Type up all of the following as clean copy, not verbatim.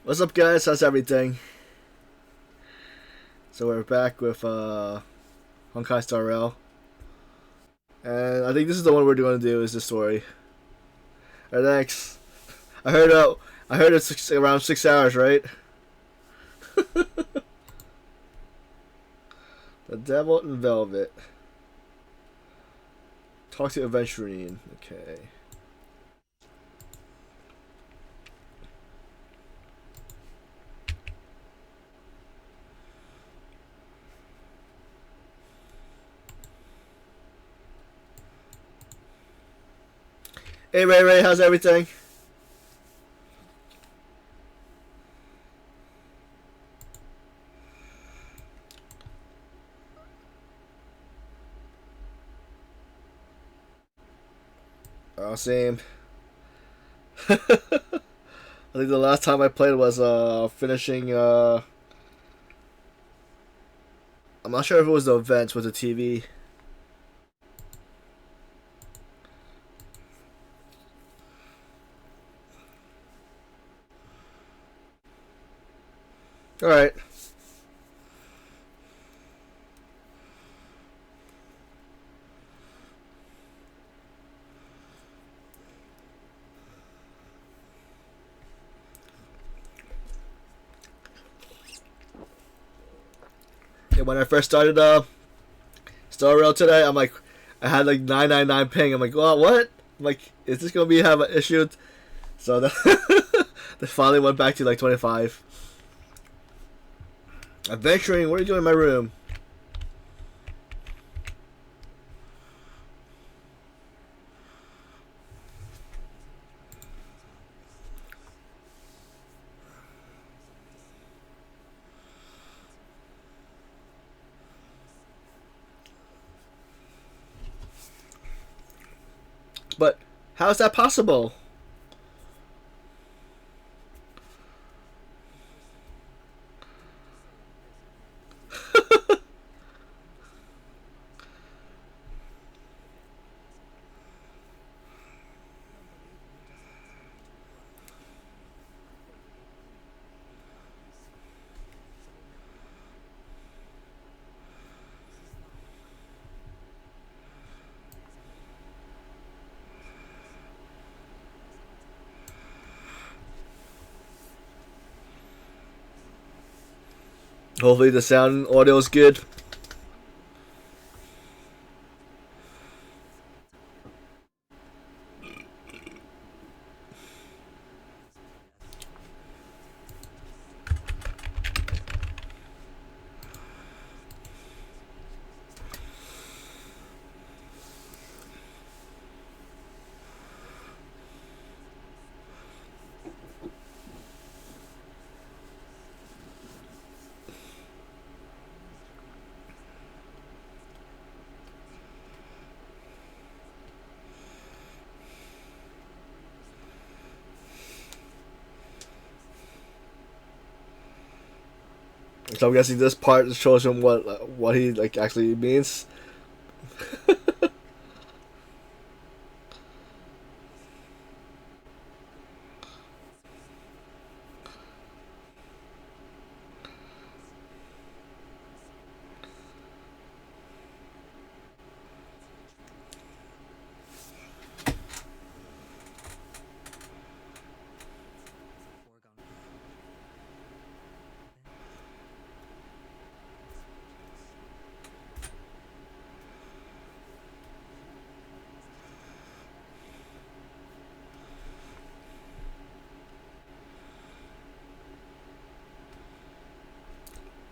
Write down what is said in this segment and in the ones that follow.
What's up, guys? How's everything? So we're back with Honkai Star Rail, and I think this is the one we're going to do. Is the story? Alright, thanks. I heard it's around 6 hours, right? The Devil in Velvet. Talk to Aventurine. Okay. Hey Ray, how's everything? Oh, same. I think the last time I played was finishing I'm not sure if it was the events with the TV. Alright. Yeah, when I first started Star Rail today, I'm like, I had like 999 ping. I'm like, well, what? I'm like, is this gonna be have an issue? So they finally went back to like 25. Adventuring, what are you doing in my room? But how is that possible? Hopefully the sound audio is good. So I'm guessing this part shows him what he like actually means.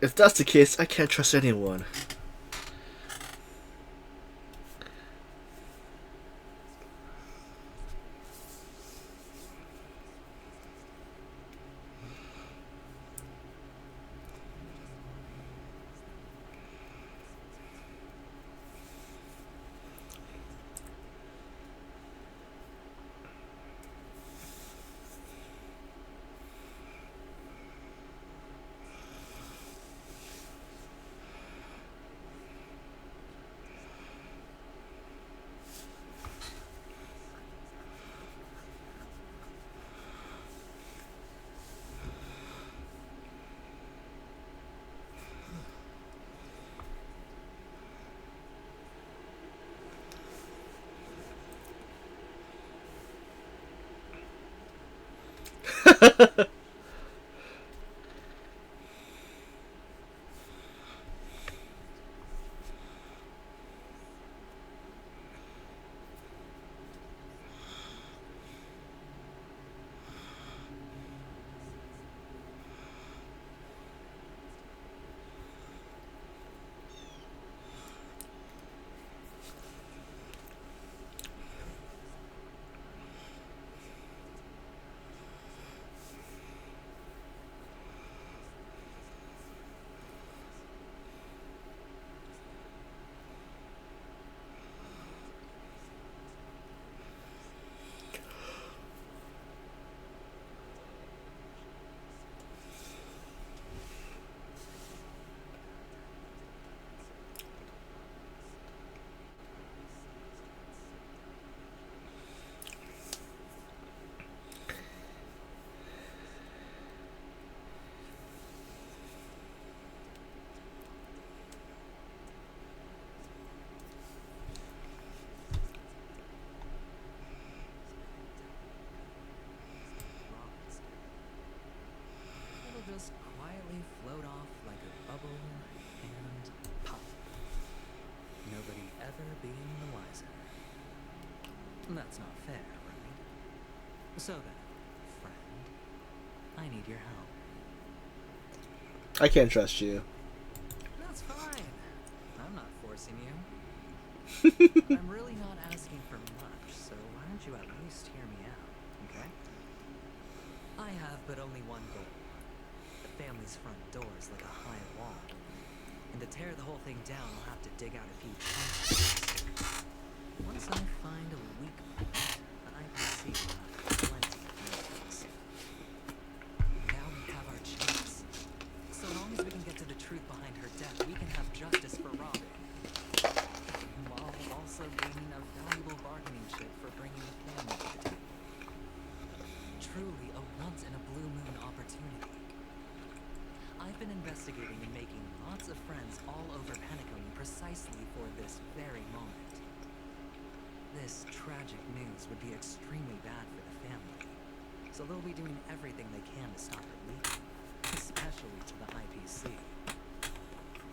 If that's the case, I can't trust anyone. Just quietly float off like a bubble and pop. Nobody ever being the wiser. That's not fair, right? So then, friend, I need your help. I can't trust you. That's fine. I'm not forcing you. I'm really not asking for much, so why don't you at least hear me out, okay? I have but only one goal. Family's front door is like a high wall, and to tear the whole thing down, I'll have to dig out a few trenches. Once I find a weak point, the IPC will have plenty of evidence. Now we have our chance. So long as we can get to the truth behind her death, we can have justice for Robin, while also gaining a valuable bargaining chip for bringing the family to the table. Truly a once-in-a-blue-moon opportunity. I've been investigating and making lots of friends all over Penacony precisely for this very moment. This tragic news would be extremely bad for the family, so they'll be doing everything they can to stop it leaking, especially to the IPC.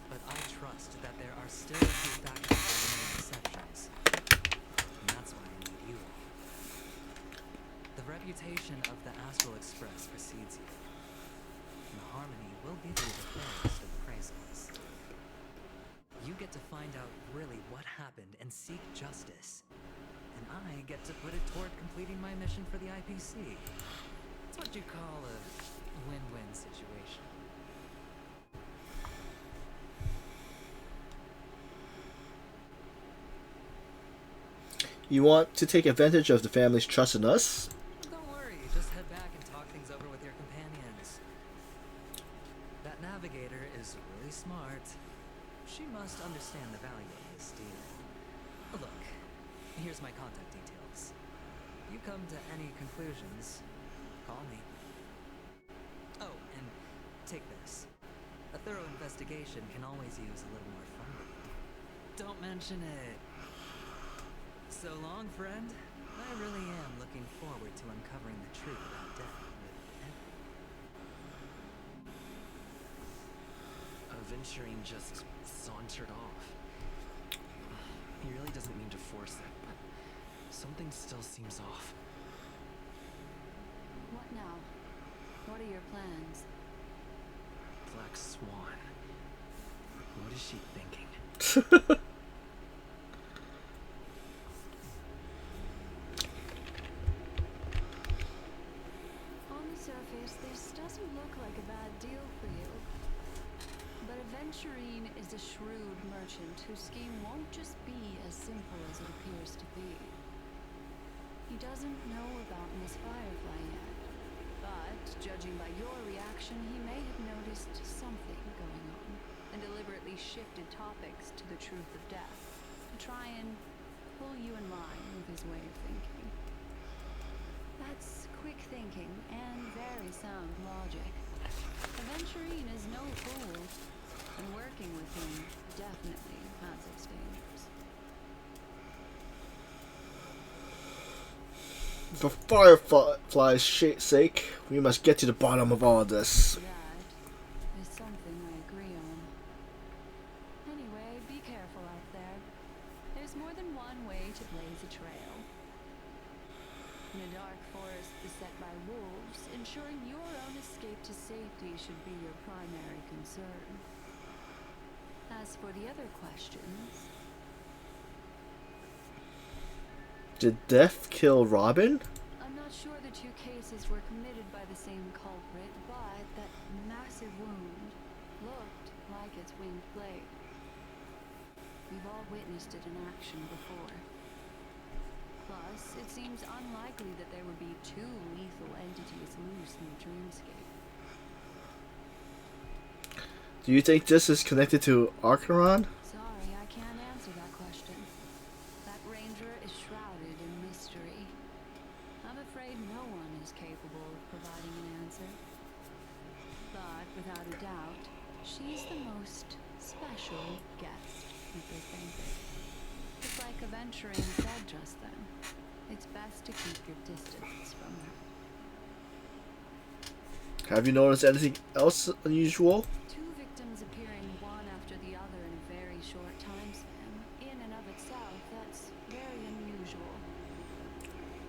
But I trust that there are still a few factors that remain exceptions, and that's why I need you all. The reputation of the Astral Express precedes you. And Harmony will give you the fairest of appraisals. You get to find out really what happened and seek justice. And I get to put it toward completing my mission for the IPC. It's what you call a win-win situation. You want to take advantage of the family's trust in us? Don't worry, just head back and talk things over with your companions. That navigator is really smart. She must understand the value of this deal. Look, here's my contact details. If you come to any conclusions, call me. Oh, and take this. A thorough investigation can always use a little more funding. Don't mention it. So long, friend. I really am looking forward to uncovering the truth about death with Aventurine just sauntered off. He really doesn't mean to force it, but something still seems off. What now? What are your plans? Black Swan. What is she thinking? On the surface, this doesn't look like a bad deal for you. But Aventurine is a shrewd merchant whose scheme won't just be as simple as it appears to be. He doesn't know about Miss Firefly yet, but judging by your reaction, he may have noticed something going on and deliberately shifted topics to the truth of death to try and pull you in line with his way of thinking. That's quick thinking and very sound logic. Aventurine is no fool, and working with him definitely has its dangers. For Firefly's sake, we must get to the bottom of all this. That is something I agree on. Anyway, be careful out there. There's more than one way to blaze a trail. In a dark forest beset by wolves, ensuring your own escape to safety should be your primary concern. As for the other questions, Did Death kill Robin? I'm not sure the two cases were committed by the same culprit, but that massive wound looked like its winged blade. We've all witnessed it in action before. Plus, it seems unlikely that there would be two lethal entities loose in the dreamscape. Do you think this is connected to Archeron? Sorry, I can't answer that question. That ranger is shrouded in mystery. I'm afraid no one is capable of providing an answer. But without a doubt, she's the most special guest at this banquet. It's like Aventurine said just then. It's best to keep your distance from her. Have you noticed anything else unusual? Two victims appearing one after the other in a very short time span, in and of itself, that's very unusual.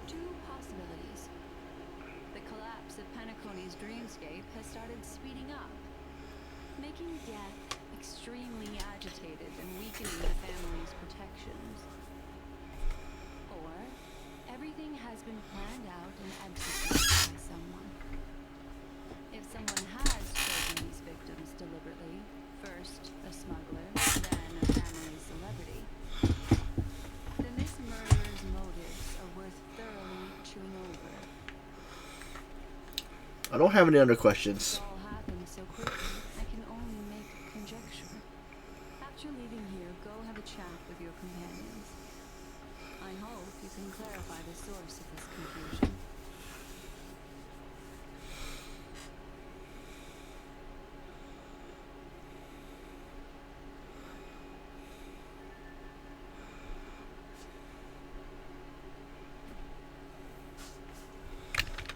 Two possibilities. The collapse of Penacony's dreamscape has started speeding up, making death extremely agitated and weakening the family's protections. Or everything has been planned out and executed by someone. If someone has chosen these victims deliberately, first a smuggler, then a family celebrity, then this murderer's motives are worth thoroughly chewing over. I don't have any other This questions. all happened so quickly, I can only make conjecture. After leaving here, go have a chat with your companions. I hope you can clarify the source of this confusion.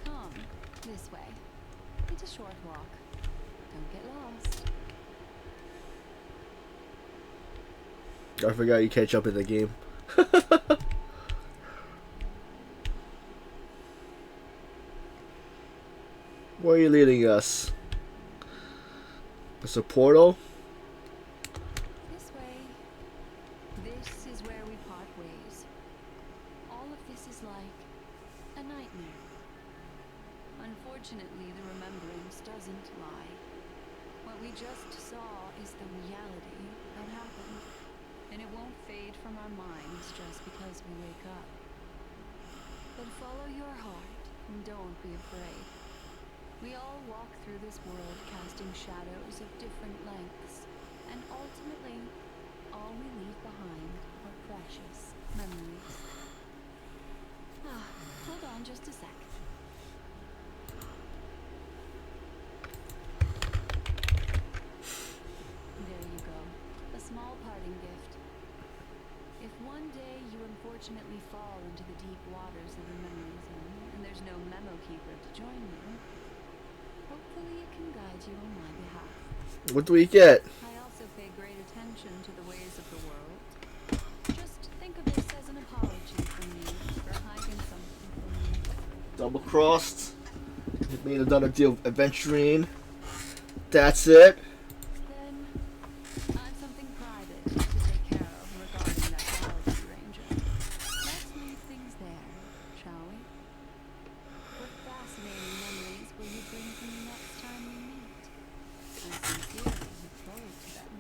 Come, this way. It's a short walk. Don't get lost. I forgot you catch up in the game. Where are you leading us? It's a portal? This way. This is where we part ways. All of this is like a nightmare. Unfortunately, the remembrance doesn't lie. What we just saw is the reality that happened. And it won't fade from our minds just because we wake up. But follow your heart and don't be afraid. We all walk through this world casting shadows of different lengths, and ultimately, all we leave behind are precious memories. Hold on just a sec. There you go. A small parting gift. If one day you unfortunately fall into the deep waters of the memory zone, and there's no memo keeper to join you, hopefully it can guide you on my behalf. What do we get? I also pay great attention to the ways of the world. Just think of this as an apology from me for hiding something from you. Double crossed. Made another deal with Aventurine. That's it. Then, I've something private to take care of regarding that galaxy ranger. Let's leave things there, shall we? What fascinating memories will you bring to me next time we meet? I sincerely look forward to them.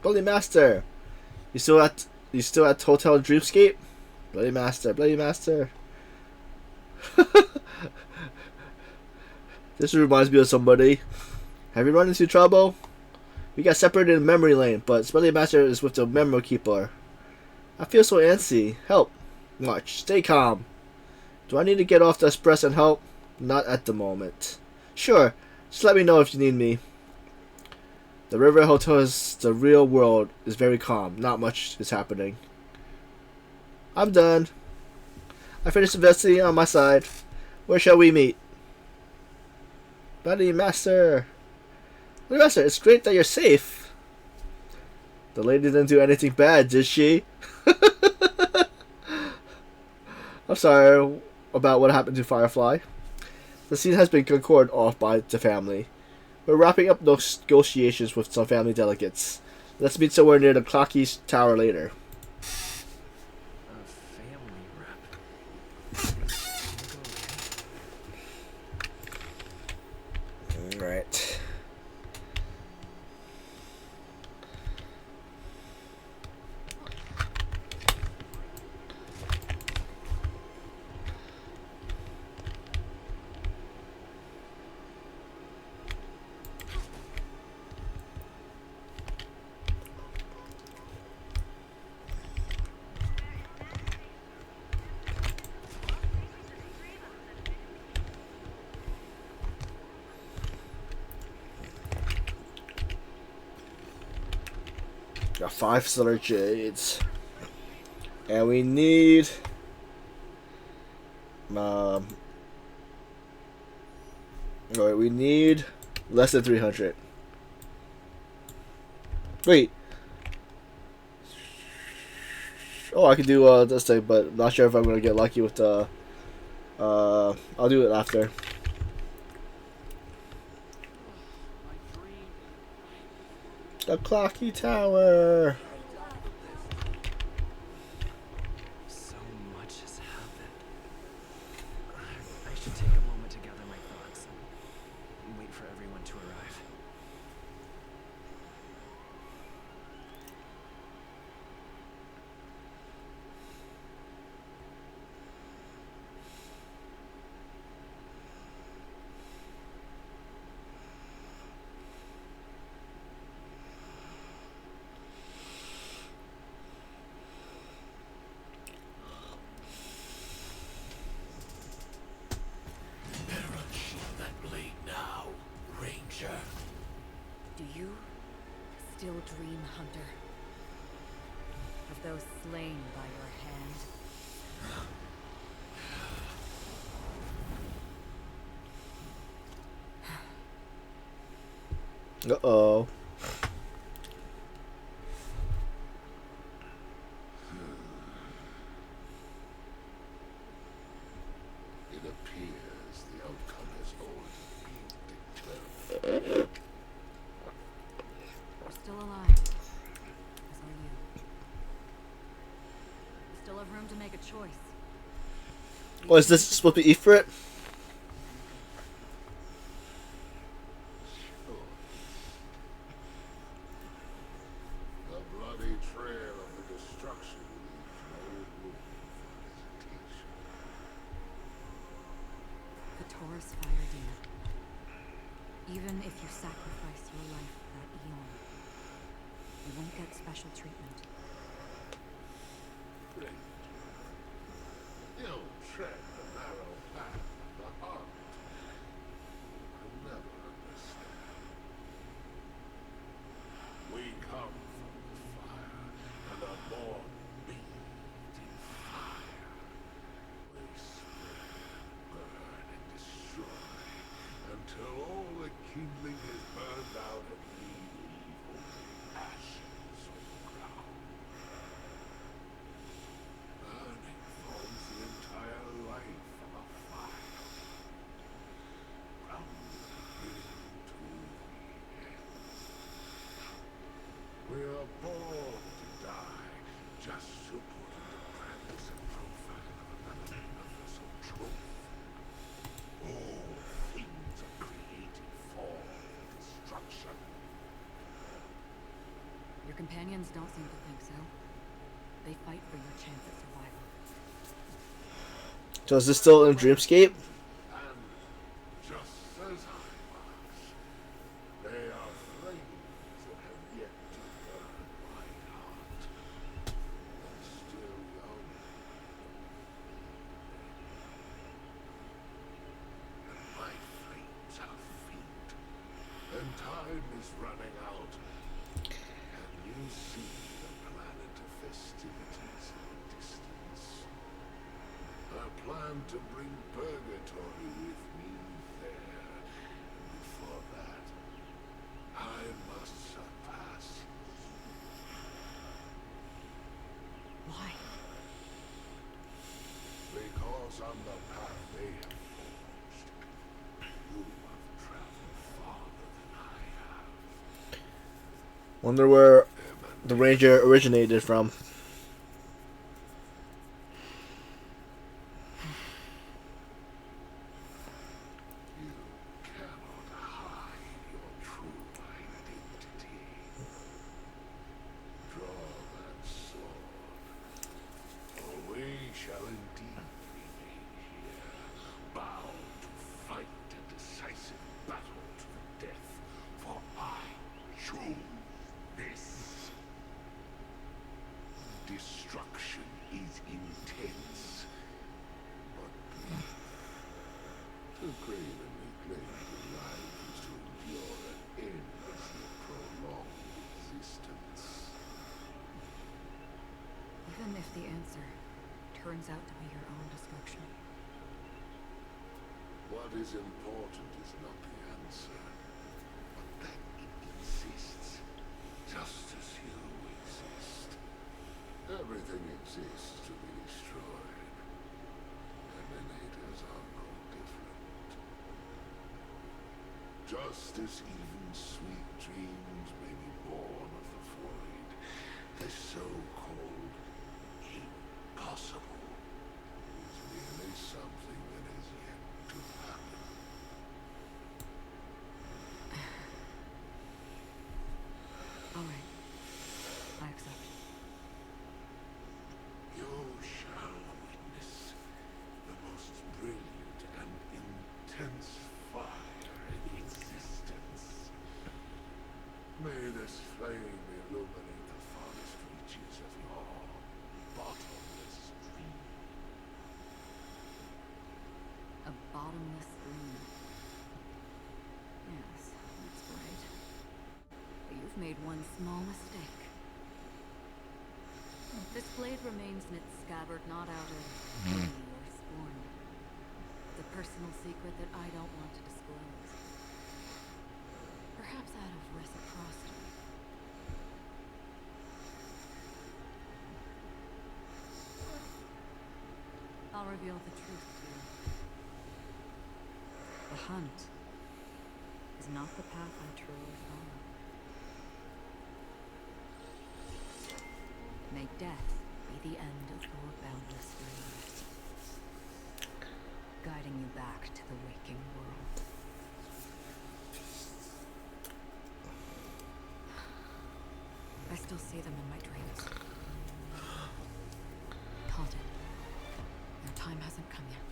Bloody Master. You still at Hotel Dreamscape? Bloody Master, Bloody Master. This reminds me of somebody. Have you run into trouble? We got separated in memory lane, but Bloody Master is with the Memory Keeper. I feel so antsy. Help. Watch. Stay calm. Do I need to get off the express and help? Not at the moment. Sure. Just let me know if you need me. The River Hotel is the real world is very calm. Not much is happening. I'm done. I finished investigating on my side. Where shall we meet? Bloody Master. Bloody Master, it's great that you're safe. The lady didn't do anything bad, did she? I'm sorry about what happened to Firefly. The scene has been concorded off by the family. We're wrapping up those negotiations with some family delegates. Let's meet somewhere near the Clocky Tower later. A family rep. Alright. Got 5 Stellar Jades. And we need alright, we need less than 300. Wait. Oh, I can do this thing, but I'm not sure if I'm gonna get lucky with the I'll do it after. The Clocky Tower. So much has happened. I should take a moment to gather my thoughts and wait for everyone to arrive. Do you still dream, Hunter? Of those slain by your hand? Uh-oh. It appears the outcome has already been declared. You're still alive. As are you. You still have room to make a choice. Oh, is this supposed to be Ifrit? The bloody trail of the destruction leaves no room for hesitation. The Taurus fire demon. Even if you sacrifice your life for that eon, you won't get special treatment. You tread the narrow path of the heart. I'll never understand. We come from the fire and are born bathed in fire. We spread, burn, and destroy until all the kindling is burned out and we leave only ashes on the ground. companions don't seem to think so. They fight for your chance at survival. So is this still in Dreamscape? And just as I was, they are flames that have yet to burn my heart. I'm still young. And my flames are faint. And time is running out. Can you see the planet of festivities in the distance? I plan to bring purgatory with me there. And before that, I must surpass. Why? Because on the path they have forged, you have traveled farther than I have. Wonder where the Ranger originated from. You cannot hide your true identity. Draw that sword, for we shall indeed remain here, bound to fight a decisive battle to the death, for I choose this. Destruction is intense, but brief. To cravenly claim your life is to endure an endlessly prolonged existence. Even if the answer turns out to be your own destruction. What is important is not the answer, but that it exists, just as you exist. Everything exists to be destroyed, and the natives are no different. Just as even sweet dreams may be born of the void, the so-called impossible is merely something that is yet to happen. All right. I accept. You shall witness the most brilliant and intense fire in existence. May this flame illuminate the farthest reaches of your bottomless dream. A bottomless dream. Yes, that's right. But you've made one small mistake. This blade remains in its scabbard not out of envy or scorn. It's a personal secret that I don't want to disclose. Perhaps out of reciprocity. I'll reveal the truth to you. The hunt is not the path I truly follow. May death be the end of your boundless dreams, guiding you back to the waking world. I still see them in my dreams. Halt it. Your time hasn't come yet.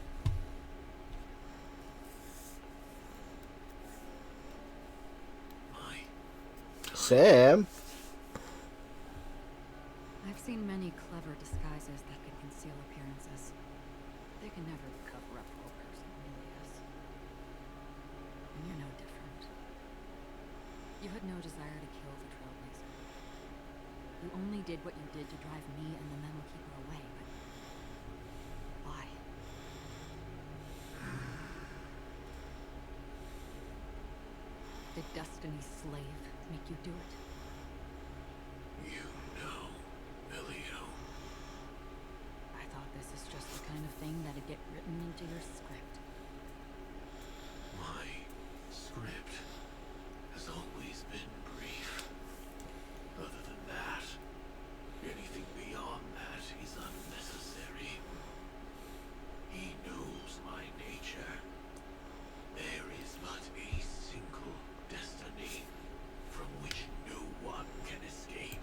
Sam? I've seen many clever disguises that can conceal appearances. They can never cover up who a person really is. And you're no different. You had no desire to kill the Trailblazer. You only did what you did to drive me and the Metal Keeper away, but why? Did Destiny's slave make you do it? You know, Elio. I thought this is just the kind of thing that'd get written into your script. My script has always been brief. Other than that, anything beyond that is unnecessary. He knows my nature. There is but a single destiny from which no one can escape.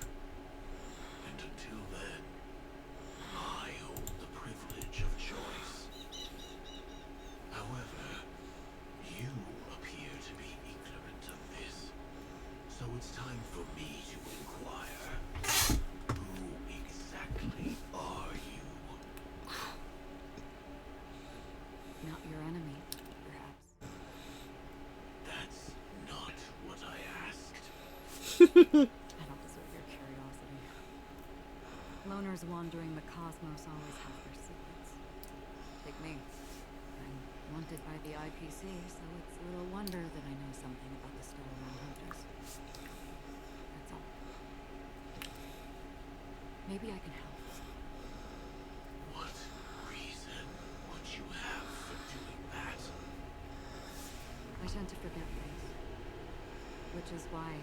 don't deserve your curiosity. Loners wandering the cosmos always have their secrets. Take me. I'm wanted by the IPC, so it's little wonder that I know something about the Stellar Hunters. That's all. Maybe I can help. What reason would you have for doing that? I tend to forget things. Which is why,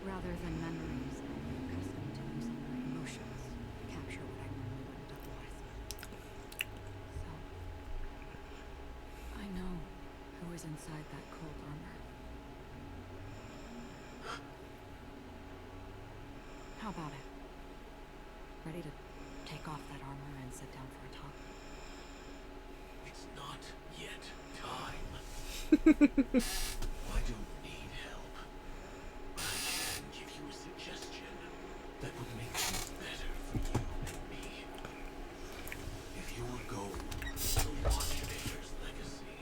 rather than memories, I'm accustomed to using my emotions to capture what I normally wouldn't otherwise. So, I know who is inside that cold armor. How about it? Ready to take off that armor and sit down for a talk? It's not yet time. I don't need help. I can give you a suggestion that would make things better for you and me. If your goal is to watch Vader's legacy,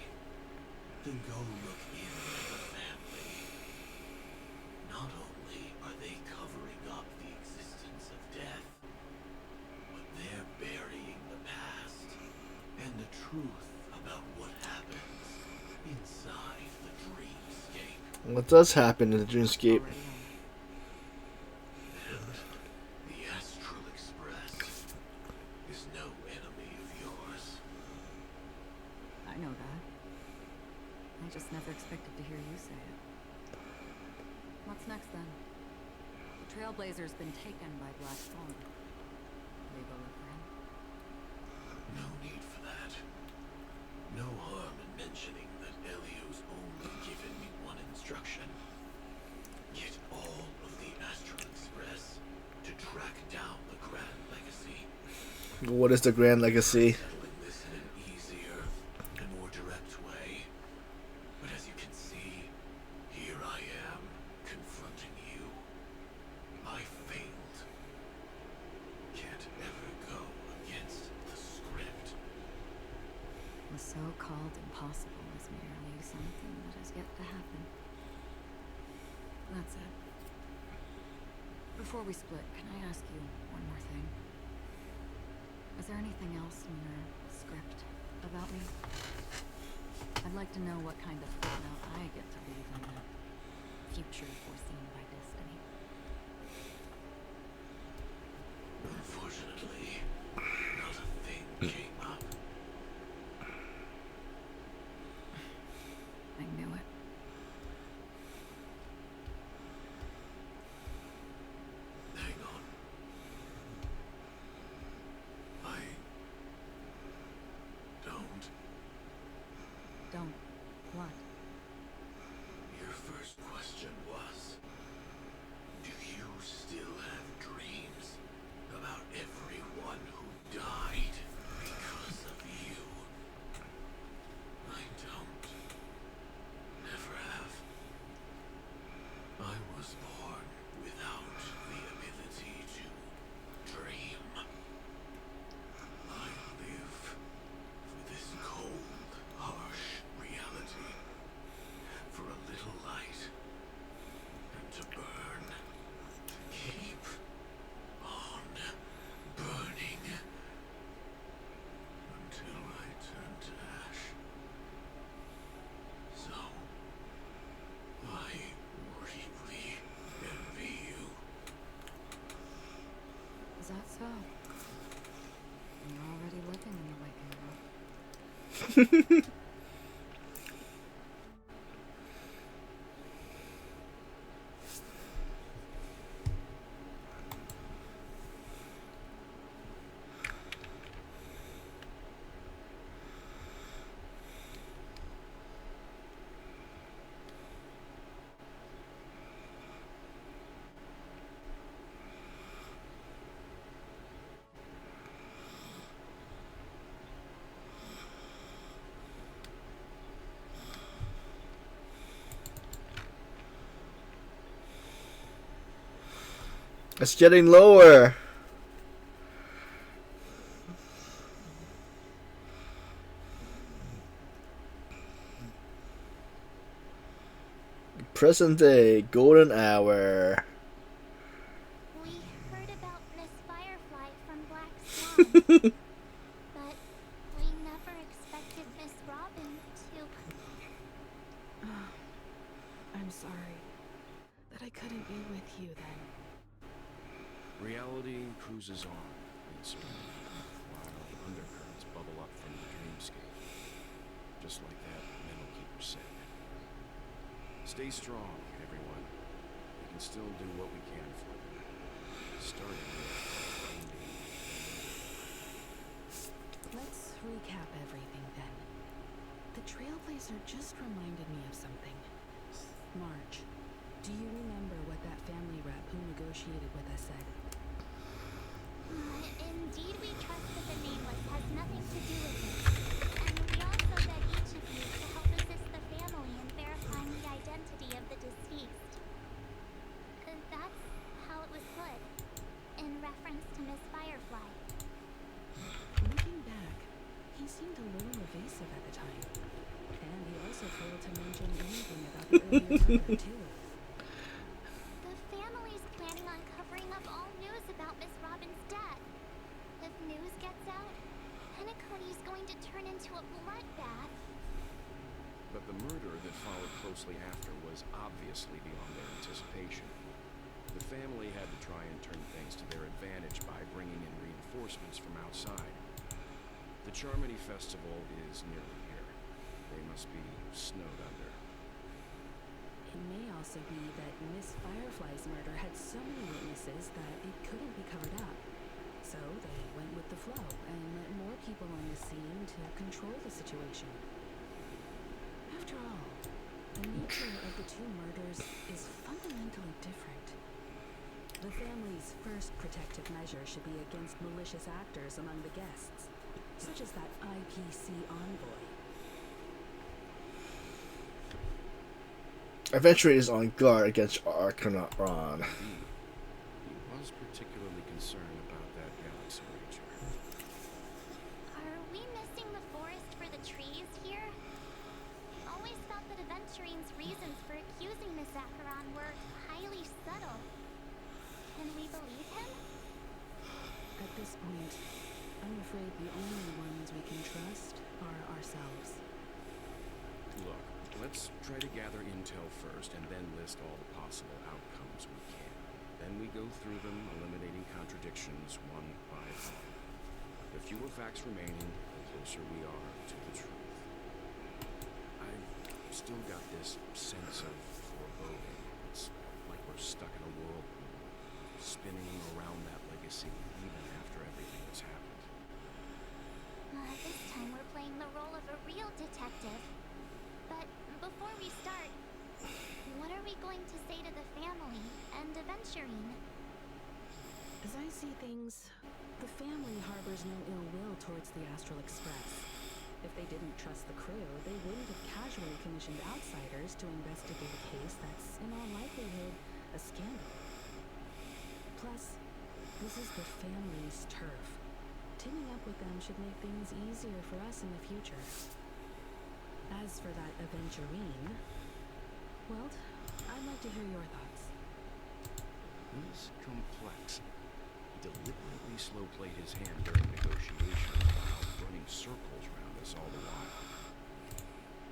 then go look in at the family. Not only are they covering up the existence of death, but they're burying the past and the truth about what happens inside the dreamscape. What does happen in the dreamscape? Already on. And the Astral Express is no enemy of yours. I know that. I just never expected to hear you say it. What's next then? The Trailblazer's been taken by Black Phone. Will you go look for him? No need for that. No harm in mentioning that Elio's only given me one instruction. Get all of the Astral Express to track down the Grand Legacy. What is the Grand Legacy? Settling this in an easier and more direct way. But as you can see, here I am, confronting you. I failed. Can't ever go against the script. The so-called impossible is merely something that has yet to happen. That's it. Before we split, can I ask you one more thing? Is there anything else in your script about me? I'd like to know what kind of footnote I get to leave in the future foreseen by destiny. Unfortunately, not a thing came up. I knew it. Hang on. I don't. Don't. What? Your first question was, do you still have dreams about everyone who died because of you? I don't. Never have. I was born without the ability to dream. I live for this cold, harsh reality. For a little light. And to burn. To keep on burning. Until I turn to ash. So, I really envy you. Is that so? You're already living in the waking world. It's getting lower. Present day, golden hour. But we never expected Miss Robin to. I'm sorry that I couldn't be with you then. Reality cruises on, while undercurrents bubble up from the dreamscape. Just like that Metal Keeper said. Stay strong, everyone. We can still do what we can for you. Starting with finding. Let's recap everything then. The Trailblazer just reminded me of something. Marge, do you remember what that family rep who negotiated with us said? Indeed, we trust that the Nameless has nothing to do with it. And we also beg each of you to help assist the family in verifying the identity of the deceased. That's how it was put, in reference to Miss Firefly. Looking back, he seemed a little evasive at the time. And he also failed to mention anything about the earlier murder, too. The family's planning on covering up all news about Miss Robin's death. If news gets out, Pennicody's going to turn into a bloodbath. But the murder that followed closely after was obviously beyond their anticipation. The family had to try and turn things to their advantage by bringing in reinforcements from outside. The Charmony Festival is nearly here. They must be snowed under. It may also be that Miss Firefly's murder had so many witnesses that it couldn't be covered up. So they went with the flow and let more people on the scene to control the situation. After all, the nature of the two murders is fundamentally different. The family's first protective measure should be against malicious actors among the guests, such as that IPC envoy. Adventure is on guard against Arcanon. He was particularly concerned about that Galaxy Ranger. Are we missing the forest for the trees here? Always thought that Aventurine's reasons for accusing Miss Acheron were highly subtle. Can we believe him? At this point, I'm afraid the only ones we can trust are ourselves. Look, let's try to gather intel first and then list all the possible outcomes we can. Then we go through them, eliminating contradictions one by one. The fewer facts remaining, the closer we are to the truth. I've still got this sense of foreboding. It's like we're stuck in a whirlpool, spinning around that legacy even after everything has happened. This time we're playing the role of a real detective. But before we start, what are we going to say to the family and Aventurine? As I see things, the family harbors no ill will towards the Astral Express. If they didn't trust the crew, they wouldn't have casually commissioned outsiders to investigate a case that's, in all likelihood, a scandal. Plus, this is the family's turf. Teaming up with them should make things easier for us in the future. As for that Aventurine, well, I'd like to hear your thoughts. He's complex. He deliberately slow-played his hand during negotiations while running circles around us all the while.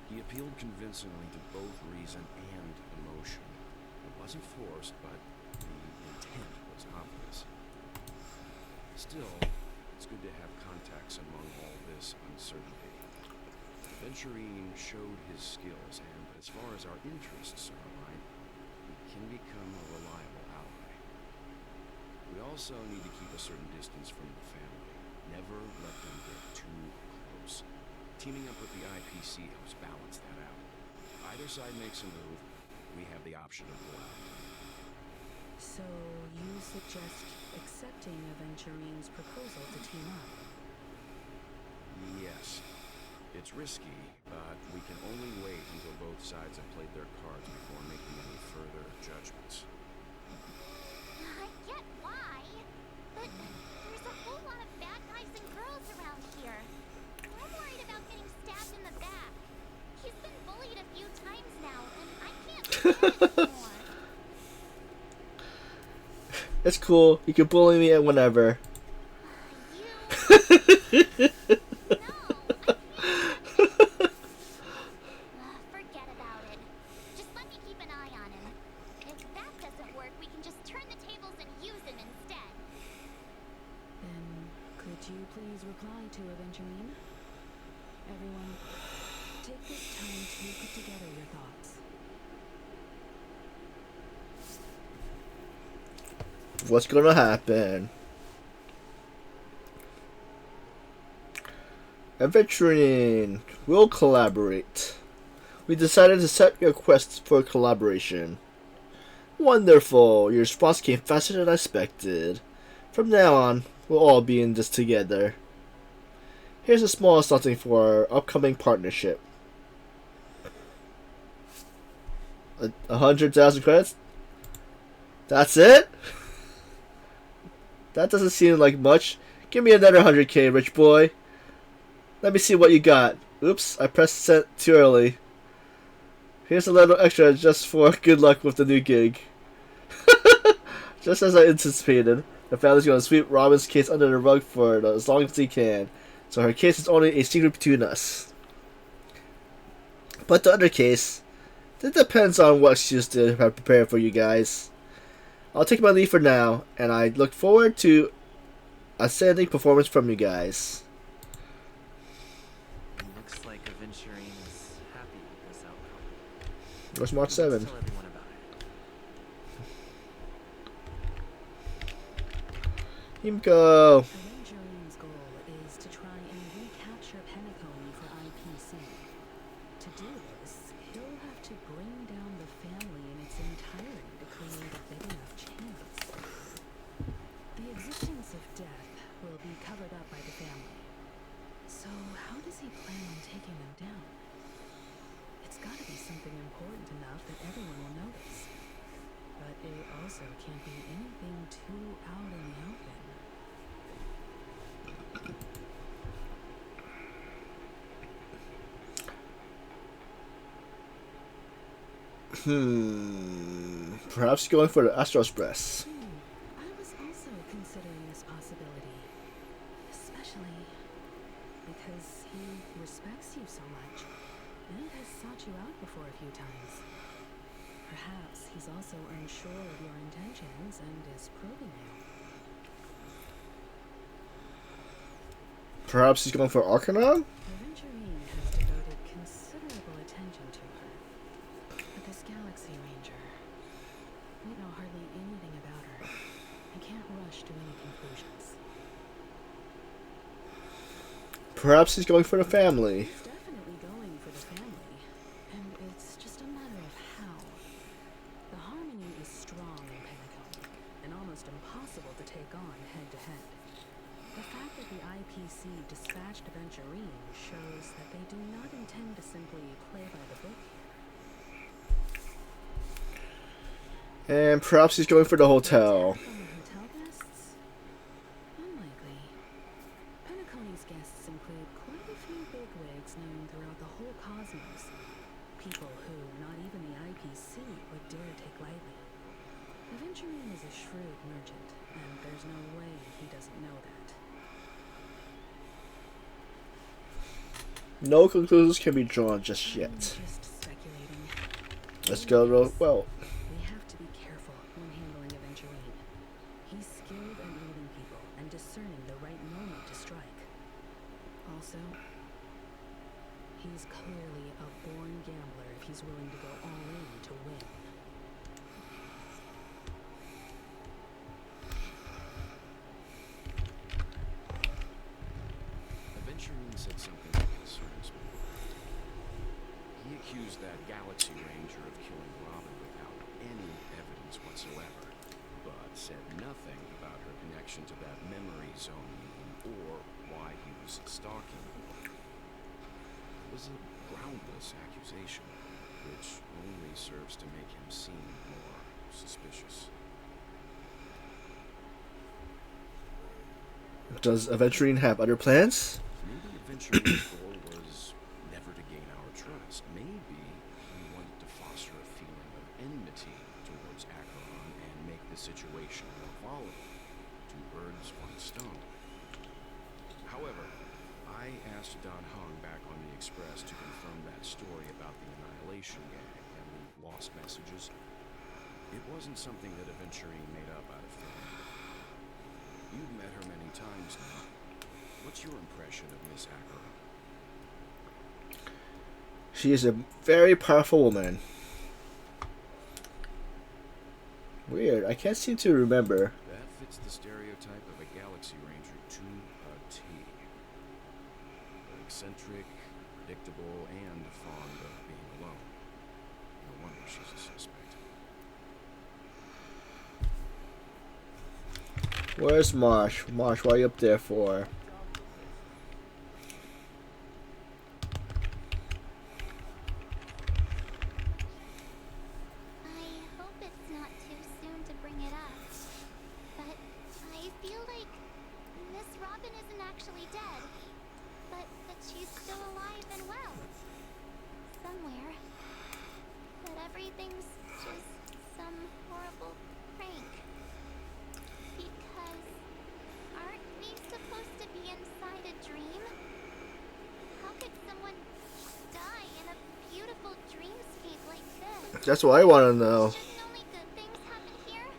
He appealed convincingly to both reason and emotion. It wasn't forced, but the intent was obvious. Still, it's good to have contacts among all this uncertainty. Aventurine showed his skills, and as far as our interests are aligned, he can become a reliable ally. We also need to keep a certain distance from the family. Never let them get too close. Teaming up with the IPC helps balance that out. If either side makes a move, we have the option to pull out. So, you suggest accepting Aventurine's proposal to team up? Yes. It's risky, but we can only wait until both sides have played their cards before making any further judgments. I get why, but there's a whole lot of bad guys and girls around here. I'm worried about getting stabbed in the back. He's been bullied a few times now, and I can't stand it anymore. It's cool. You can bully me at whenever. You... you please reply to Aventurine? Everyone, take this time to put together your thoughts. What's gonna happen? Adventuring. We'll collaborate. We decided to set your quest for collaboration. Wonderful. Your response came faster than I expected. From now on, we'll all be in this together. Here's a small something for our upcoming partnership. 100,000 credits? That's it? That doesn't seem like much. Give me another 100k, rich boy. Let me see what you got. Oops, I pressed send too early. Here's a little extra just for good luck with the new gig. Just as I anticipated, the family's going to sweep Robin's case under the rug for as long as they can, so her case is only a secret between us. But the other case, it depends on what excuse they have prepared for you guys. I'll take my leave for now, and I look forward to a outstanding performance from you guys. Looks like Aventurine is happy with this outcome. Where's March 7? Tell everyone about it. Himko! Aventurine's goal is to try and recapture Penacony for IPC. To do this, he'll have to bring down the family in its entirety to create a big enough chance. The existence of death will be covered up by the family. So how does he plan on taking them down? It's gotta be something important enough that everyone will notice. But it also can't be anything too out in the open. Perhaps going for the Astro Express. I was also considering this possibility, especially because he respects you so much and has sought you out before a few times. Perhaps he's also unsure of your intentions and is probing you. Perhaps he's going for Arcanon? Aventurine has devoted considerable attention to her. But this Galaxy Ranger, we know hardly anything about her. I can't rush to any conclusions. Perhaps he's going for the family. He's definitely going for the family, and it's just a matter of how. The harmony is strong in Penacony, and almost impossible to take on head-to-head. The fact that the IPC dispatched Aventurine shows that they do not intend to simply play by the book here. And perhaps he's going for the hotel. From the hotel guests? Unlikely. Penacony's guests include quite a few bigwigs known throughout the whole cosmos. People who not even the IPC would dare take lightly. Aventurine is a shrewd merchant, and there's no way he doesn't know that. No conclusions can be drawn just I'm yet. just speculating. Let's go real well. We have to be careful when handling Aventurine. He's skilled at reading people and discerning the right moment to strike. Also, he's clearly a born gambler if he's willing to go all in to win. Aventurine said something that concerns me. He accused that Galaxy Ranger of killing Robin without any evidence whatsoever, but said nothing about her connection to that memory zone meeting or why he was stalking her. It was a groundless accusation, which only serves to make him seem more suspicious. Does Aventurine have other plans? Maybe Aventurine's goal was never to gain our trust. Maybe he wanted to foster a feeling of enmity towards Acheron and make the situation more volatile. Two birds, one stone. However, I asked Don Hung back on the Express to confirm that story about the Annihilation Gang and the lost messages. It wasn't something that Aventurine made up out of thin air. You've met her many times now. What's your impression of Miss Acheron? She is a very powerful woman. Weird. I can't seem to remember. That fits the stereotype of a Galaxy Ranger to a T. Eccentric, predictable, and fond of being alone. No wonder she's a suspect. Where's Marsh? Marsh, what are you up there for? I hope it's not too soon to bring it up, but I feel like Miss Robin isn't actually dead, but that she's still alive and well. Somewhere. That everything's just some horrible prank. Because aren't we supposed to be inside a dream? How could someone die in a beautiful dreamscape like this? That's what I want to know. Shouldn't only good things happen here?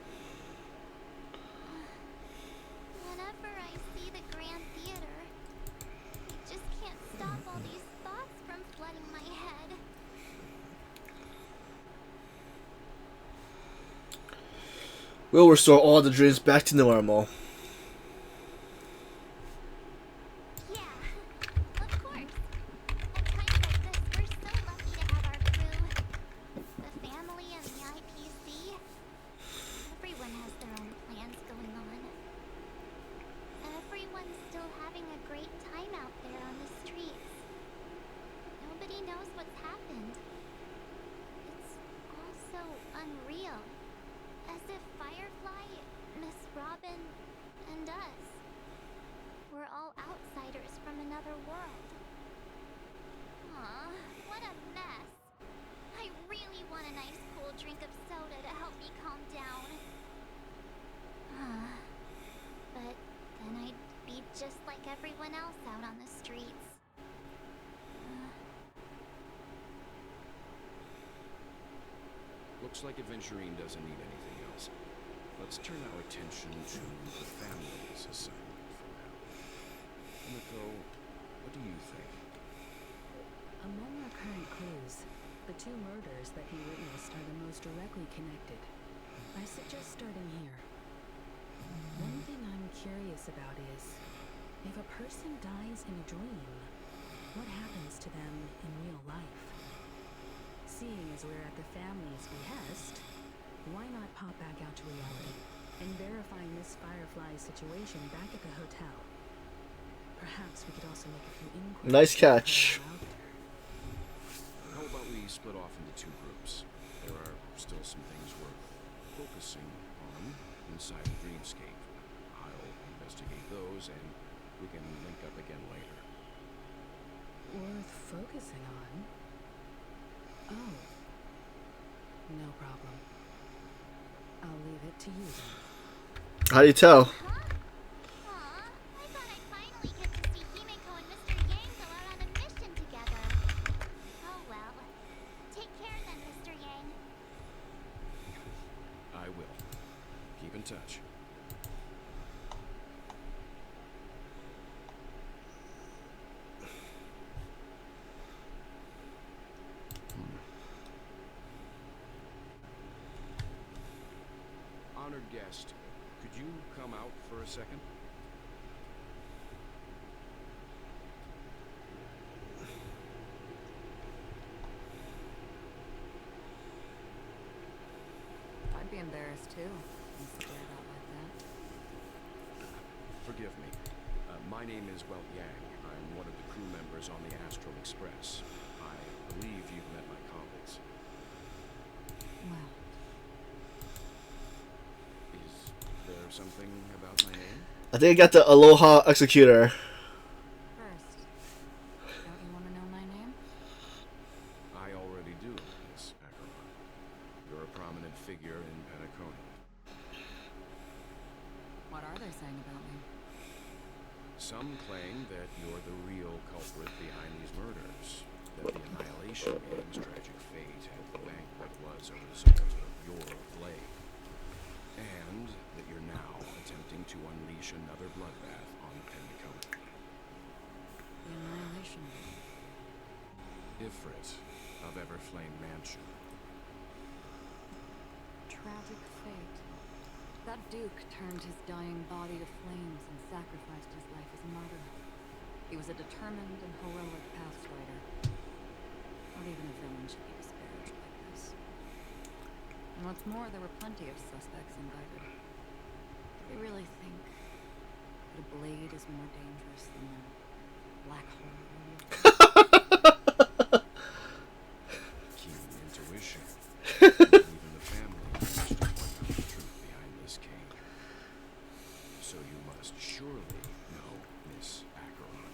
Whenever I see the Grand Theater, I just can't stop all these thoughts from flooding my head. We'll restore all the dreams back to normal. Yeah, of course. At times like this, we're so lucky to have our crew. The family and the IPC. Everyone has their own plans going on. Everyone's still having a great time out there on the streets. Nobody knows what's happened. It's all so unreal. As if Firefly, Miss Robin, and us we're all outsiders from another world. Aw, what a mess. I really want a nice cool drink of soda to help me calm down. But then I'd be just like everyone else out on the streets. Looks like Adventurine doesn't need anything else. Let's turn our attention to the family's assignment for now. Miko, what do you think? Among our current clues, the two murders that he witnessed are the most directly connected. I suggest starting here. One thing I'm curious about is, if a person dies in a dream, what happens to them in real life? Seeing as we're at the family's behest, why not pop back out to reality and verify Miss Firefly's situation back at the hotel? Perhaps we could also make a few inquiries. Nice catch. How about we split off into two groups? There are still some things worth focusing on inside the dreamscape. I'll investigate those and we can link up again later. Worth focusing on? Oh. No problem. I'll leave it to you then. How do you tell? Huh? Aw, I thought I'd finally get to see Himeko and Mr. Yang go out on a mission together. Oh well. Take care then, Mr. Yang. I will. Keep in touch. Honored guest, could you come out for a second? I'd be embarrassed too. Being stared at like that. Forgive me. My name is Welt Yang. I'm one of the crew members on the Astral Express. I believe you've met my colleagues. Well, Is there something about my name? I think I got the Aloha Executor. first, don't you want to know my name? I already do, Miss Acheron. You're a prominent figure in Penacony. What are they saying about me? Some claim that you're the real culprit behind these murders, that the Annihilation Game's tragic fate had the bank what was a result of your blade, and that you're now attempting to unleash another bloodbath on Penacony. Ifrit of Everflame Mansion. Tragic fate. That Duke turned his dying body to flames and sacrificed his life as a martyr. He was a determined and heroic pathfinder. Not even a villain should be disparaged like this. And what's more, there were plenty of suspects indicted. Do they really think that a blade is more dangerous than a black hole? Keen intuition. Even the family managed to point out the truth behind this cane. So you must surely know, Miss Acheron,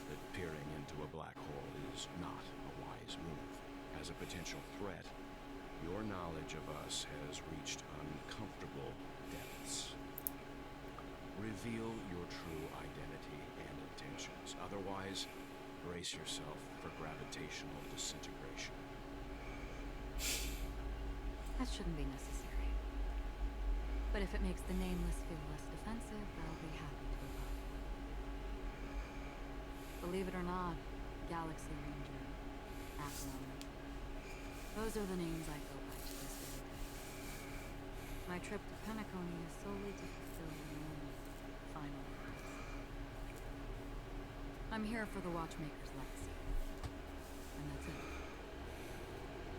that peering into a black hole is not a wise move. As a potential threat, your knowledge of us has reached uncomfortable depths. Reveal your true identity and intentions. Otherwise, brace yourself for gravitational disintegration. That shouldn't be necessary. But if it makes the nameless feel less defensive, I'll be happy to abide. Believe it or not, Galaxy Ranger, Avalon. Those are the names I go by to this very day. My trip to Penacony is solely to fulfill my own final purpose. I'm here for the Watchmaker's legacy. And that's it.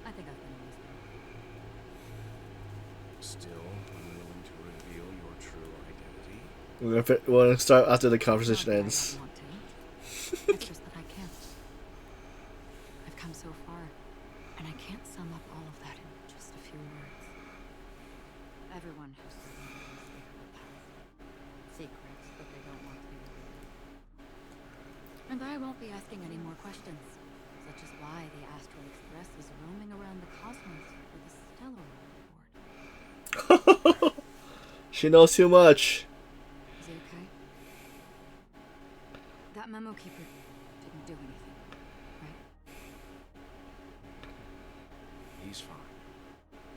I think I've been honest enough. Still unwilling to reveal your true identity? We're gonna start after the conversation Not that I ends. don't want to. It's just that I can't. I've come so far, and I can't sum up all of that in just a few words. Everyone has their own sacred path. Secrets that they don't want to be revealed. And I won't be asking any more questions, such as why the Astral Express is roaming around the cosmos with a stellar on board. She knows too much. Is he okay? That memo keeper didn't do anything, right? He's fine.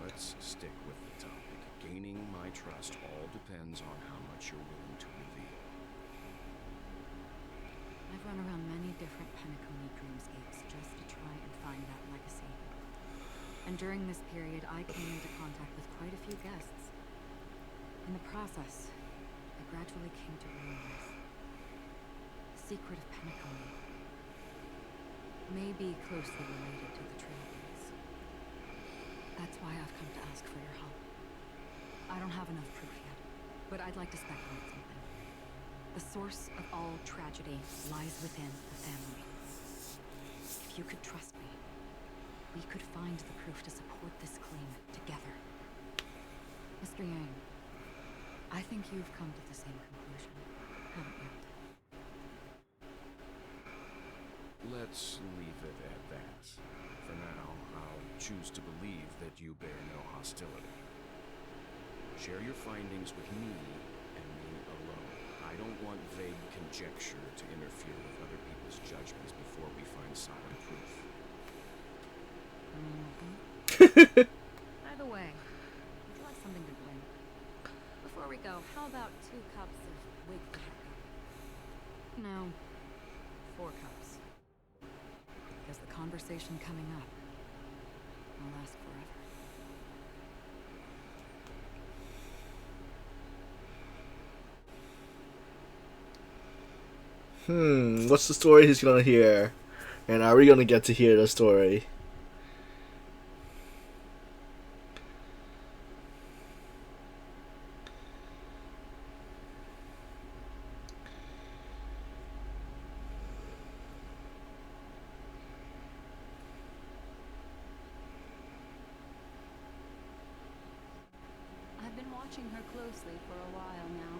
Let's stick with the topic. Gaining my trust all depends on how much you're willing to reveal. I've run around many different Penacony dreamscapes just to try and find that legacy. And during this period, I came into contact with quite a few guests. In the process, I gradually came to realize the secret of Penacony may be closely related to the Trailblaze. That's why I've come to ask for your help. I don't have enough proof yet, but I'd like to speculate something. The source of all tragedy lies within the family. If you could trust me, we could find the proof to support this claim together. Mr. Yang, I think you've come to the same conclusion, haven't you? Let's leave it at that. For now, I'll choose to believe that you bear no hostility. Share your findings with me and me alone. I don't want vague conjecture to interfere with other people's judgments before we find solid proof. By the way, would you like something to drink? Before we go, how about 2 cups of wake the heck up? No, 4 cups. Because the conversation coming up will last forever. What's the story he's gonna hear? And are we gonna get to hear the story? I've been watching her closely for a while now,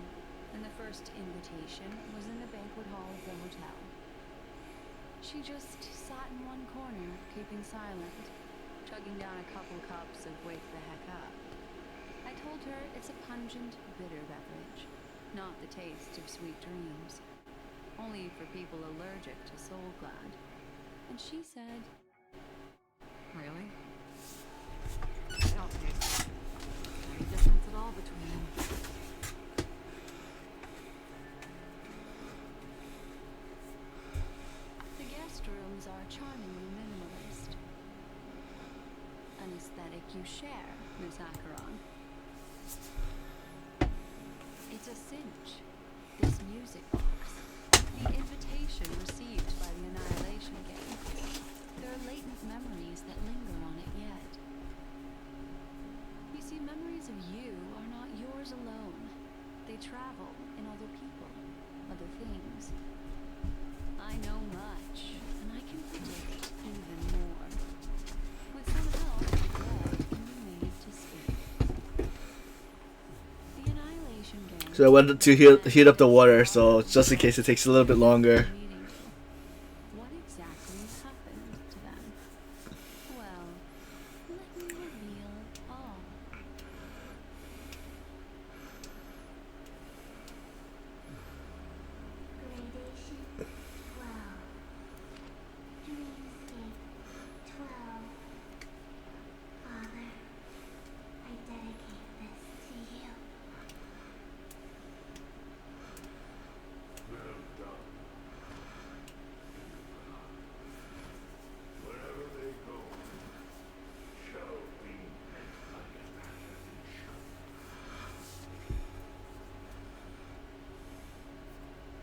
and the first invitation was in the banquet hall of the hotel. She just sat in one corner, keeping silent, chugging down a couple cups of Wake the Heck Up. I told her it's a pungent, bitter beverage, not the taste of sweet dreams. Only for people allergic to Soul Glad. And she said, Really? I don't taste any difference at all between them. the guest rooms are charmingly minimalist. aesthetic you share, Miss Acheron. It's a cinch. This music box. The invitation received by the Annihilation game. There are latent memories that linger on it yet. You see, memories of you are not yours alone. They travel in other people, other things. I know much, and I can predict even more. With some help, blood can be made to speak. The Annihilation game. So I wanted to heat up the water, so just in case it takes a little bit longer. What exactly happened to them? Well, let me reveal all. Gradation 12. Dreamscape 12. Father, I dedicate this to you. Well done. Wherever they go, shall be met by annihilation.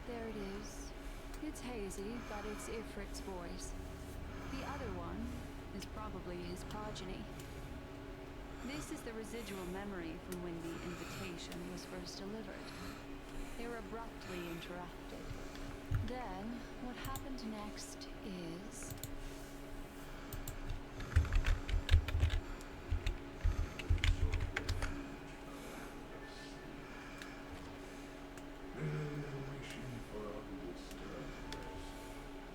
There it is. It's hazy, but it's Ifrit's voice. The other one is probably his progeny. This is the residual memory from when the invitation was first delivered. They were abruptly interrupted. Then, what happened next is... Wishing for undisturbed rest,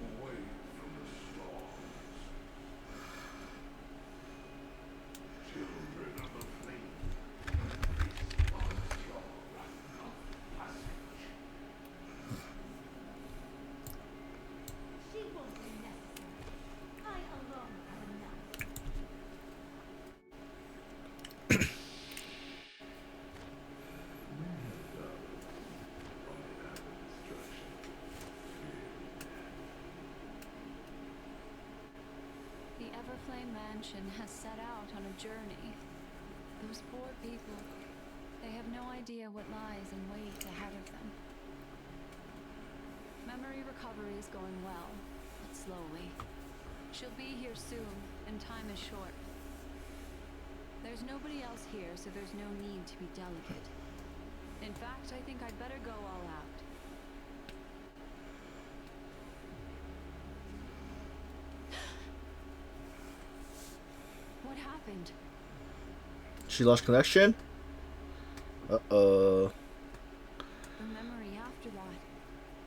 away from the storms. Children of the flame, this marks your rite of passage. She won't be necessary. I alone have enough. The Everflame Mansion has set out on a journey. Those poor people, they have no idea what lies in wait ahead of them. Memory recovery is going well, but slowly. She'll be here soon, and time is short. There's nobody else here, so there's no need to be delicate. In fact, I think I'd better go all out. What happened? She lost connection? Uh-oh. The memory after that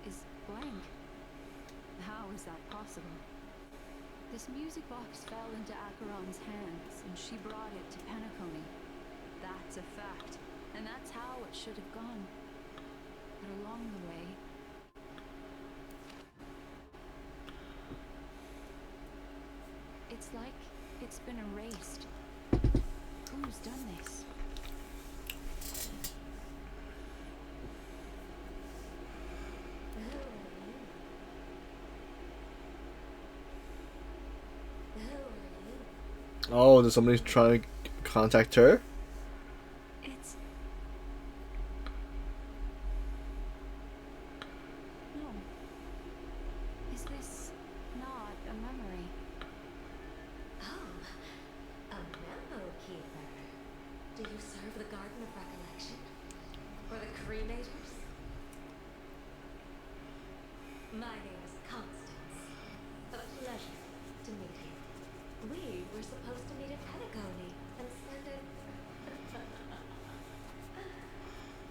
is blank. How is that possible? This music box fell into Acheron's hands, and she brought it to Penacony. That's a fact, and that's how it should have gone. But along the way... it's like it's been erased. Who's done this? Oh, did somebody try to contact her? It's... no. Is this not a memory? Oh, a memo keeper. Do you serve the Garden of Recollection? Or the Cremators? My name is Constance. A pleasure to meet you. We were supposed to meet at Penacony and spend an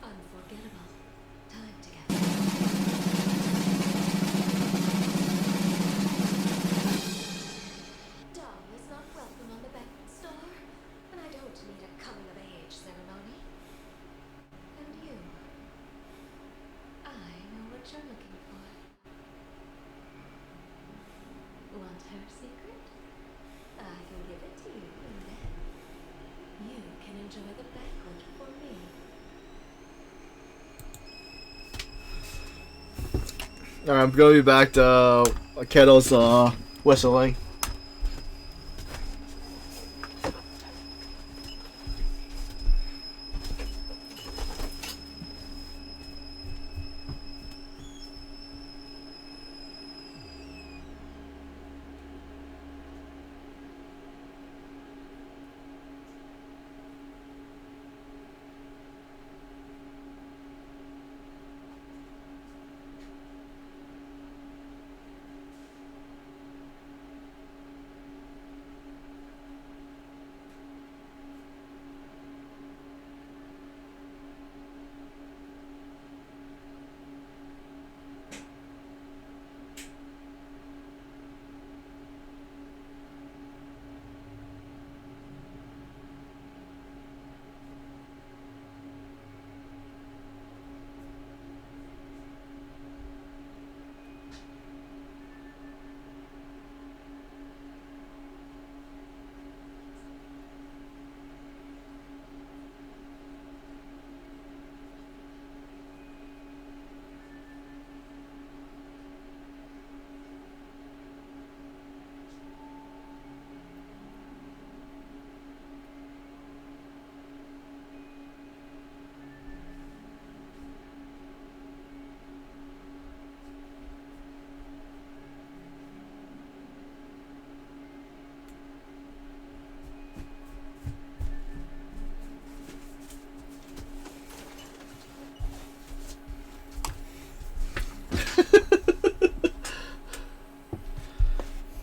unforgettable time together. Dom is not welcome on the banquet store, and I don't need a coming-of-age ceremony. And you, I know what you're looking for. Want her secret? I can give it to you, and then you can enjoy the banquet for me. Alright, I'm gonna be back to Kettle's whistling.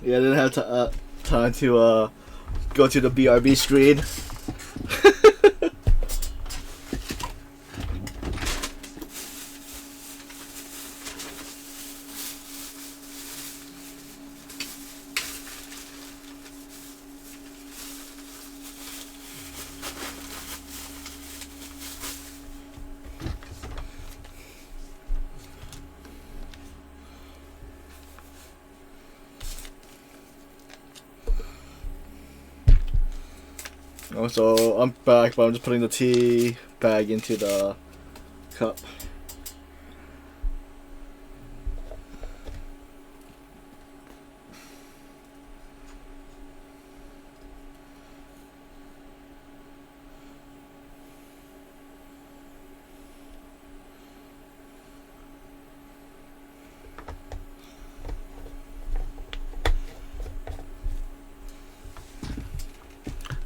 Yeah, I didn't have time to go to the BRB screen. So I'm back, but I'm just putting the tea bag into the cup.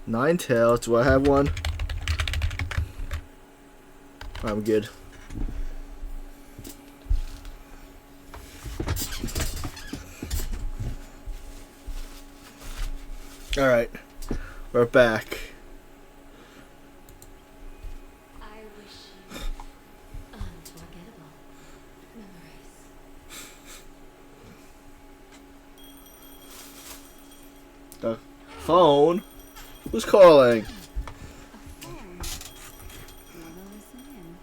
Nine tails. Do I have one? I'm good. Alright. We're back. I wish you unforgettable memories. The phone? Who's calling? A phone. Wanna listen in?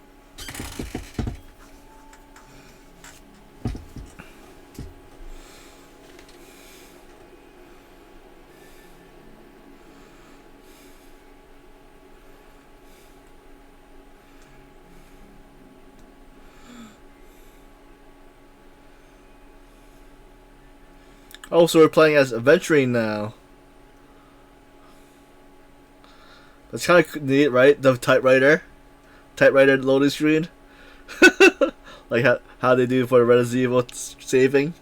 Oh, so we're playing as adventuring now. That's kind of neat, right? The typewriter loading screen. Like how they do for Resident Evil saving.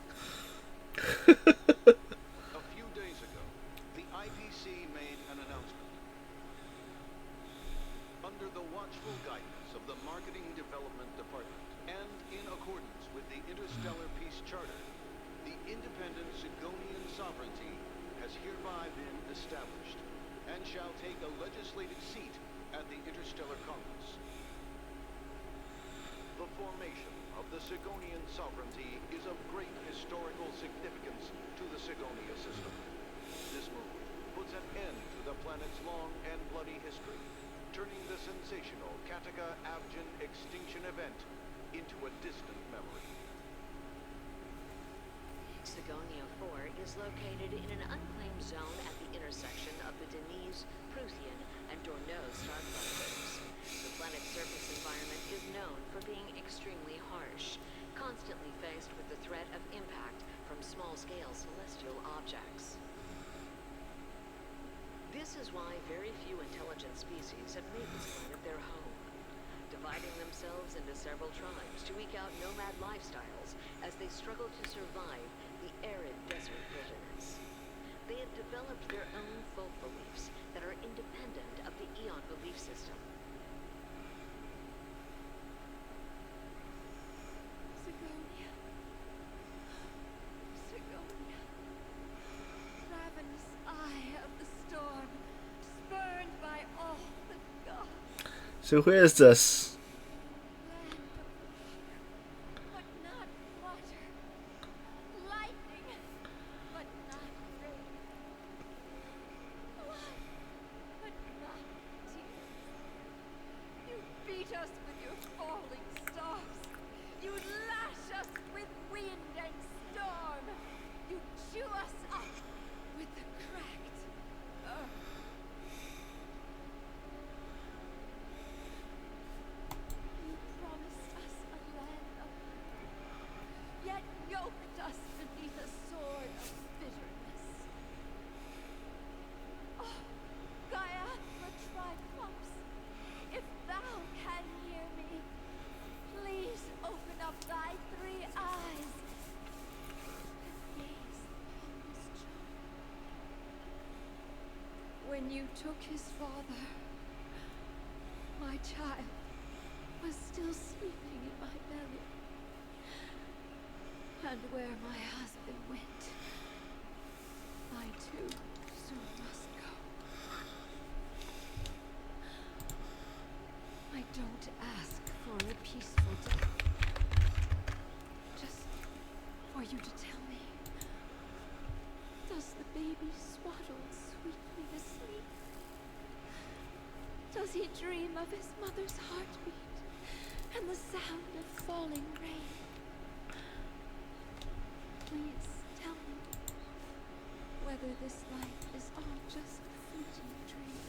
A few days ago, the IPC made an announcement. Under the watchful guidance of the Marketing Development Department, and in accordance with the Interstellar Peace Charter, the independent Sigonian sovereignty has hereby been established, and shall take a legislative seat at the Interstellar Congress. The formation of the Sigonian sovereignty is of great historical significance to the Sigonia system. This move puts an end to the planet's long and bloody history, turning the sensational Kataka-Abjin extinction event into a distant memory. Sigonia 4 is located in an unclaimed zone at the intersection of the Denise, Prothean, and Dorneau star clusters. The planet's surface environment is known for being extremely harsh, constantly faced with the threat of impact from small-scale celestial objects. This is why very few intelligent species have made this planet their home, dividing themselves into several tribes to eke out nomad lifestyles as they struggle to survive the arid desert wilderness. They have developed their own folk beliefs that are independent of the Eon belief system. Sigonia. Sigonia. Ravenous eye of the storm, spurned by all the gods. So where is this? Land of fire, but not water. Lightning, but not rain. Blood, but not tears. You beat us with your falling stars. You lash us with wind and storm. You chew us up with the cracked earth. You promised us a land of light, yet yoked us beneath a sword of bitterness. Oh, Gaia, the Triclops, if thou can hear me, please open up thy three eyes and gaze upon this child. When you took his father, my child was still sleeping in my belly. And where my husband went, baby swaddled sweetly asleep? Does he dream of his mother's heartbeat and the sound of falling rain? Please tell me whether this life is all just a fleeting dream.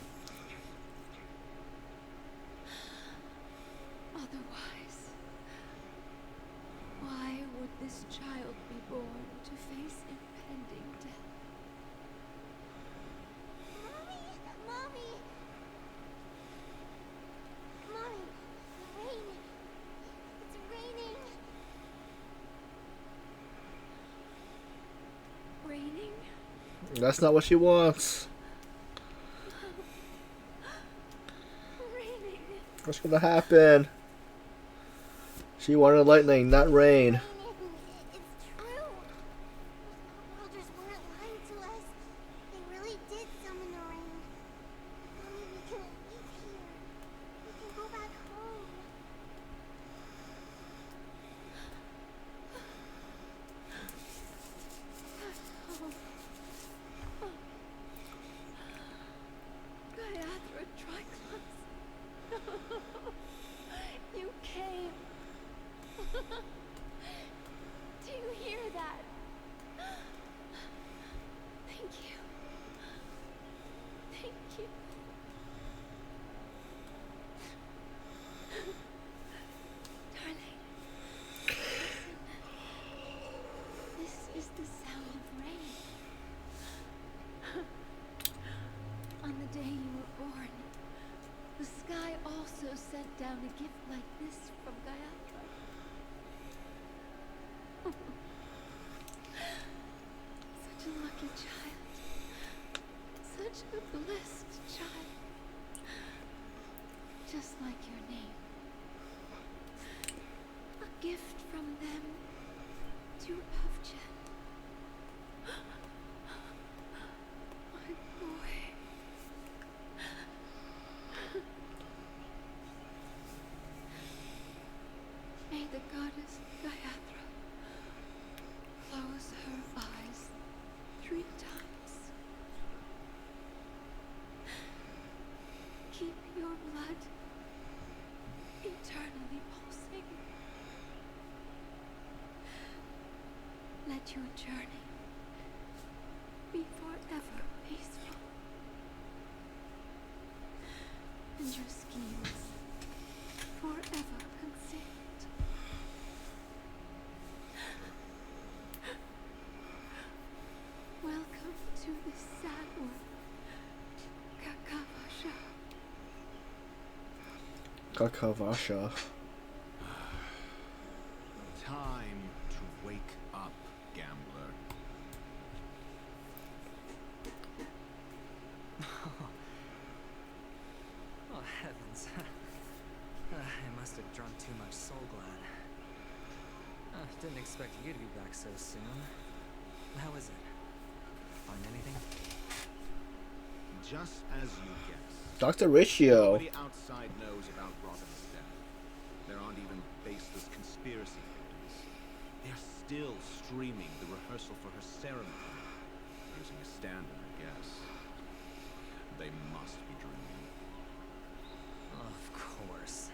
Otherwise, why would this child be born to face impending death? Mommy! Mommy! Mommy! The rain! It's raining! Raining? That's not what she wants. Raining! What's gonna happen? She wanted lightning, not rain. It's true! The worlders weren't lying to us. They really did summon the rain. Mommy, we can leave here. We can go back home. Gayatri Triclops. You came. Do you hear that? Thank you. Thank you. Darling, listen. This is the sound of rain. On the day you were born, the sky also sent down a gift like this from Gayatri. Such a lucky child. Such a blessed child. Just like your name. A gift from them to Avjen. My boy. May the goddess Gayatri close her eyes 3 times. Keep your blood eternally pulsing. Let your journey be forever peaceful. And your schemes forever concealed. Welcome to this sad world, Kakavasha. Kakavasha. Time to wake up, gambler. Oh, heavens. I must have drunk too much Soul Glad. Didn't expect you to be back so soon. How is it? Find anything? Just as you guessed. Dr. Ratio. Nobody outside knows about Robin's death. There aren't even baseless conspiracy theories. They're still streaming the rehearsal for her ceremony. Using a standard, I guess. They must be dreaming. Of course.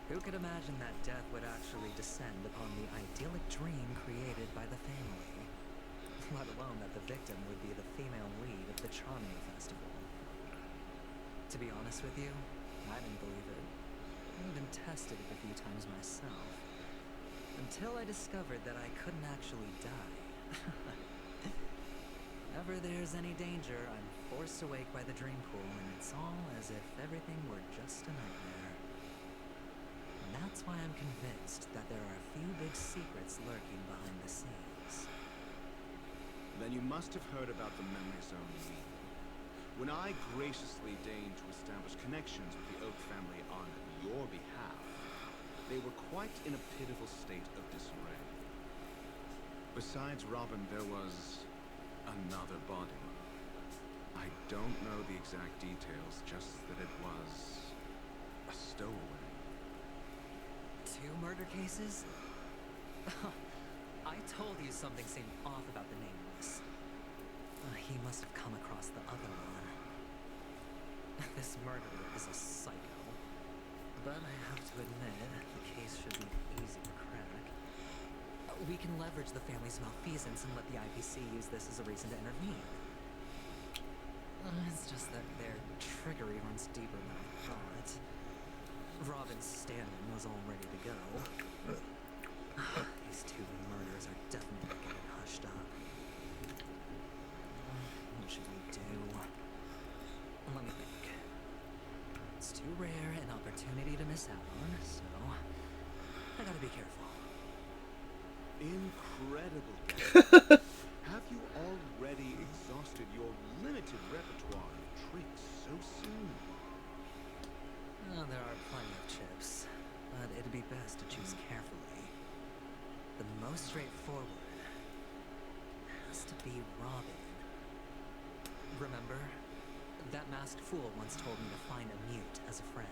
Who could imagine that death would actually descend upon the idyllic dream created by the family? Let alone that the victim would be the female lead of the Charming Festival. To be honest with you, I didn't believe it. I even tested it a few times myself. Until I discovered that I couldn't actually die. Whenever there's any danger, I'm forced awake by the dream pool, and it's all as if everything were just a nightmare. And that's why I'm convinced that there are a few big secrets lurking behind the scenes. Then you must have heard about the Memory Zone meeting. When I graciously deigned to establish connections with the Oak family on your behalf, they were quite in a pitiful state of disarray. Besides Robin, there was another body. I don't know the exact details, just that it was a stowaway. 2 murder cases? I told you something seemed off about the nameless. He must have come across the other one. This murderer is a psycho. But I have to admit, the case should be easy to crack. We can leverage the family's malfeasance and let the IPC use this as a reason to intervene. It's just that their trickery runs deeper than I thought. Robin Stanton was all ready to go. These two murders are definitely getting hushed up. What should we do? Let me think. It's too rare an opportunity to miss out on, so I gotta be careful. Incredible. Have you already exhausted your limited repertoire of tricks so soon? There are plenty of chips, but it'd be best to choose carefully. The most straightforward has to be Robin. Remember? That masked fool once told me to find a mute as a friend.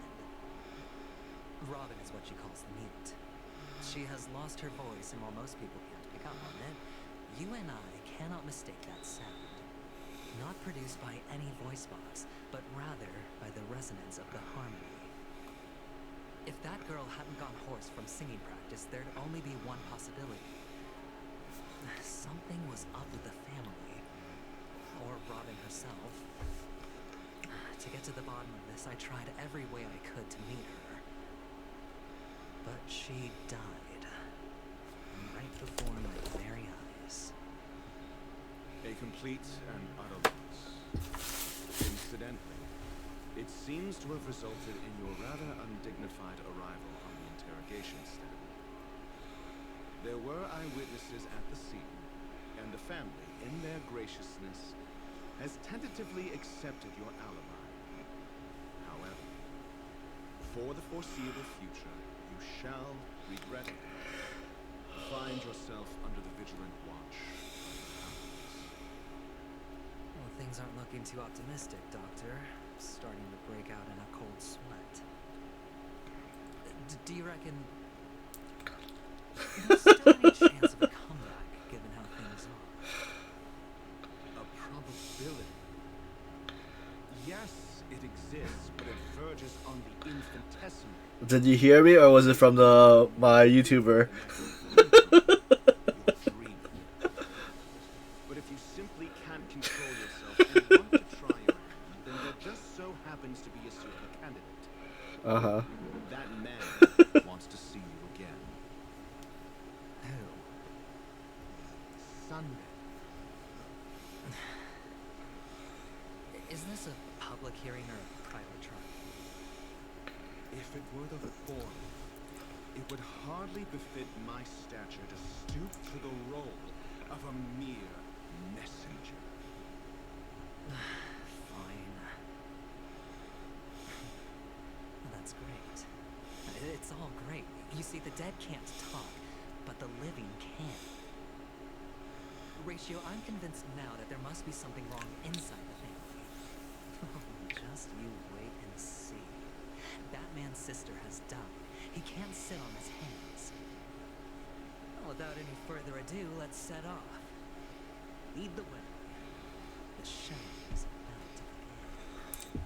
Robin is what she calls the mute. She has lost her voice, and while most people can't pick up on it, you and I cannot mistake that sound. Not produced by any voice box, but rather by the resonance of the harmony. If that girl hadn't gone hoarse from singing practice, there'd only be one possibility. Something was up with the family. Or Robin herself. To get to the bottom of this, I tried every way I could to meet her. But she died. Right before my very eyes. A complete and utter loss. Incidentally, it seems to have resulted in your rather undignified arrival on the interrogation stand. There were eyewitnesses at the scene, and the family, in their graciousness, has tentatively accepted your alibi. However, for the foreseeable future, you shall, regrettably, find yourself under the vigilant watch of the hounds. Well, things aren't looking too optimistic, Doctor. Starting to break out in a cold sweat. Do you reckon there's still any chance of a comeback, given how things are? A probability. Yes, it exists, but it verges on the infinitesimal. Did you hear me, or was it from my YouTuber? Your dream. But if you simply can't control yourself and want to try your hand, then there just so happens to be a suitable candidate. That man wants to see you again. Who? Sunday. Is this a public hearing or a private trial? If it were the former, it would hardly befit my stature to stoop to the role of a mere messenger. Fine. That's great. It's all great. You see, the dead can't talk, but the living can. Ratio, I'm convinced now that there must be something wrong inside the family. Just you wait and see. That man's sister has died. He can't sit on his hands. Well, without any further ado, let's set off. Lead the way. The show is about to begin.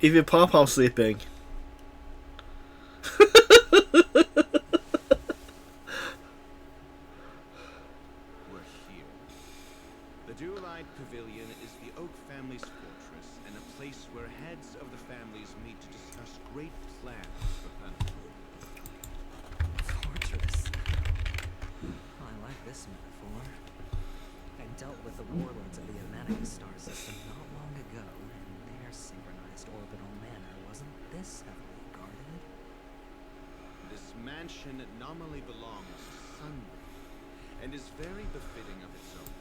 If your pom-pom's sleeping. We're here. The Duelite Pavilion is the Oak family's fortress and a place where heads of the families meet to discuss great plans for Penfield. Fortress. I like this metaphor. I dealt with the warlords of the Amanica star system not long ago, and their synchronized orbital manner wasn't this heavily guarded. This mansion nominally belongs to Sunday, and is very befitting of its own.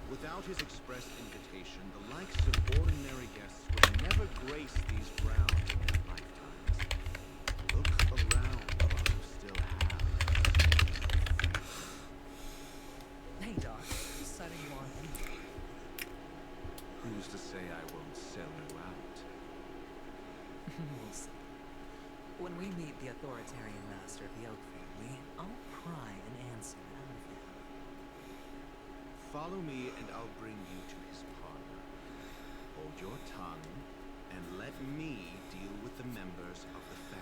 Without his express invitation, the likes of ordinary guests would never grace these grounds in their lifetimes. Look around while you still have. Follow me and I'll bring you to his parlor. Hold your tongue and let me deal with the members of the family.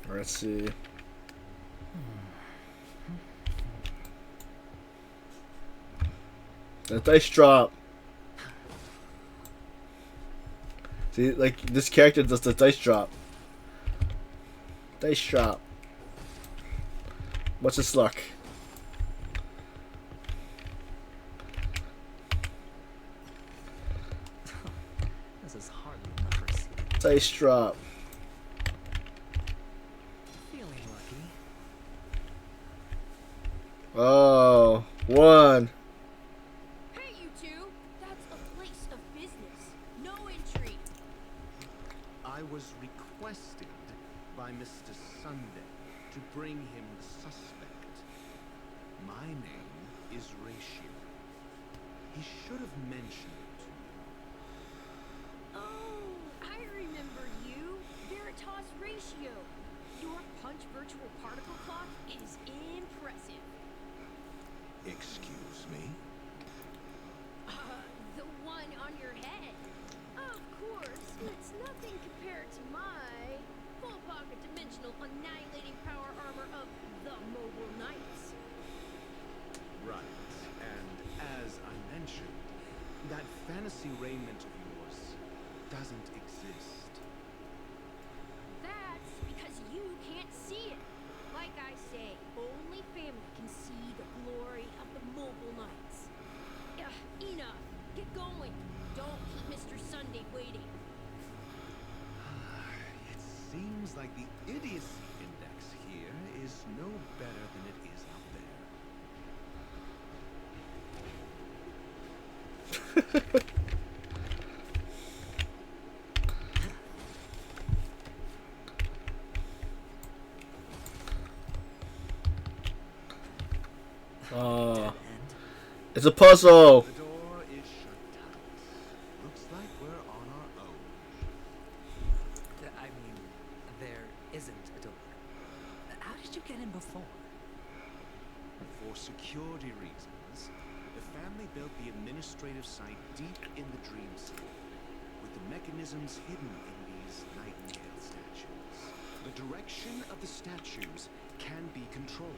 Let's see. The dice drop. See, like this character does the dice drop. Dice drop. What's his luck? This is hardly enough for Steve. Dice drop. Feeling lucky. Oh, one. Hey, you two! That's a place of business. No entry. I was requested by Mr. Sunday to bring him the suspect. My name is Ratio. He should have mentioned it to you. Oh, I remember you. Veritas Ratio. Your punch virtual particle clock is impressive. Excuse me? The one on your head. Of course, it's nothing compared to my full pocket dimensional annihilating power armor of the Mobile Knights. Right. And as I mentioned, that fantasy raiment of yours doesn't exist. That's because you can't see it. Like I say, only family can see the glory of the Mobile Knights. Enough. Get going. Don't keep Mr. Sunday waiting. It seems like the idiocy index here is no better than it is out there. Oh, End. it's a puzzle. The door is shut tight. Looks like we're on our own. I mean, there isn't a door. How did you get in before? For security reasons, the family built the administrative site deep in the dream city, with the mechanisms hidden in these nightingale statues. The direction of the statues can be controlled.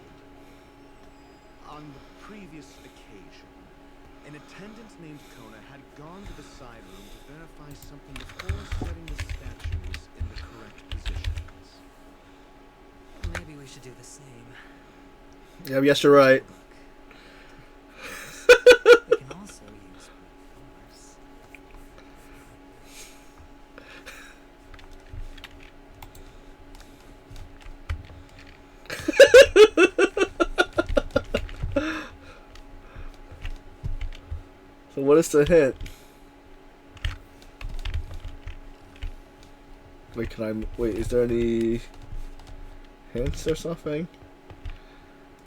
On the previous occasion, an attendant named Kona had gone to the side room to verify something before setting the statues in the correct positions. Maybe we should do the same. Yeah, yes, you're right. We can also use force. So what is the hint? Wait, wait, is there any hints or something?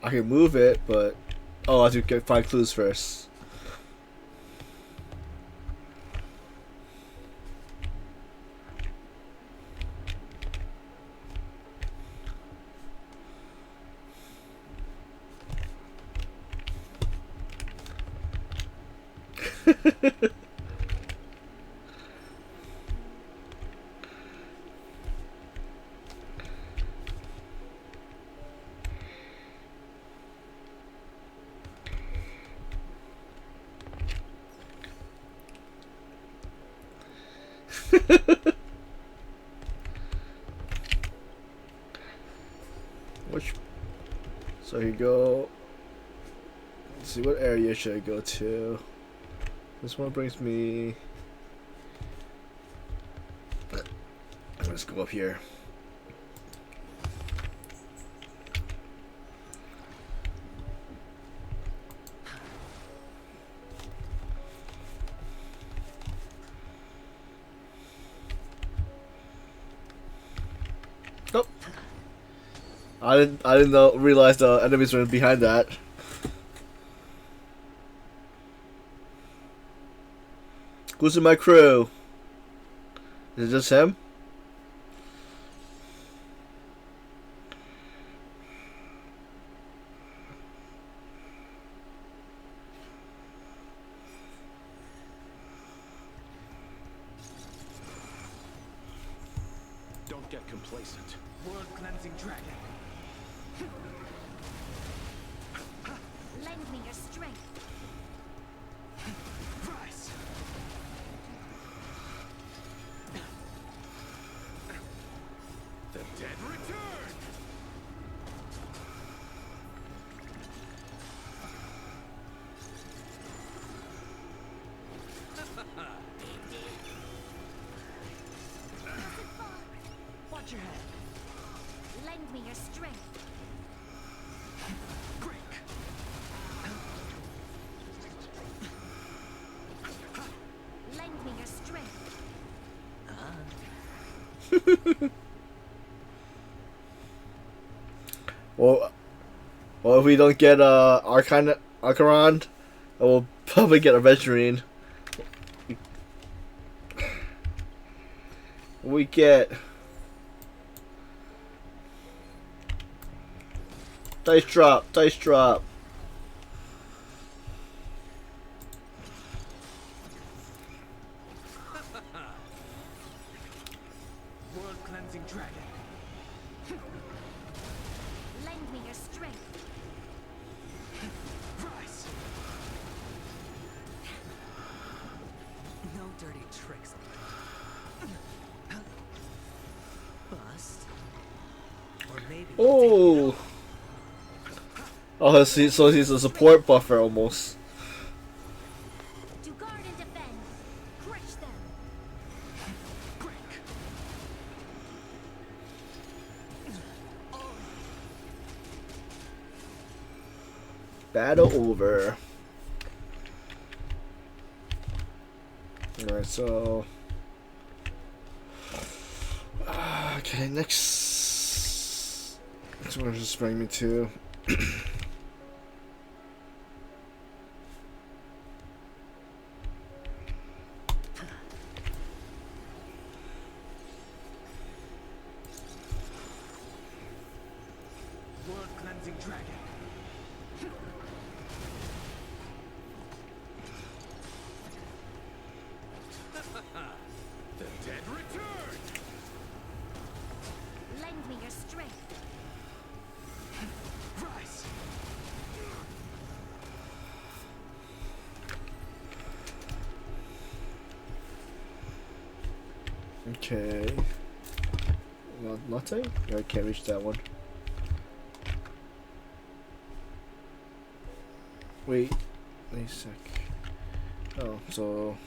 I can move it, but oh, I have to find clues first. Which? So you go. Let's see, what area should I go to? This one brings me. Let's go up here. Nope. I didn't know, realize the enemies were behind that. Who's in my crew? Is it just him? Don't get complacent. World cleansing dragon. Lend me your strength. Rise. The dead return! Watch your head. Lend me your strength. Break. Lend me your strength. Well, if we don't get Archaron, we'll probably get Aventurine. We get dice drop, dice drop. World cleansing dragon. Lend me your strength. Rise. No dirty tricks. Bust. Or maybe. Oh. Oh, so he's a support buffer almost. To guard and defend. Crush them. Break. Battle over. Alright, so. Okay, next. That's what just bring me to. World cleansing dragon. The dead return! Lend me your strength. Rise. Okay. Nothing? I can't reach that one. Wait a sec. Oh, so.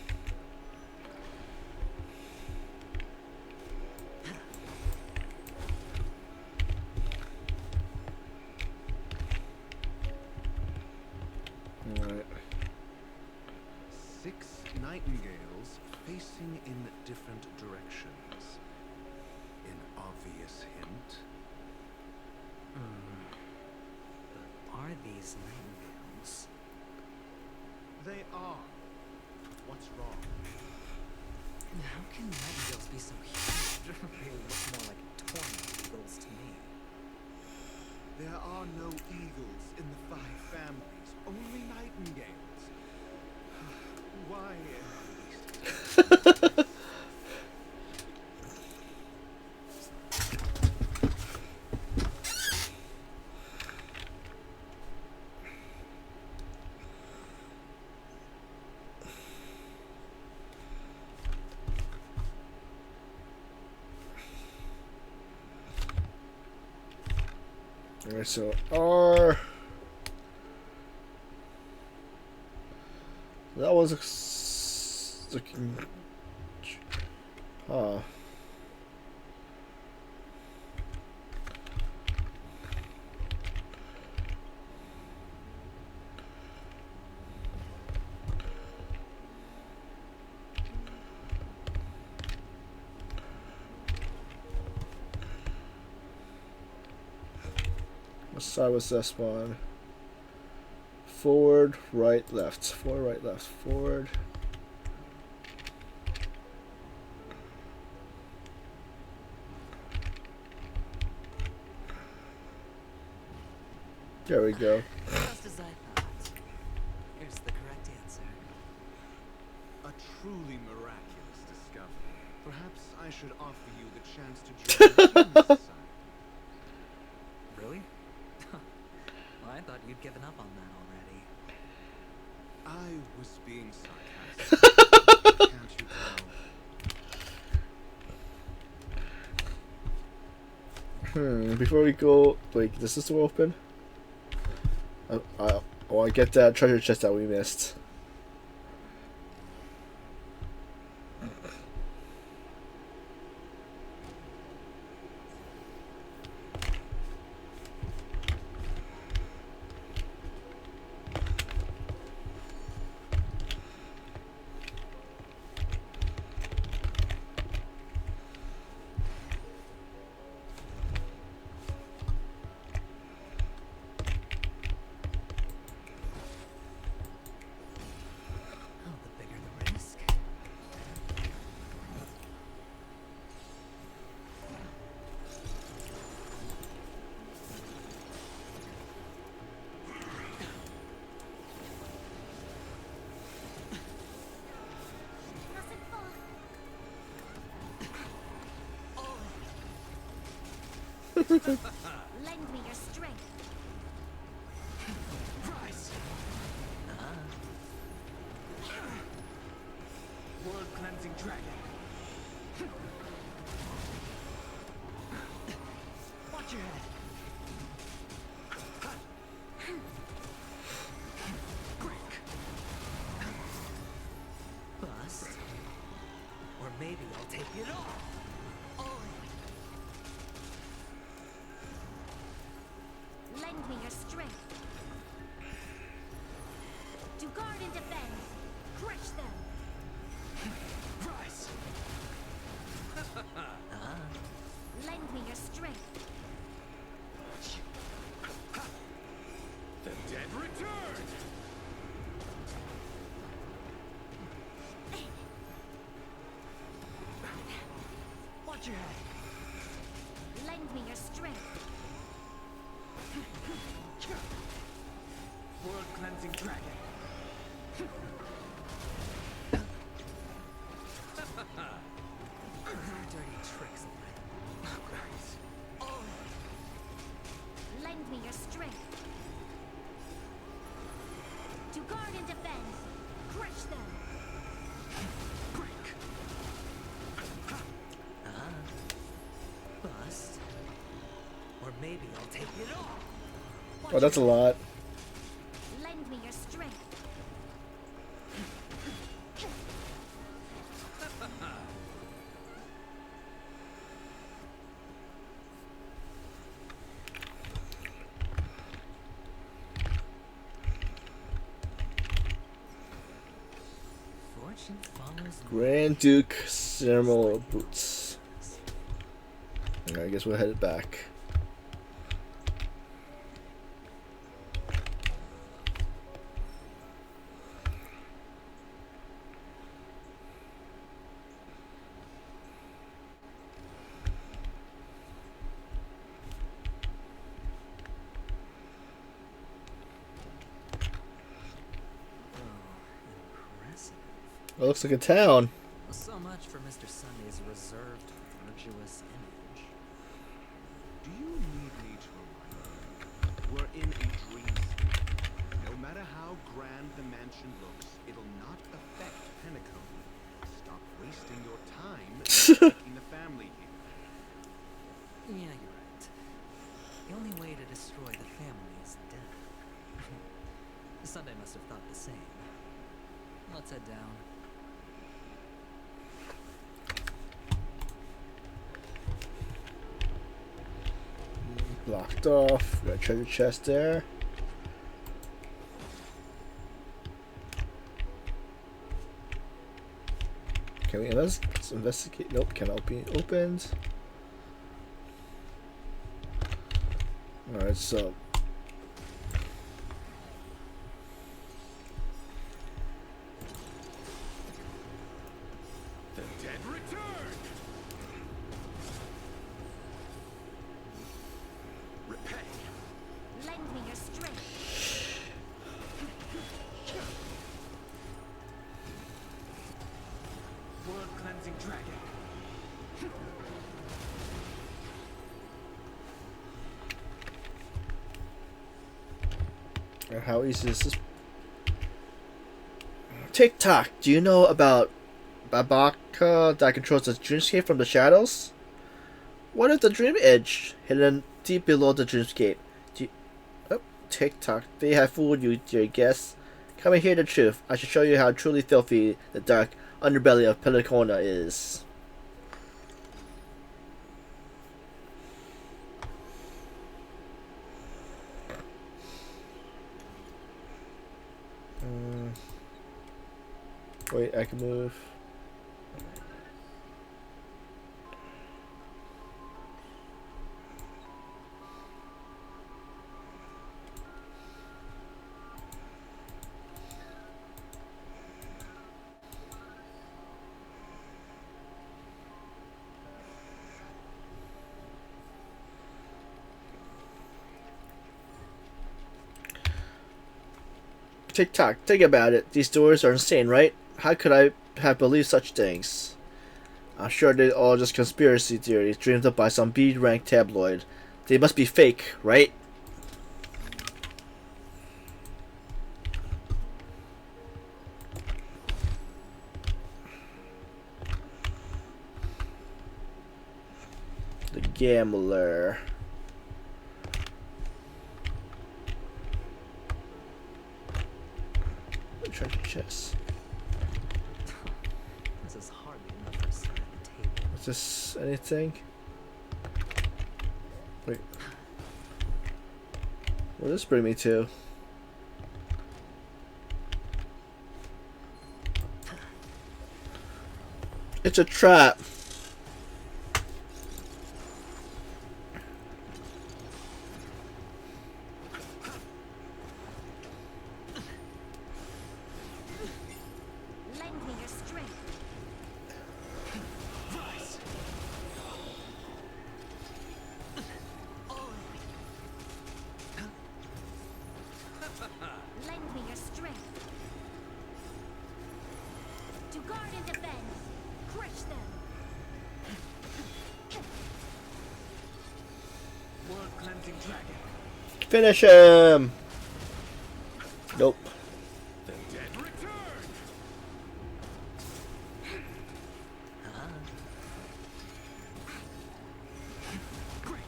Alright. 6 nightingales facing in different directions. An obvious hint. But are these nightingales? They are. What's wrong? How can nightingales be so huge? They look more like 20 eagles to me. There are no eagles in the 5 families, only nightingales. Why Alright, so R. That was looking. Huh. What side was that spawn? Forward, right, left. Forward, right, left. Forward. There we go. Just as I thought. Here's the correct answer. A truly miraculous discovery. Perhaps I should offer you the chance to join the Human Society. Really? Well, I thought you'd given up on that already. I was being sarcastic. Can't you tell? Before we go, wait, does this door open? I want to get that treasure chest that we missed. Oh, the bigger the risk. Mustn't fall. Lend me your strength. Price! World cleansing dragon. Watch your head. Break. Bust. Or maybe I'll take it all. Lend me your strength. To guard and defend. Crush them. Price! Lend me your strength. The dead return! Watch your head. Lend me your strength. World cleansing dragon. Dirty tricks. Lend me your strength. To guard and defend. Crush them. Break. Bust. Or maybe I'll take it all. Oh, that's a lot. Lend me your strength. Fortune follows me. Grand Duke ceremonial boots. I guess we'll head it back. Impressive. It looks like a town. Well, so much for Mr. Sunday's reserved, virtuous image. Do you need me to remind you? We're in a dream state. No matter how grand the mansion looks, it'll not affect Penacone. Stop wasting your time taking the family here. Yeah, you're right. The only way to destroy the family is death. Sunday must have thought the same. Let's head down. Blocked off. Got a treasure chest there. Can we investigate? Nope, cannot be opened. Alright, so How easy is this? TikTok, do you know about Babaka that controls the dreamscape from the shadows? What if the dream edge hidden deep below the dreamscape? Do you... Oh, TikTok, they have fooled you, dear guests. Come and hear the truth. I shall show you how truly filthy the dark underbelly of Pelicona is. Wait, I can move. TikTok, think about it. These stories are insane, right? How could I have believed such things? I'm sure they're all just conspiracy theories dreamed up by some B-rank tabloid. They must be fake, right? The gambler. Treasure chest. This is hardly enough for a seat at the table. Is this anything? Wait. What does this bring me to? It's a trap. Lend me your strength. Lend me your strength. To guard and defend. Crush them. World cleansing dragon. Finish him. Nope. The dead return. Break.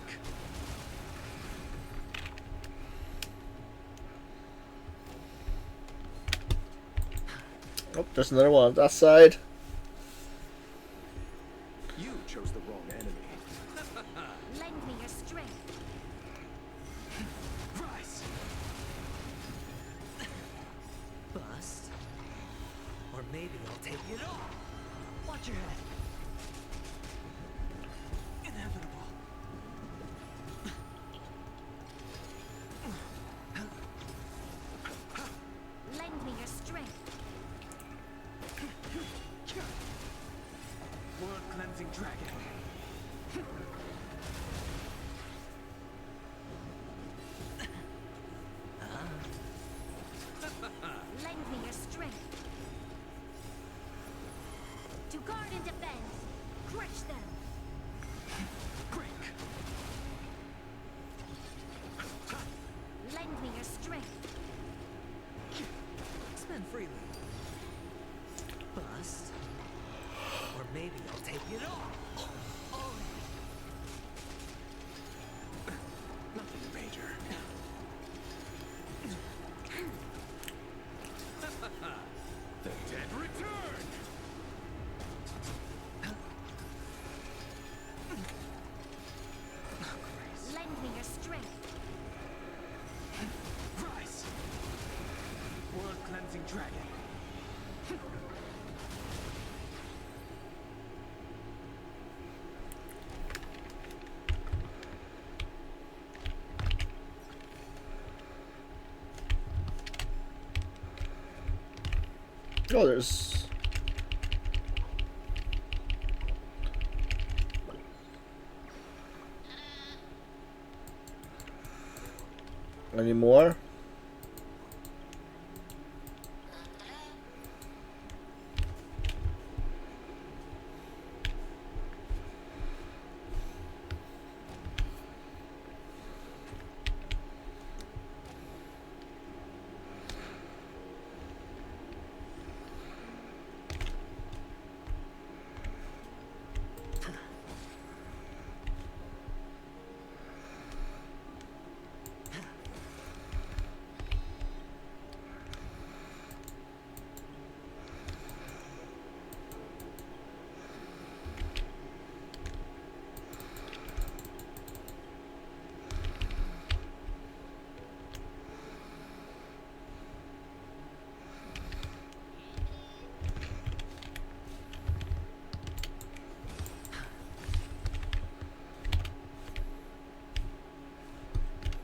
Oh, there's another one on that side. You chose the wrong enemy. Lend me your strength. Rise. Bust. Or maybe I'll take it all. Watch your head. Inevitable. Lend me your strength. World cleansing dragon. Lend me your strength. To guard and defend. Crush them. Break. Lend me your strength. Spend freely. Bust. Or maybe I'll take it all. Nothing major. The dead return. Lend me your strength. Rise. World cleansing dragon. Oh, there's... Any more?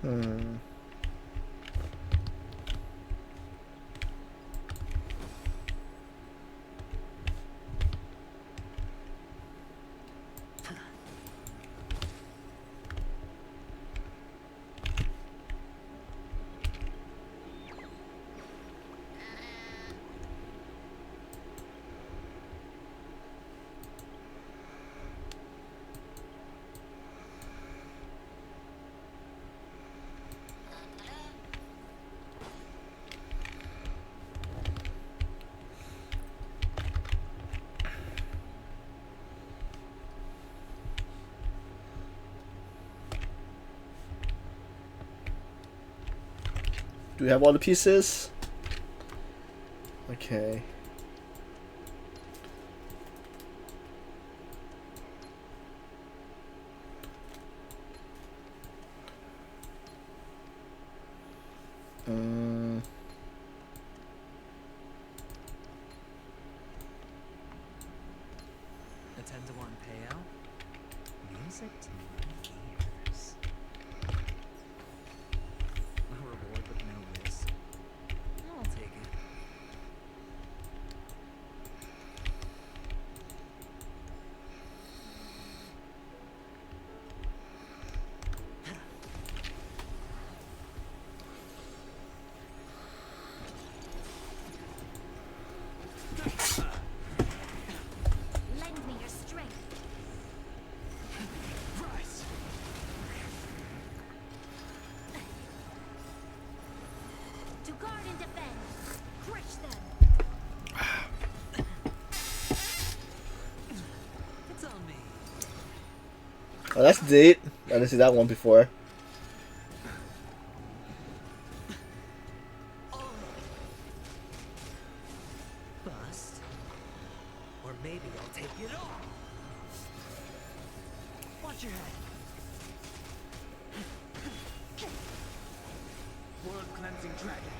Hmm. Do we have all the pieces? Okay. A 10-to-1 payout? Music to my ears. A reward with no risk. I'll take it. Lend me your strength. Rise. To guard and defend. Crush them. It's on me. Oh, that's neat. I didn't see that one before. Bust. Or maybe I'll take it all. Watch your head. World cleansing dragon.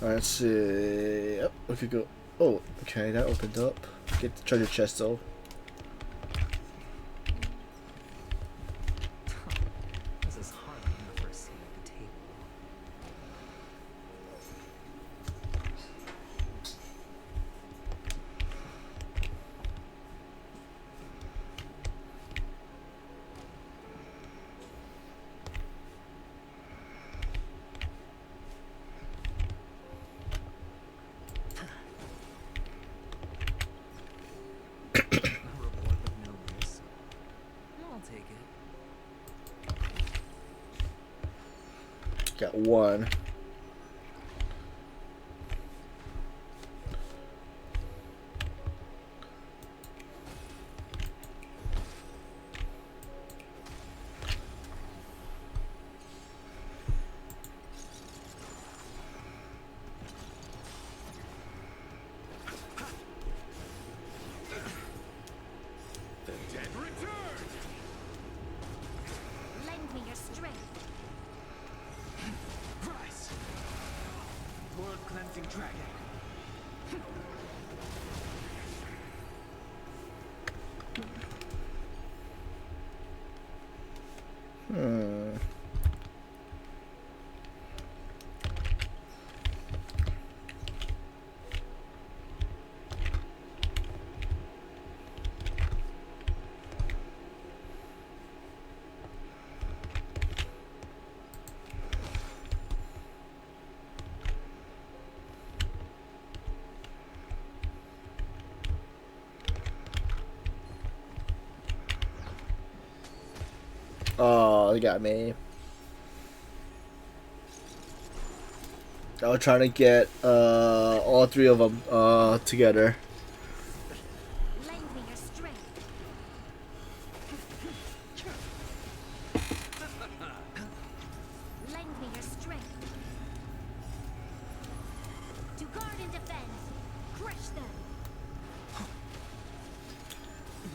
Alright, let's see. Oh, if you go. Oh, okay, that opened up. Get the treasure chest though. This is hardly enough for a seat at the table. A reward with no risk. I'll take it. Got one. The dead return. Lend me your strength. Rise. World cleansing dragon. Hmm. Oh, they got me. I was trying to get all three of them together. Lend me your strength. Lend me your strength. To guard and defend. Crush them.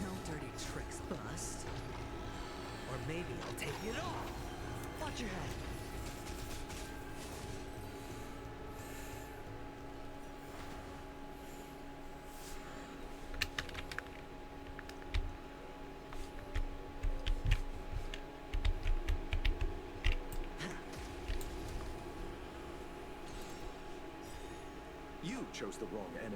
No dirty tricks, bust. Or maybe I'll take it all. Watch your head. You chose the wrong enemy.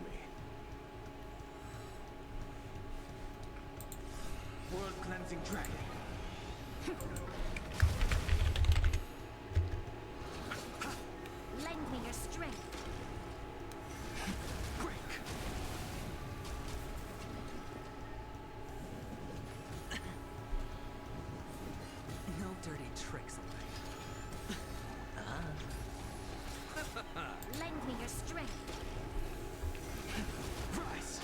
World cleansing dragon. Lend me your strength. Break. No dirty tricks, alright? Lend me your strength. Rise.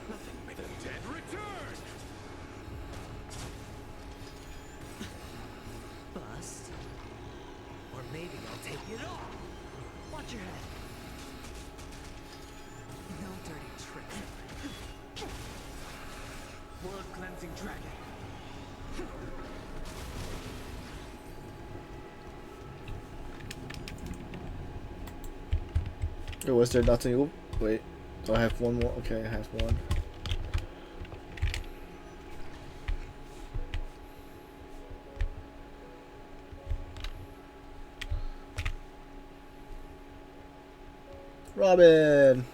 Nothing but the dead return. Bust. Or maybe I'll take it all. Watch your head. No dirty tricks. World cleansing dragon. Or was there nothing? Oop, wait. Do I have one more? Okay, I have one. Robin!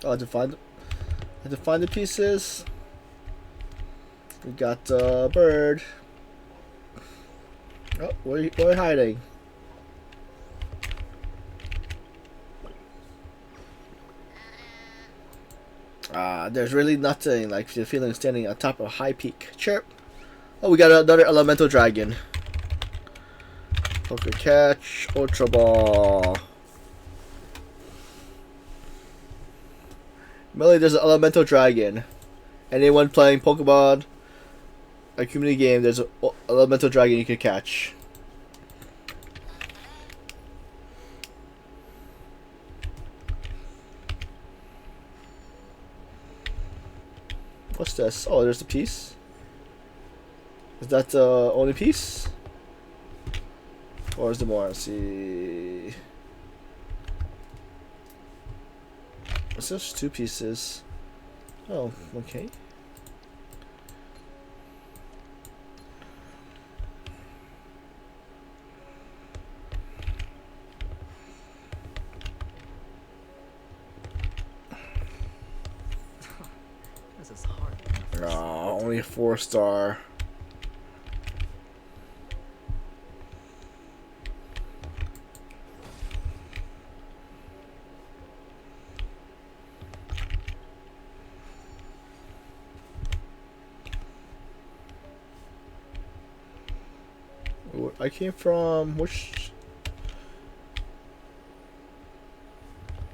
Oh, I had to find the pieces. We got the bird. Oh, where are you hiding? There's really nothing like the feeling of standing on top of a high peak. Chirp. Oh, we got another elemental dragon. Poker catch, Ultra Ball. Really, there's an elemental dragon. Anyone playing Pokemon, a community game, there's an elemental dragon you can catch. What's this? Oh, there's a piece. Is that the only piece? Or is there more? Let's see. It's just two pieces. Oh, okay. This is hard. Oh, only a 4-star. I came from which?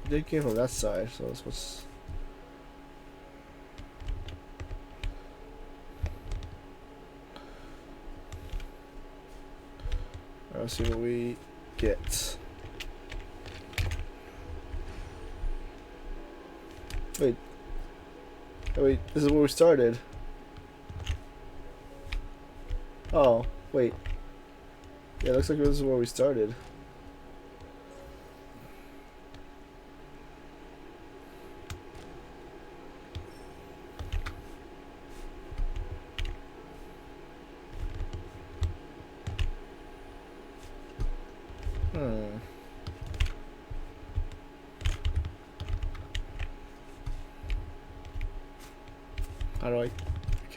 They came from that side, so that's what's. Let's see what we get. Wait. Oh, wait, this is where we started. Oh, wait. Yeah, it looks like this is where we started.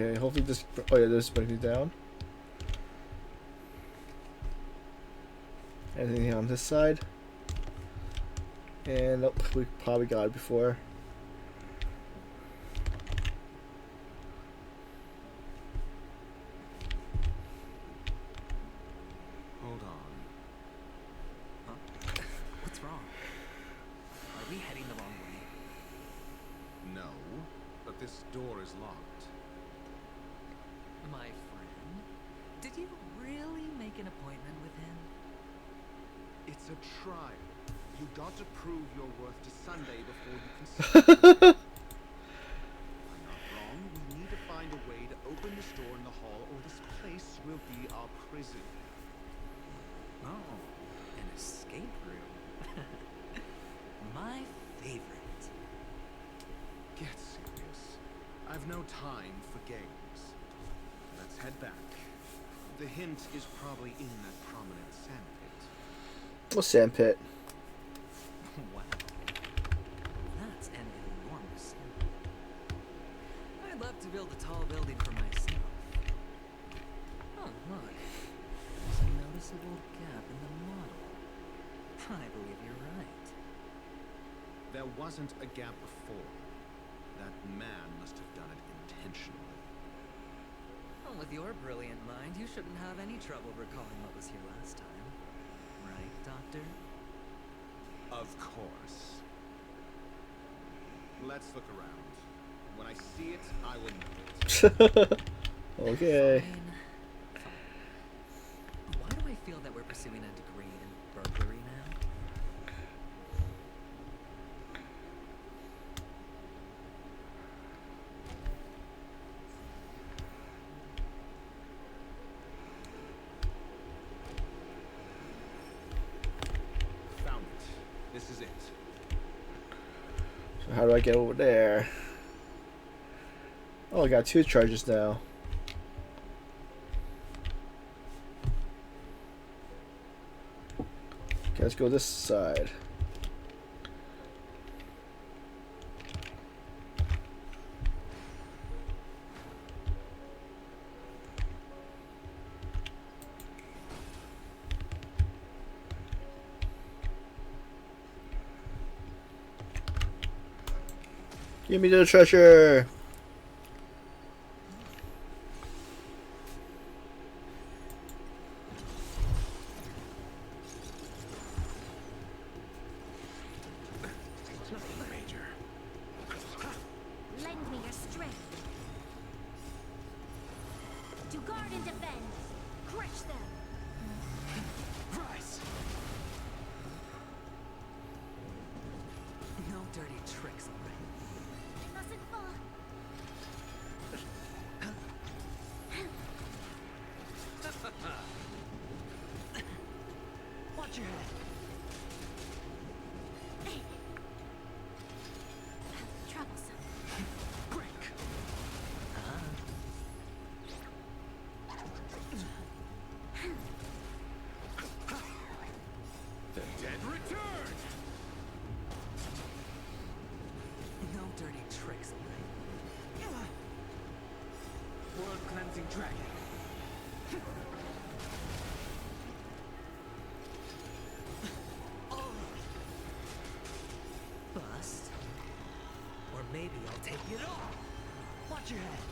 Okay, hopefully this. Oh yeah, this brings me down. Anything on this side? And nope, we probably got it before. Hold on. Huh? What's wrong? Are we heading the wrong way? No, but this door is locked. My friend? Did you really make an appointment with him? It's a trial. You got to prove your worth to Sunday before you can start. I'm not wrong. We need to find a way to open this door in the hall, or this place will be our prison. Oh, an escape room. My favorite. Get serious. I've no time for games. Let's head back. The hint is probably in that prominent sandpit. Well, sandpit. Wow. That's an enormous sample. I'd love to build a tall building for myself. Oh, look. There's a noticeable gap in the model. I believe you're right. There wasn't a gap before. That man must have done it intentionally. Well, with your brilliant mind, you shouldn't have any trouble recalling what was here last time. Right, Doctor? Of course. Let's look around. When I see it, I will know it. Okay. Fine. Why do I feel that we're pursuing a degree in burglary now? Found it. This is it. So how do I get over there? Oh, I got 2 charges now. Okay, let's go this side. Give me the treasure! Nothing major. Lend me your strength. To guard and defend. Crush them. Rise! No dirty tricks, alright? I mustn't fall. Watch your head. Troublesome. Break! The dead return! No dirty tricks, alright? World cleansing dragon. Bust. Or maybe I'll take it all. Watch your head.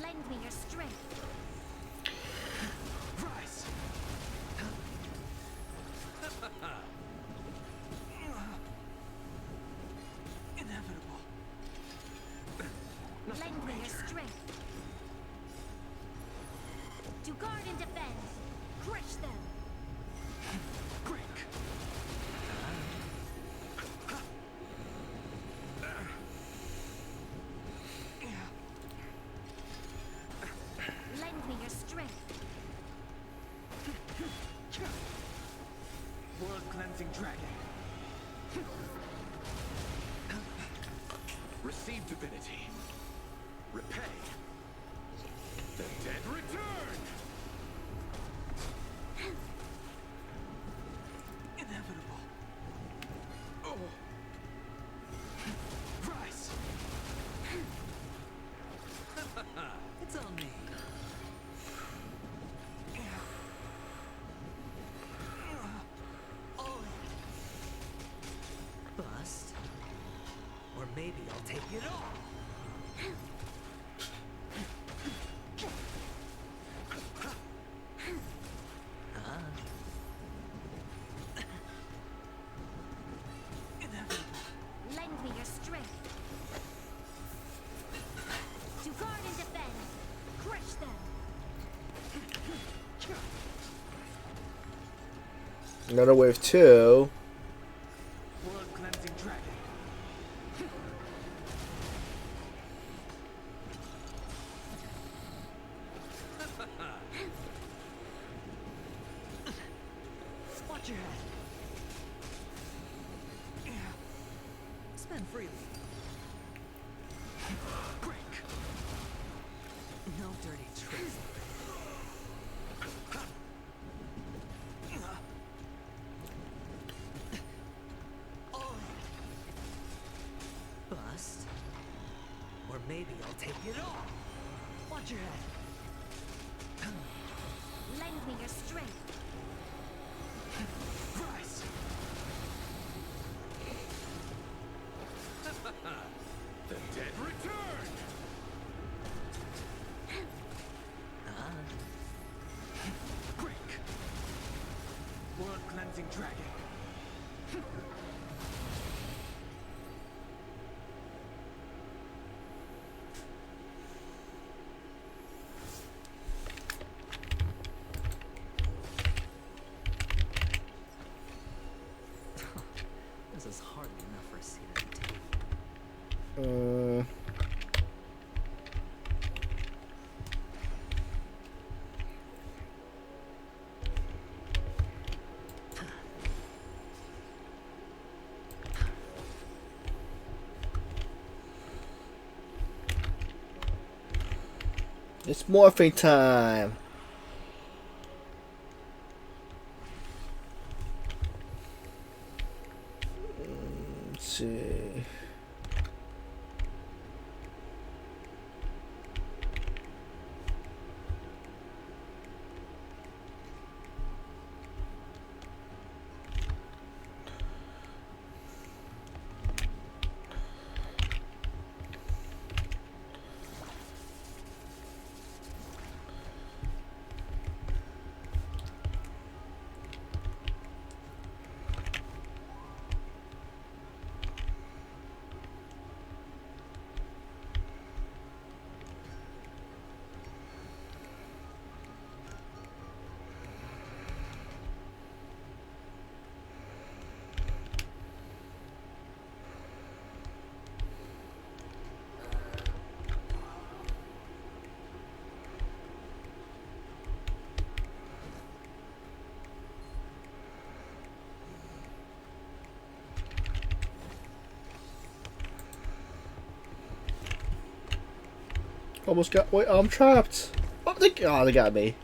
Lend me your strength. Rise! Inevitable. Lend me your strength. To guard and defend. Crush them. Break! Lend me your strength. World cleansing dragon. Receive divinity. Repay. The dead return! Inevitable. Oh. Rise! Another wave 2. World cleansing dragon. Watch your head. Spend freely. Break. No dirty tricks. Bust. Or maybe I'll take it all. Watch your head. Lend me your strength. Rise. The dead return. Break. World cleansing dragon. This is hardly enough for a seat at the table. It's morphing time. Let's see. Almost got. Wait, I'm trapped. Oh, they got me.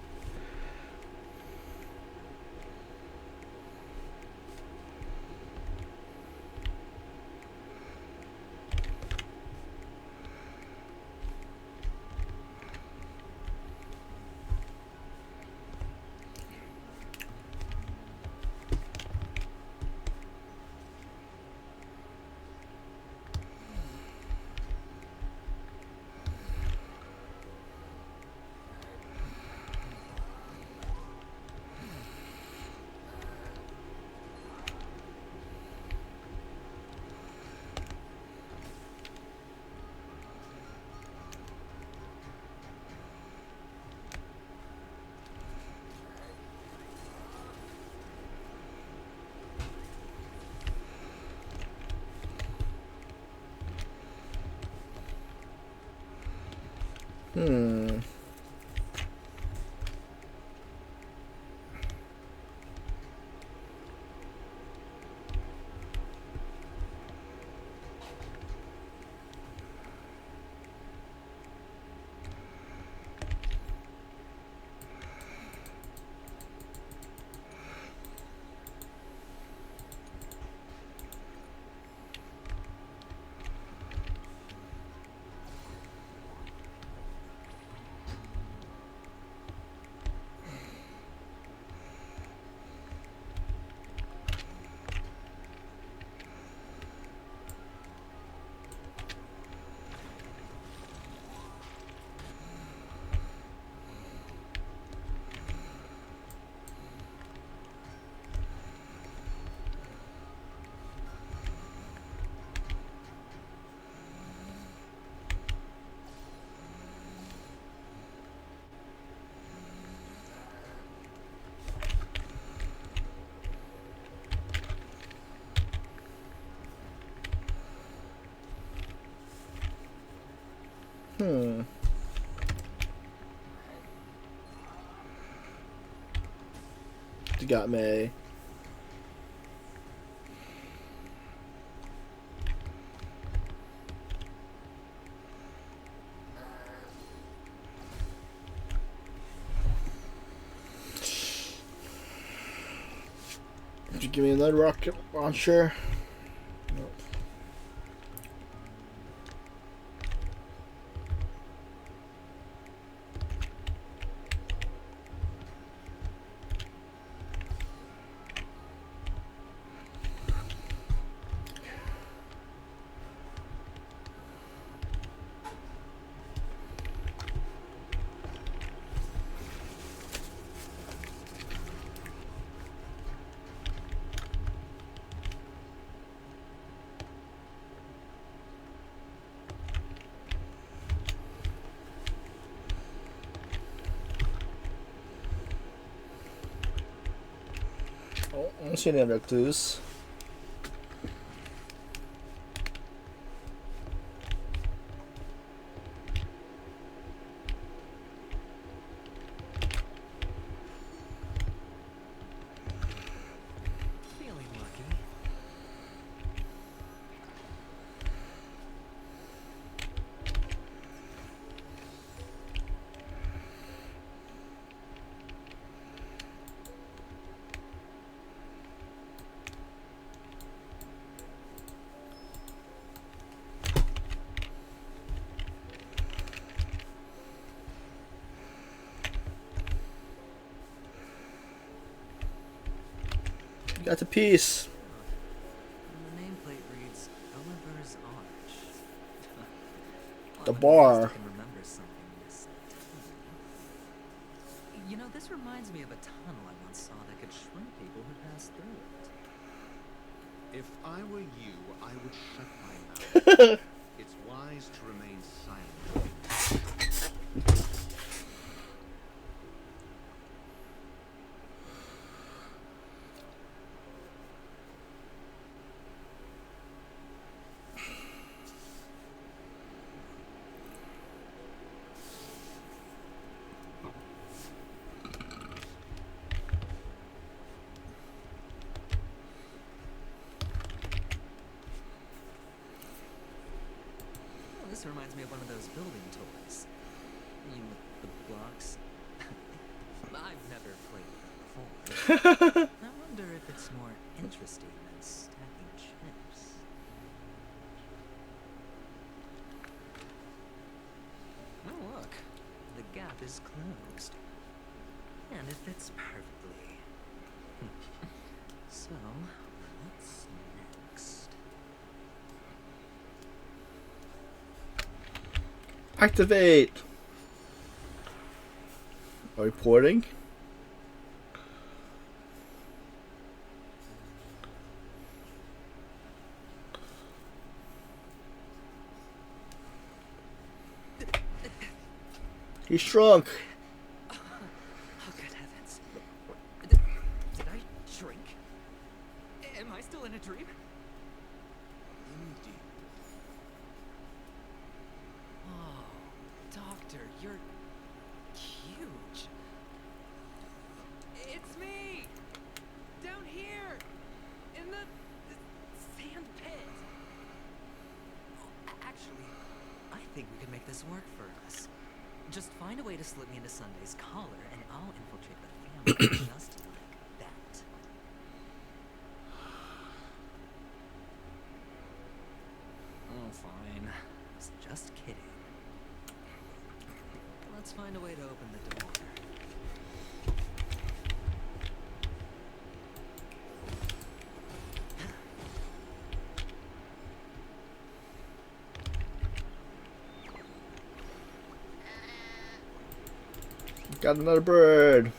Hmm. You got me. Did you give me another rocket launcher? Nope. Oh, I don't see any other clues. Feeling lucky. You got the piece. And the nameplate reads Oliver's Arch. The Well, bar. I can remember something this tiny. You know, this reminds me of a tunnel I once saw that could shrink people who passed through it. If I were you, I would shut my mouth. It's wise to remain silent. Oh, this reminds me of one of those building toys. You know, with the blocks. I've never played it before. I wonder if it's more interesting than stacking chips. Oh, look. The gap is closed. And it fits perfectly. So, what's next? Activate. Reporting. He shrunk. Oh, good heavens. Did I shrink? Am I still in a dream? Indeed. Oh, Doctor, you're huge. It's me! Down here! In the sand pit! Oh, actually, I think we can make this work for us. Just find a way to slip me into Sunday's collar, and I'll infiltrate the family just like that. Oh, fine. I was just kidding. Let's find a way to open the door. Got another bird.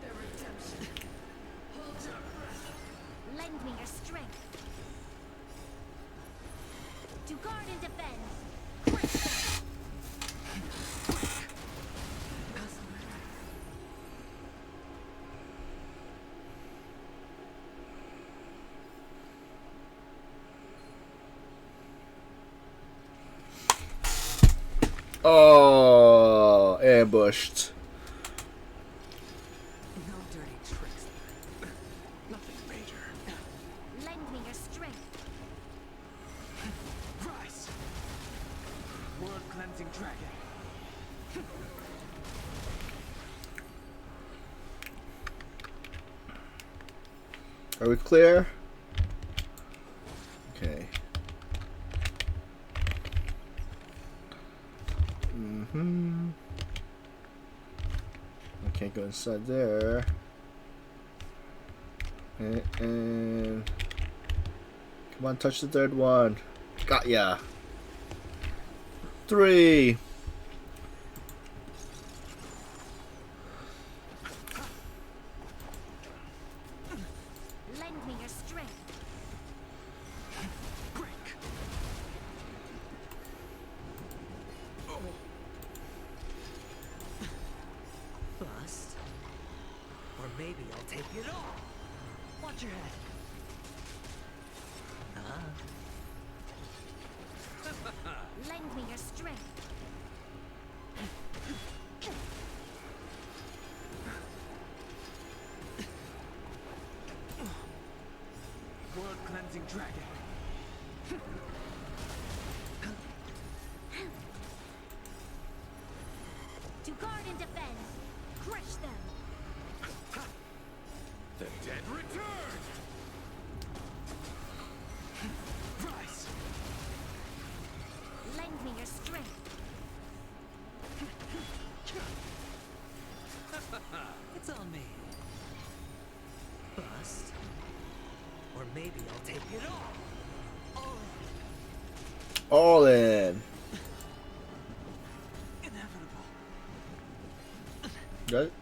Their redemption. Oh, ambushed. No dirty tricks. Nothing major. Lend me your strength. Rise! World cleansing dragon. Are we clear? Okay. I can't go inside there. And come on, touch the third one. Got ya. 3. Lend me your strength. Break! Bust. Or maybe I'll take it all. Watch your head. Lend me your strength. World cleansing dragon. To guard and defend. Crush them. The dead return! Rise! Lend me your strength. It's on me. Bust. Or maybe I'll take it all. All in. Inevitable. Got it?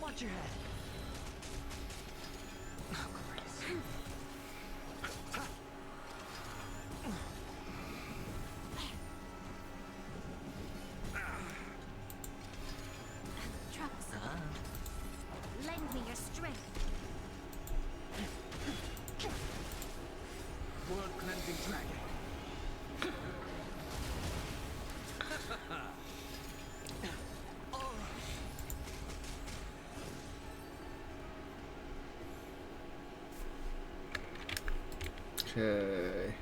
Watch your head. Oh, Christ. Troublesome. Lend me your strength. World cleansing dragon. Okay.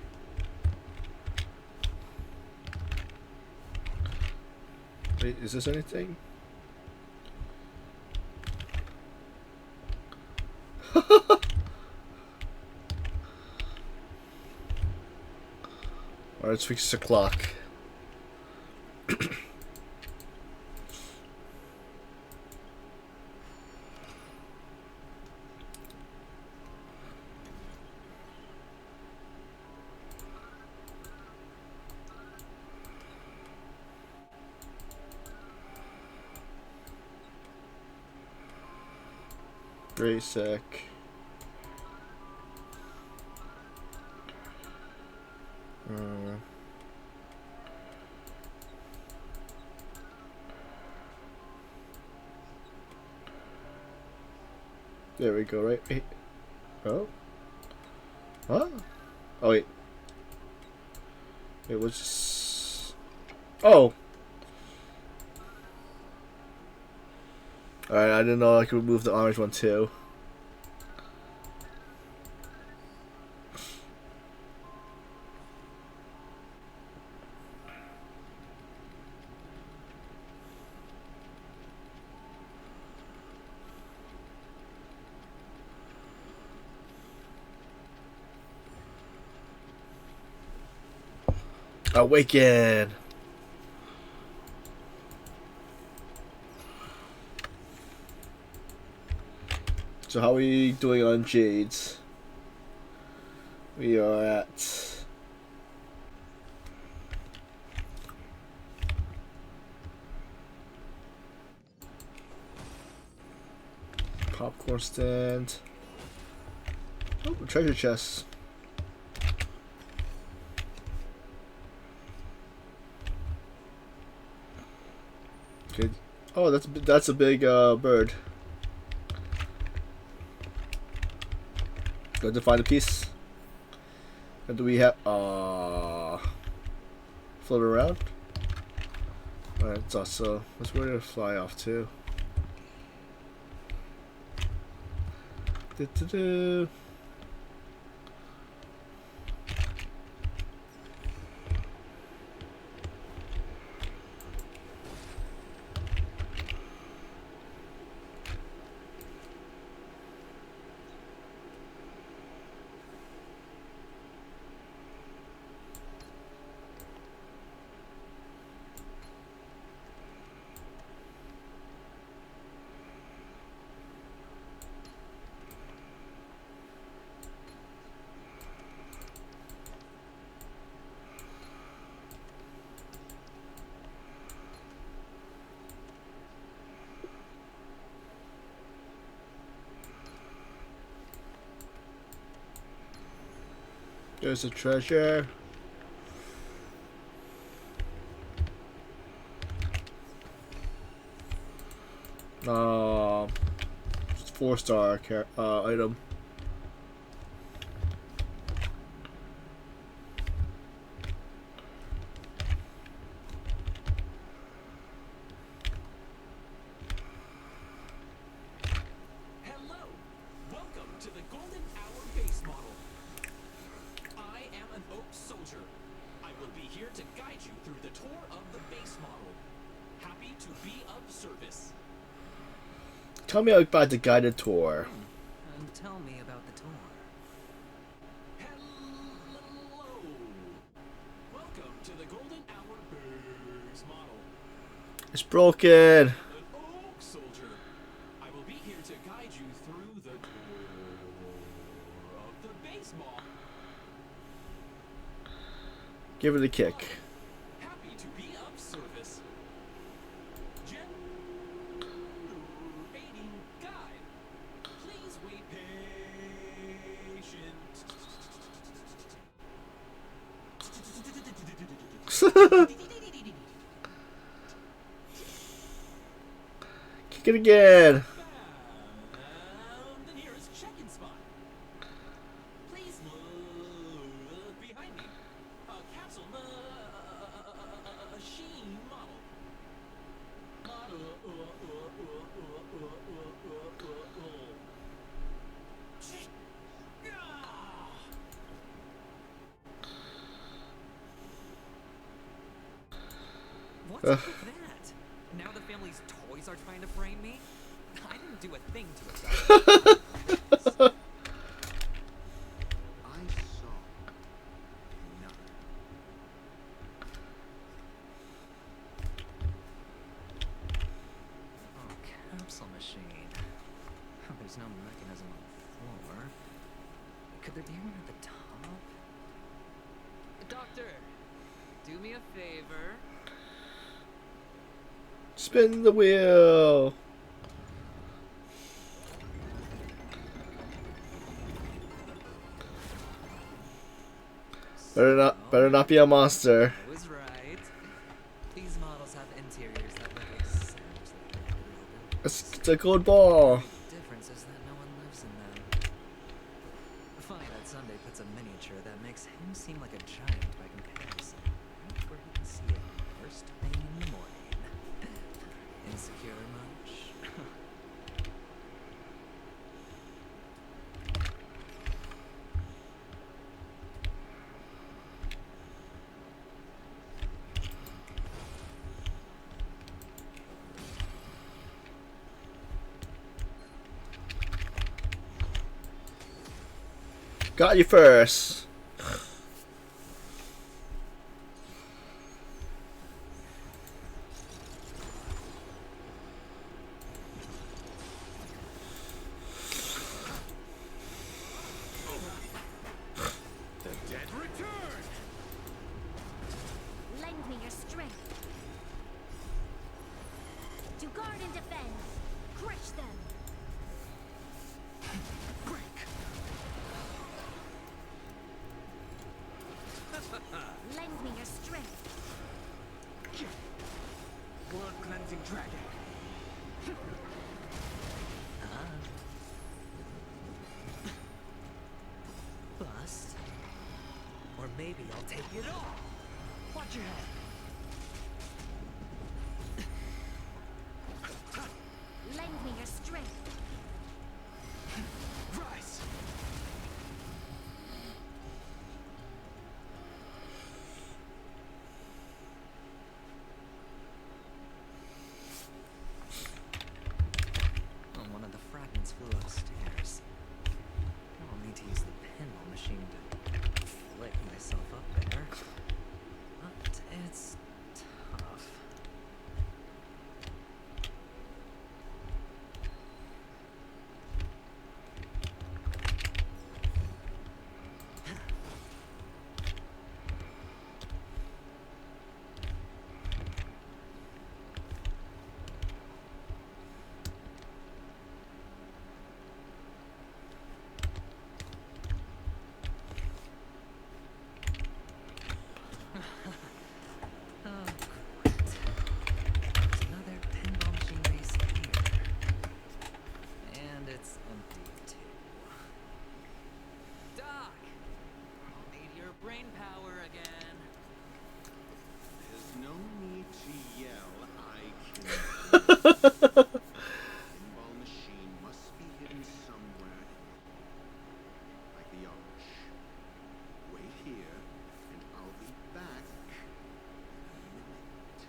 Wait, is this anything? Alright, let's fix the clock. Great sec. There we go, right? Wait. Oh? Huh? Oh, wait. It was just... Oh! Alright, I didn't know I could remove the orange one too. Awaken! So how are we doing on Jades? We are at... Popcorn stand. Oh, treasure chest. Okay. Oh, that's a big bird. Go to find a piece. And do we have float around? Alright, it's also. Let's go to fly off too. Do-do-do. There's a treasure. It's 4-star item. Hello! Welcome to the Golden Hour base model. I am an Oak Soldier. I will be here to guide you through the tour of the base model. Happy to be of service. Tell me about the guided tour. And tell me about the tour. Hello! Welcome to the Golden Hour base model. It's broken. An Oak Soldier. I will be here to guide you through the tour of the base model. Give it a kick. Happy to be of service. Generating guide. Please wait patient. Kick it again. Found the nearest check-in spot. Please look behind me. A capsule machine model. What's up with that? Now the family's toys are trying to frame me? I didn't do a thing to it. I saw nothing. Oh, capsule machine. There's no mechanism on the floor. Could there be one at the top? Doctor, do me a favor. Spin the wheel. Better not be a monster. I was right. These models have interiors that look exactly like real buildings. It's a gold ball. The difference is that no one lives in them. Funny that Sunday puts a miniature that makes him seem like a giant by comparison. Right where he can see it first thing in the morning. Insecure much? Got you first. The dead return! Lend me your strength. To guard and defend. Crush them. Lend me your strength. Blood cleansing dragon. Bust? Or maybe I'll take it all. Watch your head. pinball machine must be hidden somewhere in the hall. Like the arch. Wait here, and I'll be back in a minute.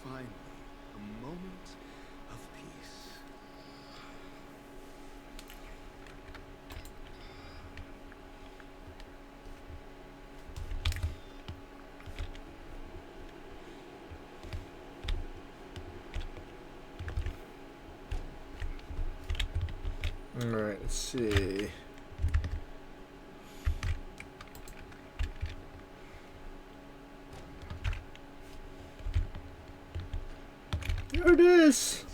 Finally, a moment of peace. Alright, let's see. There it is!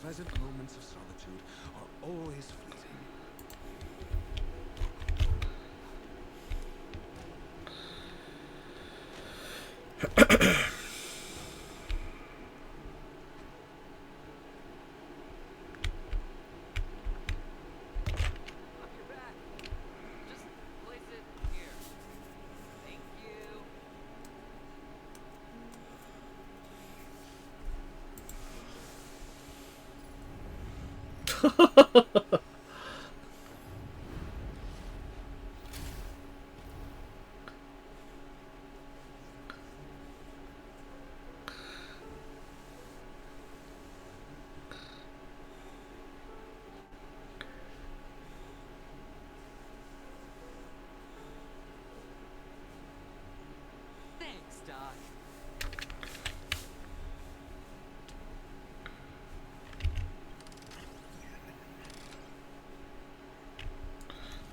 Pleasant moments of solitude are always fleeting. Up your back. Just place it here. Thank you. Thanks, Doc.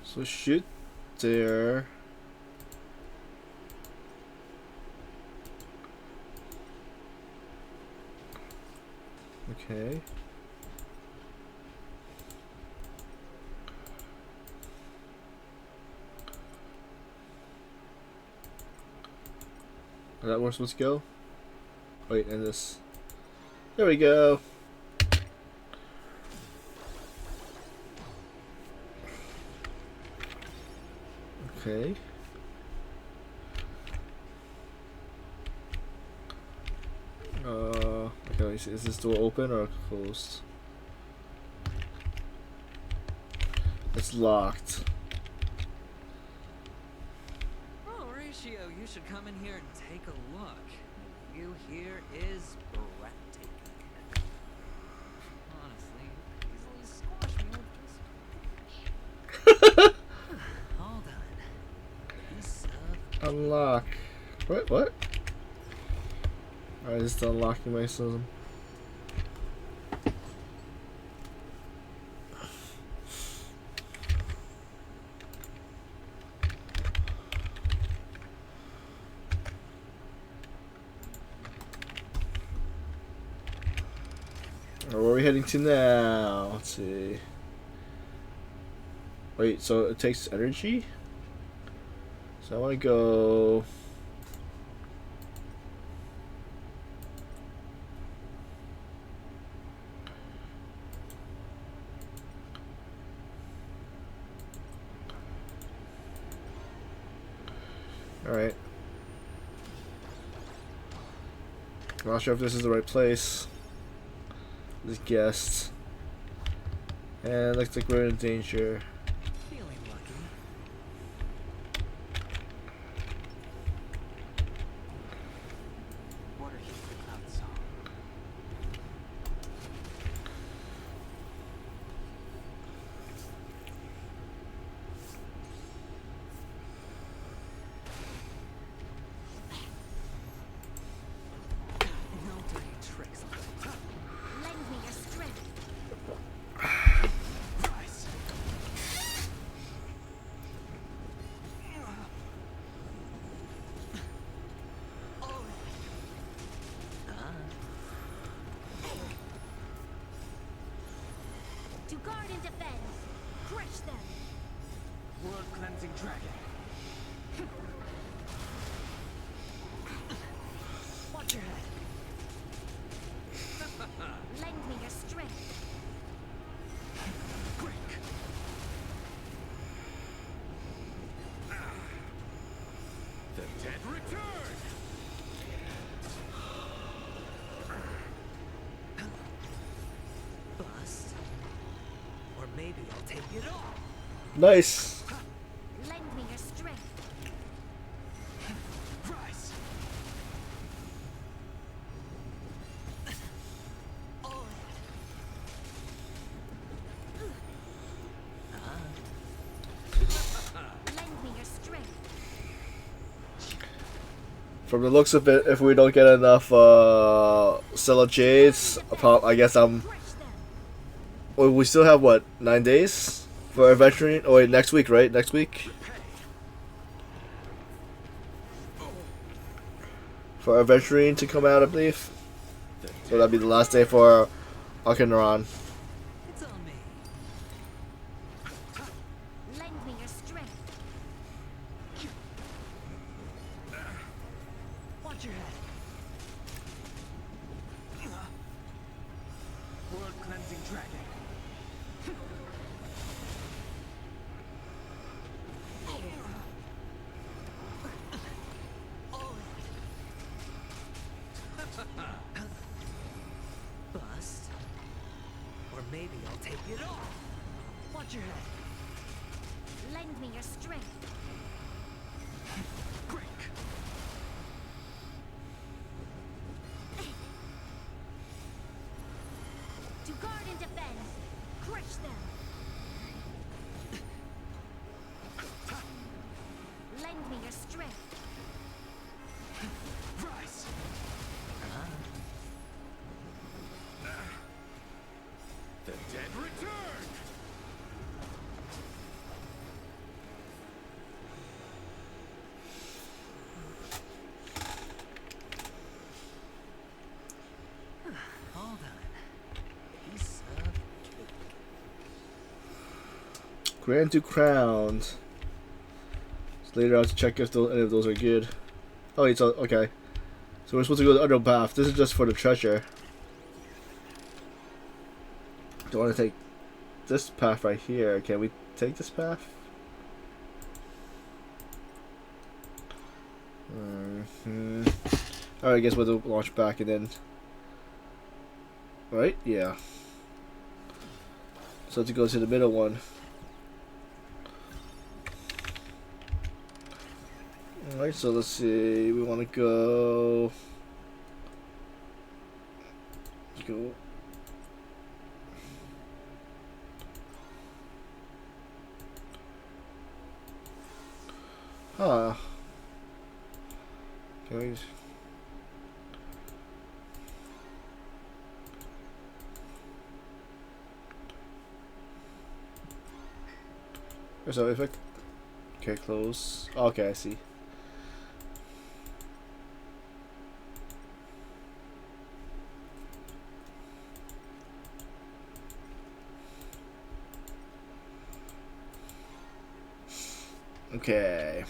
So shoot there. Okay. Is that where we're supposed to go? Wait, and this. There we go. Okay. Okay, is this door open or closed? It's locked. Oh, Horatio, you should come in here and take a look. The view here is breathtaking. Honestly, easily squash me with just... All done. Piece of... Unlock. What? Alright, just unlocking my system. Where are we heading to now? Let's see. Wait, so it takes energy? So I want to go... Alright. I'm not sure if this is the right place. Just guessed. And looks like we're in danger. Feeling lucky. Water heats the cloud song. To guard and defend. Crush them. World cleansing dragon. Watch your head. Lend me your strength. Quick. The dead return. Bust. Or maybe I'll take it all. Nice. Lend me your strength. Rise. Lend me your strength. From the looks of it, if we don't get enough Stellar Jades, I guess Crush them. well, we still have what, 9 days for adventuring? Oh wait, next week, right? Next week for adventuring to come out, I believe. So that'd be the last day for Akhenaron. It's on me. Lend me your strength. Watch your head. World cleansing dragon. Bust. Or maybe I'll take it all. Watch your head. Lend me your strength. Quick. To guard and defend. Crush them. Lend me your strength. Rise. The dead return. All done. Piece of cake. Grand to crowned. So later I have to check if any of those are good. Oh, it's okay. So we're supposed to go the other path. This is just for the treasure. Do I want to take this path right here? Can we take this path? Alright, I guess we'll launch back and then. Right? Yeah. So to go to the middle one. Alright, so let's see. We want to go. Huh. Can we? So if I. Okay, close. Okay, I see. Okay.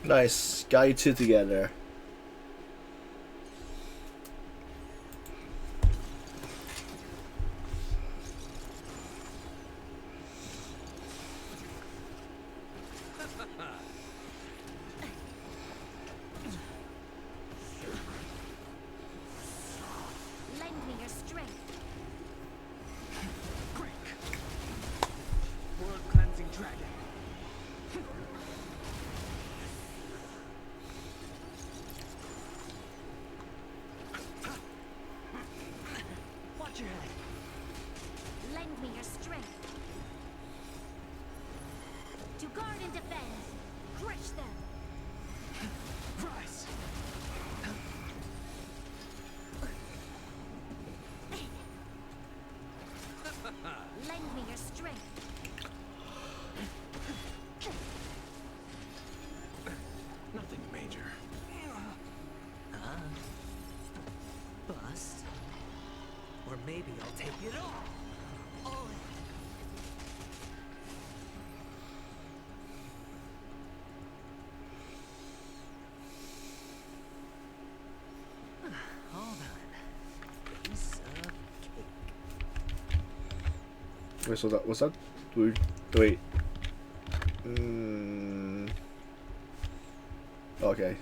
Nice. Got you two together. Lend me your strength. Quick. World cleansing dragon. Watch your head. Lend me your strength. To guard and defend. Crush them. Rise! Lend me your strength. Nothing major. Bust. Or maybe I'll take it all. All in. All done. Piece of cake. Wait, so that was that? Wait. Okay.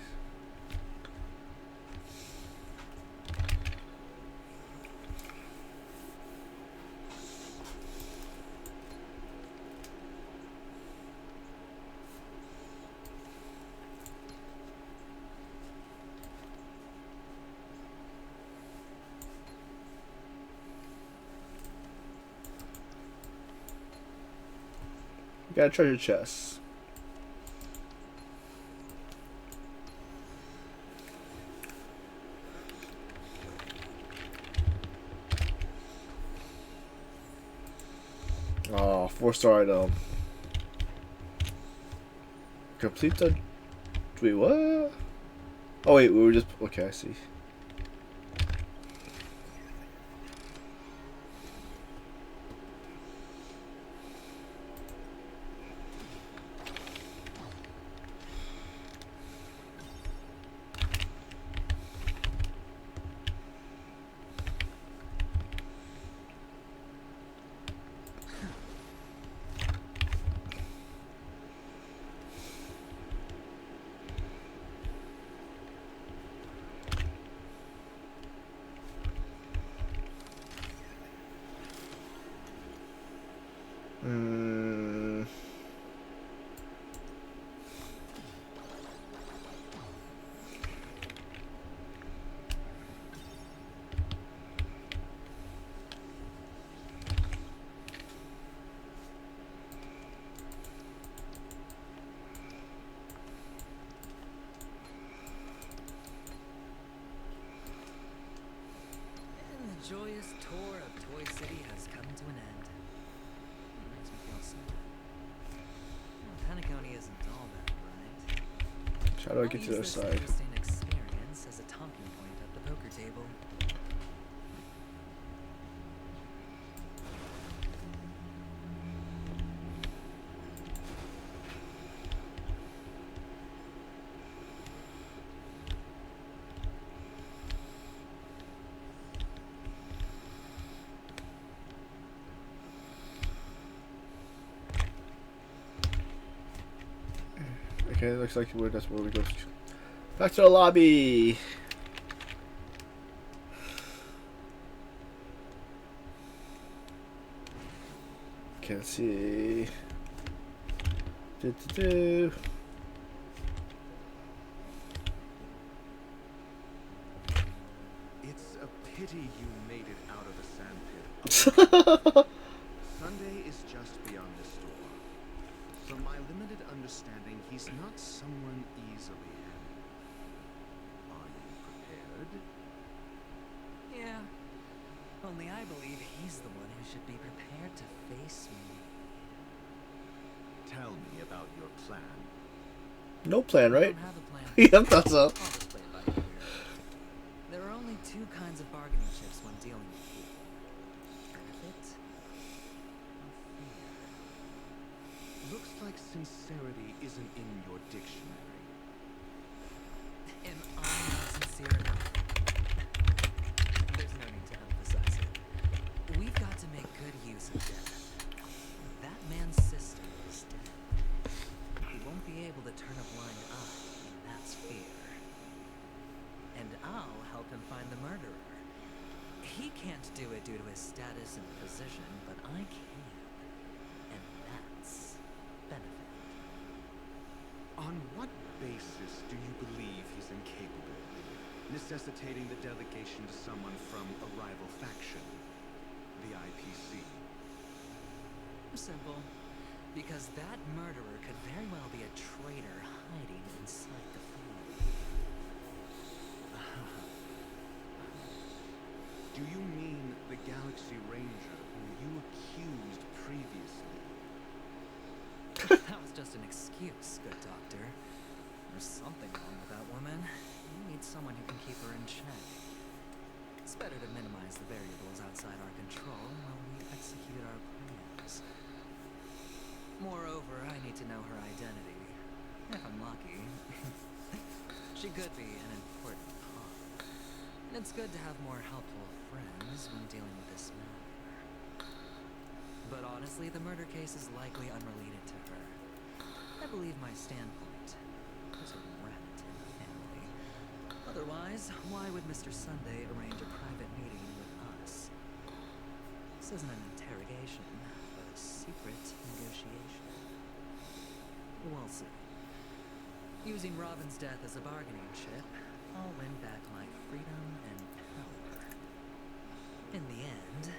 We got a treasure chest. Oh, 4-star item. Complete the. Wait, what? Oh wait, we were just okay. I see. And the joyous tour of Toy City has come to an end. It makes me feel sad. Well, Penacony isn't all that bright. How do I get to the other Use this side? interesting experience as a talking point at the poker table. Okay, looks like that's where we go. Back to the lobby. Can't see. Do. It's a pity you made it out of the sandpit. Sunday is just beyond this door. From my limited understanding, he's not someone easily handled. Are you prepared? Yeah. Only I believe he's the one who should be prepared to face me. Tell me about your plan. No plan, I right? don't have a plan. Yeah, I thought so. I'll just play it by ear. There are only two kinds of bargaining chips when dealing with people. Benefit or fear. Looks like sincerity isn't in your dictionary. Am I not sincere enough? There's no need to emphasize it. We've got to make good use of death. That man's sister is dead. He won't be able to turn a blind eye, and that's fear. And I'll help him find the murderer. He can't do it due to his status and position, but I can. And that's benefit. On what basis do you believe he's incapable? Necessitating the delegation to someone from a rival faction? The IPC? Simple. Because that murderer could very well be a traitor hiding inside the family. Do you mean the Galaxy Ranger whom you accused previously? That was just an excuse, good doctor. There's something wrong with that woman. You need someone who can keep her in check. It's better to minimize the variables outside our control while we execute our plans. Moreover, I need to know her identity. If I'm lucky. She could be an important pawn. And it's good to have more helpful friends when dealing with this matter. But honestly, the murder case is likely unrelated to her. I believe my standpoint. There's a rat in the family. Otherwise, why would Mr. Sunday arrange a private meeting with us? This isn't an interrogation, but a secret negotiation. We'll see. Using Robin's death as a bargaining chip, I'll win back my freedom and power. In the end,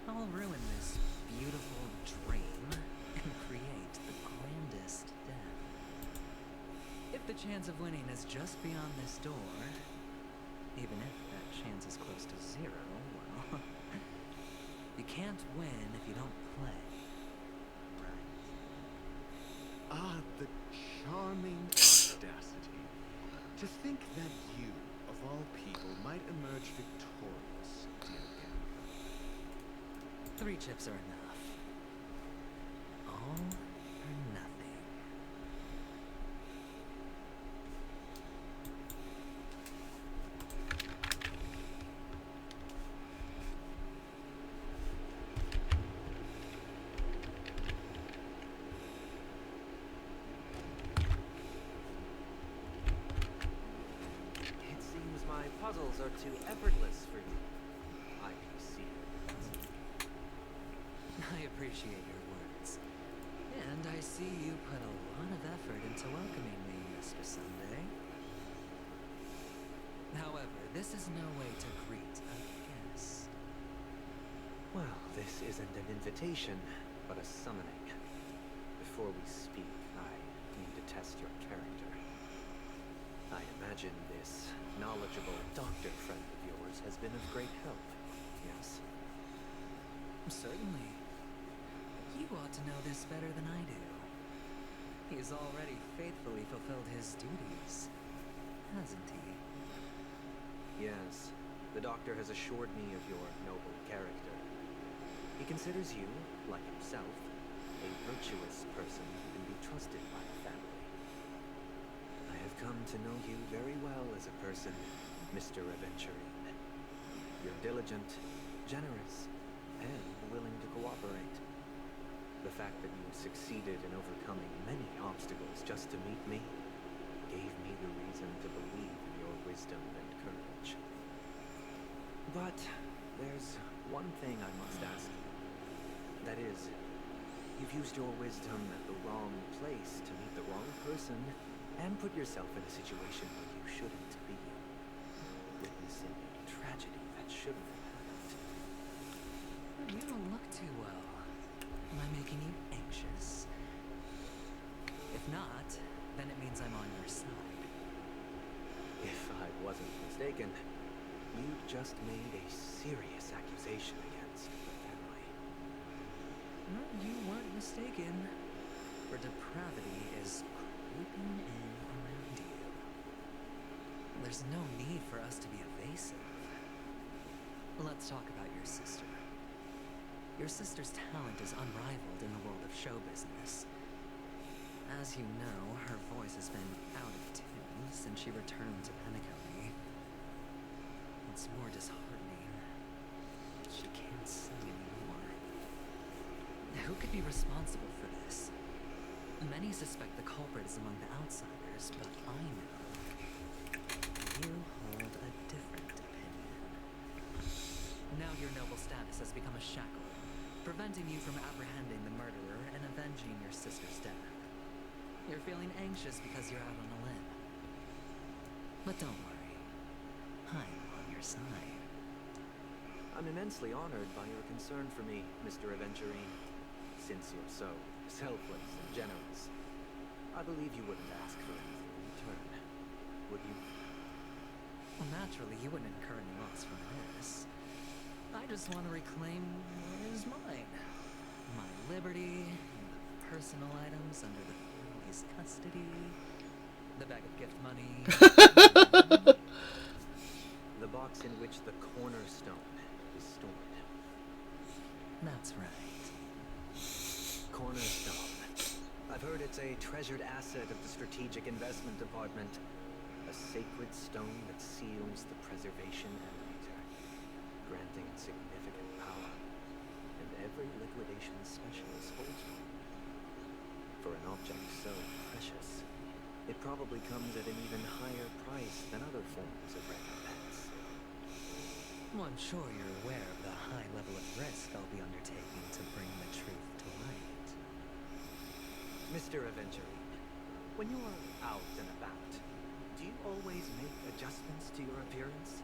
I'll ruin this beautiful dream and create the grandest death. If the chance of winning is just beyond this door, even if that chance is close to zero, well, you can't win if you don't play. Right? Ah, the charming audacity. To think that you, of all people, might emerge victorious, dear gambler. 3 chips are enough. All or nothing. It seems my puzzles are too effortless for you. I see. I appreciate your words. And I see you put a lot of effort into welcoming me, Mr. Sunday. However, this is no way to greet a guest. Well, this isn't an invitation, but a summoning. Before we speak, I need to test your character. I imagine this knowledgeable doctor friend of yours has been of great help, yes? Certainly. You ought to know this better than I do. He's already faithfully fulfilled his duties, hasn't he? Yes, the doctor has assured me of your noble character. He considers you, like himself, a virtuous person who can be trusted by the family. I have come to know you very well as a person, Mr. Aventurine. You're diligent, generous, and willing to cooperate. The fact that you succeeded in overcoming many obstacles just to meet me gave me the reason to believe in your wisdom and courage. But there's one thing I must ask you. That is, you've used your wisdom at the wrong place to meet the wrong person and put yourself in a situation where you shouldn't be, witnessing a tragedy that shouldn't have happened. You don't look too well. Am I making you anxious? If not, then it means I'm on your side. If I wasn't mistaken, you just made a serious accusation against the family. No, you weren't mistaken. For depravity is creeping in around you. There's no need for us to be evasive. Let's talk about your sister. Your sister's talent is unrivaled in the world of show business. As you know, her voice has been out of tune since she returned to Penacony. What's more disheartening, she can't sing anymore. Who could be responsible for this? Many suspect the culprit is among the outsiders, but I know you hold a different opinion. Now your noble status has become a shackle, preventing you from apprehending the murderer and avenging your sister's death. You're feeling anxious because you're out on a limb. But don't worry. I'm on your side. I'm immensely honored by your concern for me, Mr. Aventurine. Since you're so selfless and generous, I believe you wouldn't ask for anything in return, would you? Well, naturally, you wouldn't incur any loss from this. I just want to reclaim what is mine. My liberty, the personal items under the family's custody, the bag of gift money. The box in which the cornerstone is stored. That's right. Cornerstone. I've heard it's a treasured asset of the Strategic Investment Department. A sacred stone that seals the preservation elevator, granting significant power. And every liquidation specialist holds one. For an object so precious, it probably comes at an even higher price than other forms of recompense. Well, I'm sure you're aware of the high level of risk I'll be undertaking to bring the truth to light. Mr. Aventurine, when you're out and about, do you always make adjustments to your appearance?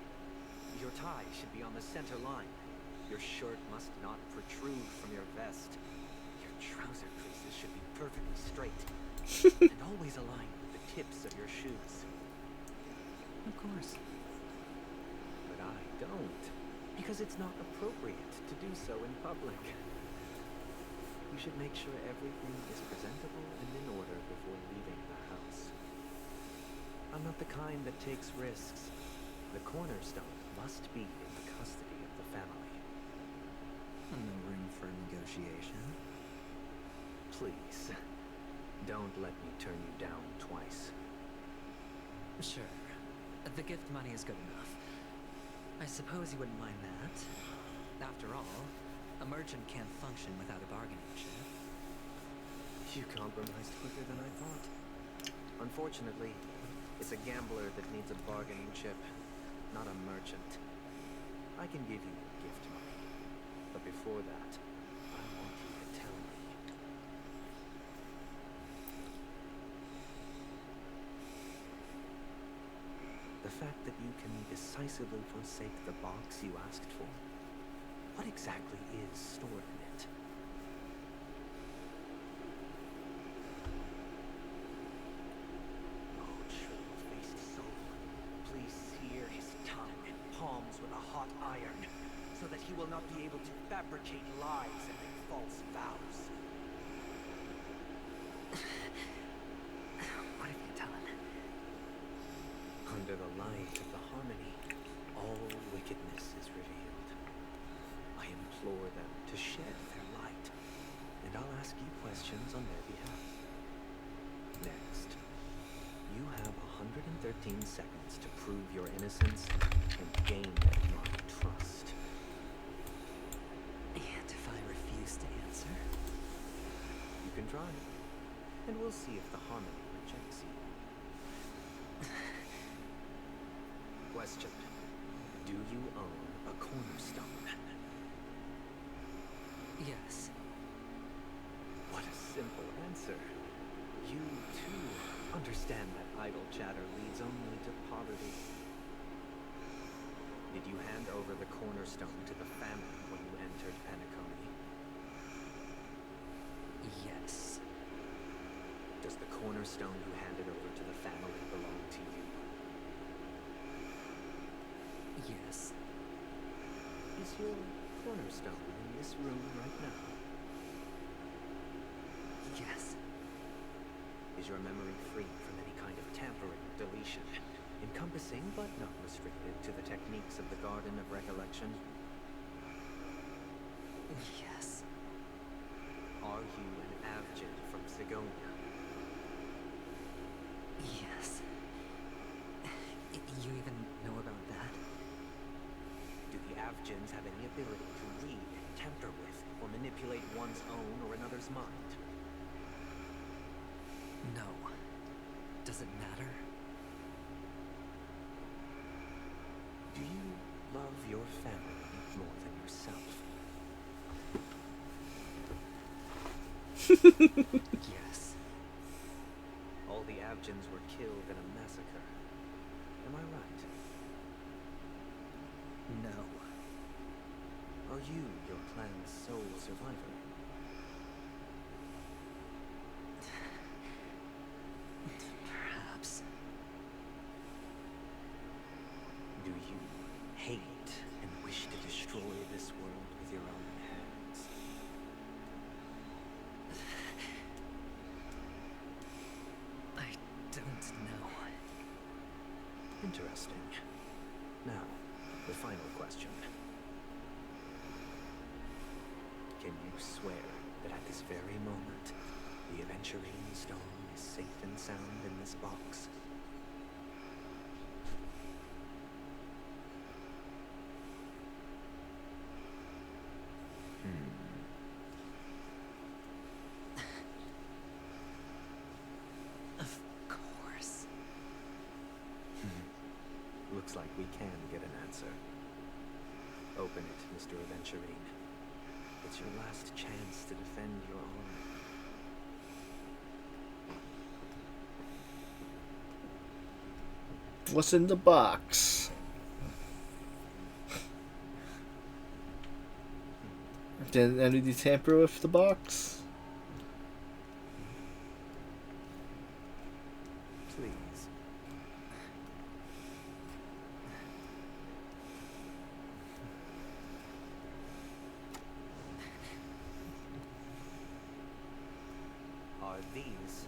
Your tie should be on the center line. Your shirt must not protrude from your vest. Your trouser creases should be perfectly straight. And always aligned with the tips of your shoes. Of course. But I don't, because it's not appropriate to do so in public. You should make sure everything is presentable and in order before leaving the house. I'm not the kind that takes risks. The cornerstone must be in the custody of the family. No room for negotiation. Please, don't let me turn you down twice. Sure. The gift money is good enough. I suppose you wouldn't mind that. After all, a merchant can't function without a bargaining chip. You compromised quicker than I thought. Unfortunately, it's a gambler that needs a bargaining chip, not a merchant. I can give you gift money, but before that, I want you to tell me. The fact that you can decisively forsake the box you asked for, what exactly is stored in it? Oh, shrivel-faced soul, please sear his tongue and palms with a hot iron, so that he will not be able to fabricate lies and make false vows. What have you done? Under the light of the harmony, all wickedness is revealed. I implore them to shed their light, and I'll ask you questions on their behalf. Next, you have 113 seconds to prove your innocence and gain my trust. And if I refuse to answer? You can try, and we'll see if the harmony rejects you. Question. Do you own a cornerstone? Yes. What a simple answer. You, too, understand that idle chatter leads only to poverty. Did you hand over the cornerstone to the family when you entered Penacony? Yes. Does the cornerstone you handed over to the family belong to you? Yes. Is your cornerstone in this room right now? Yes. Is your memory free from any kind of tampering or deletion, encompassing but not restricted to the techniques of the Garden of Recollection? Yes. Are you an Avgin from Sigonia? Yes. You even know about that? Do the Avgins have any ability to read, tamper with, or manipulate one's own or another's mind? No. Does it matter? Do you love your family more than yourself? Yes. All the Avgins were killed in a massacre. Am I right? No. Are you your clan's sole survivor? Interesting. Now, the final question. Can you swear that at this very moment, the Aventurine Stone is safe and sound in this box? Of course. Looks like we can get an answer. Open it, Mr. Aventurine. It's your last chance to defend your honor. What's in the box? Did anybody tamper with the box? Please. Are these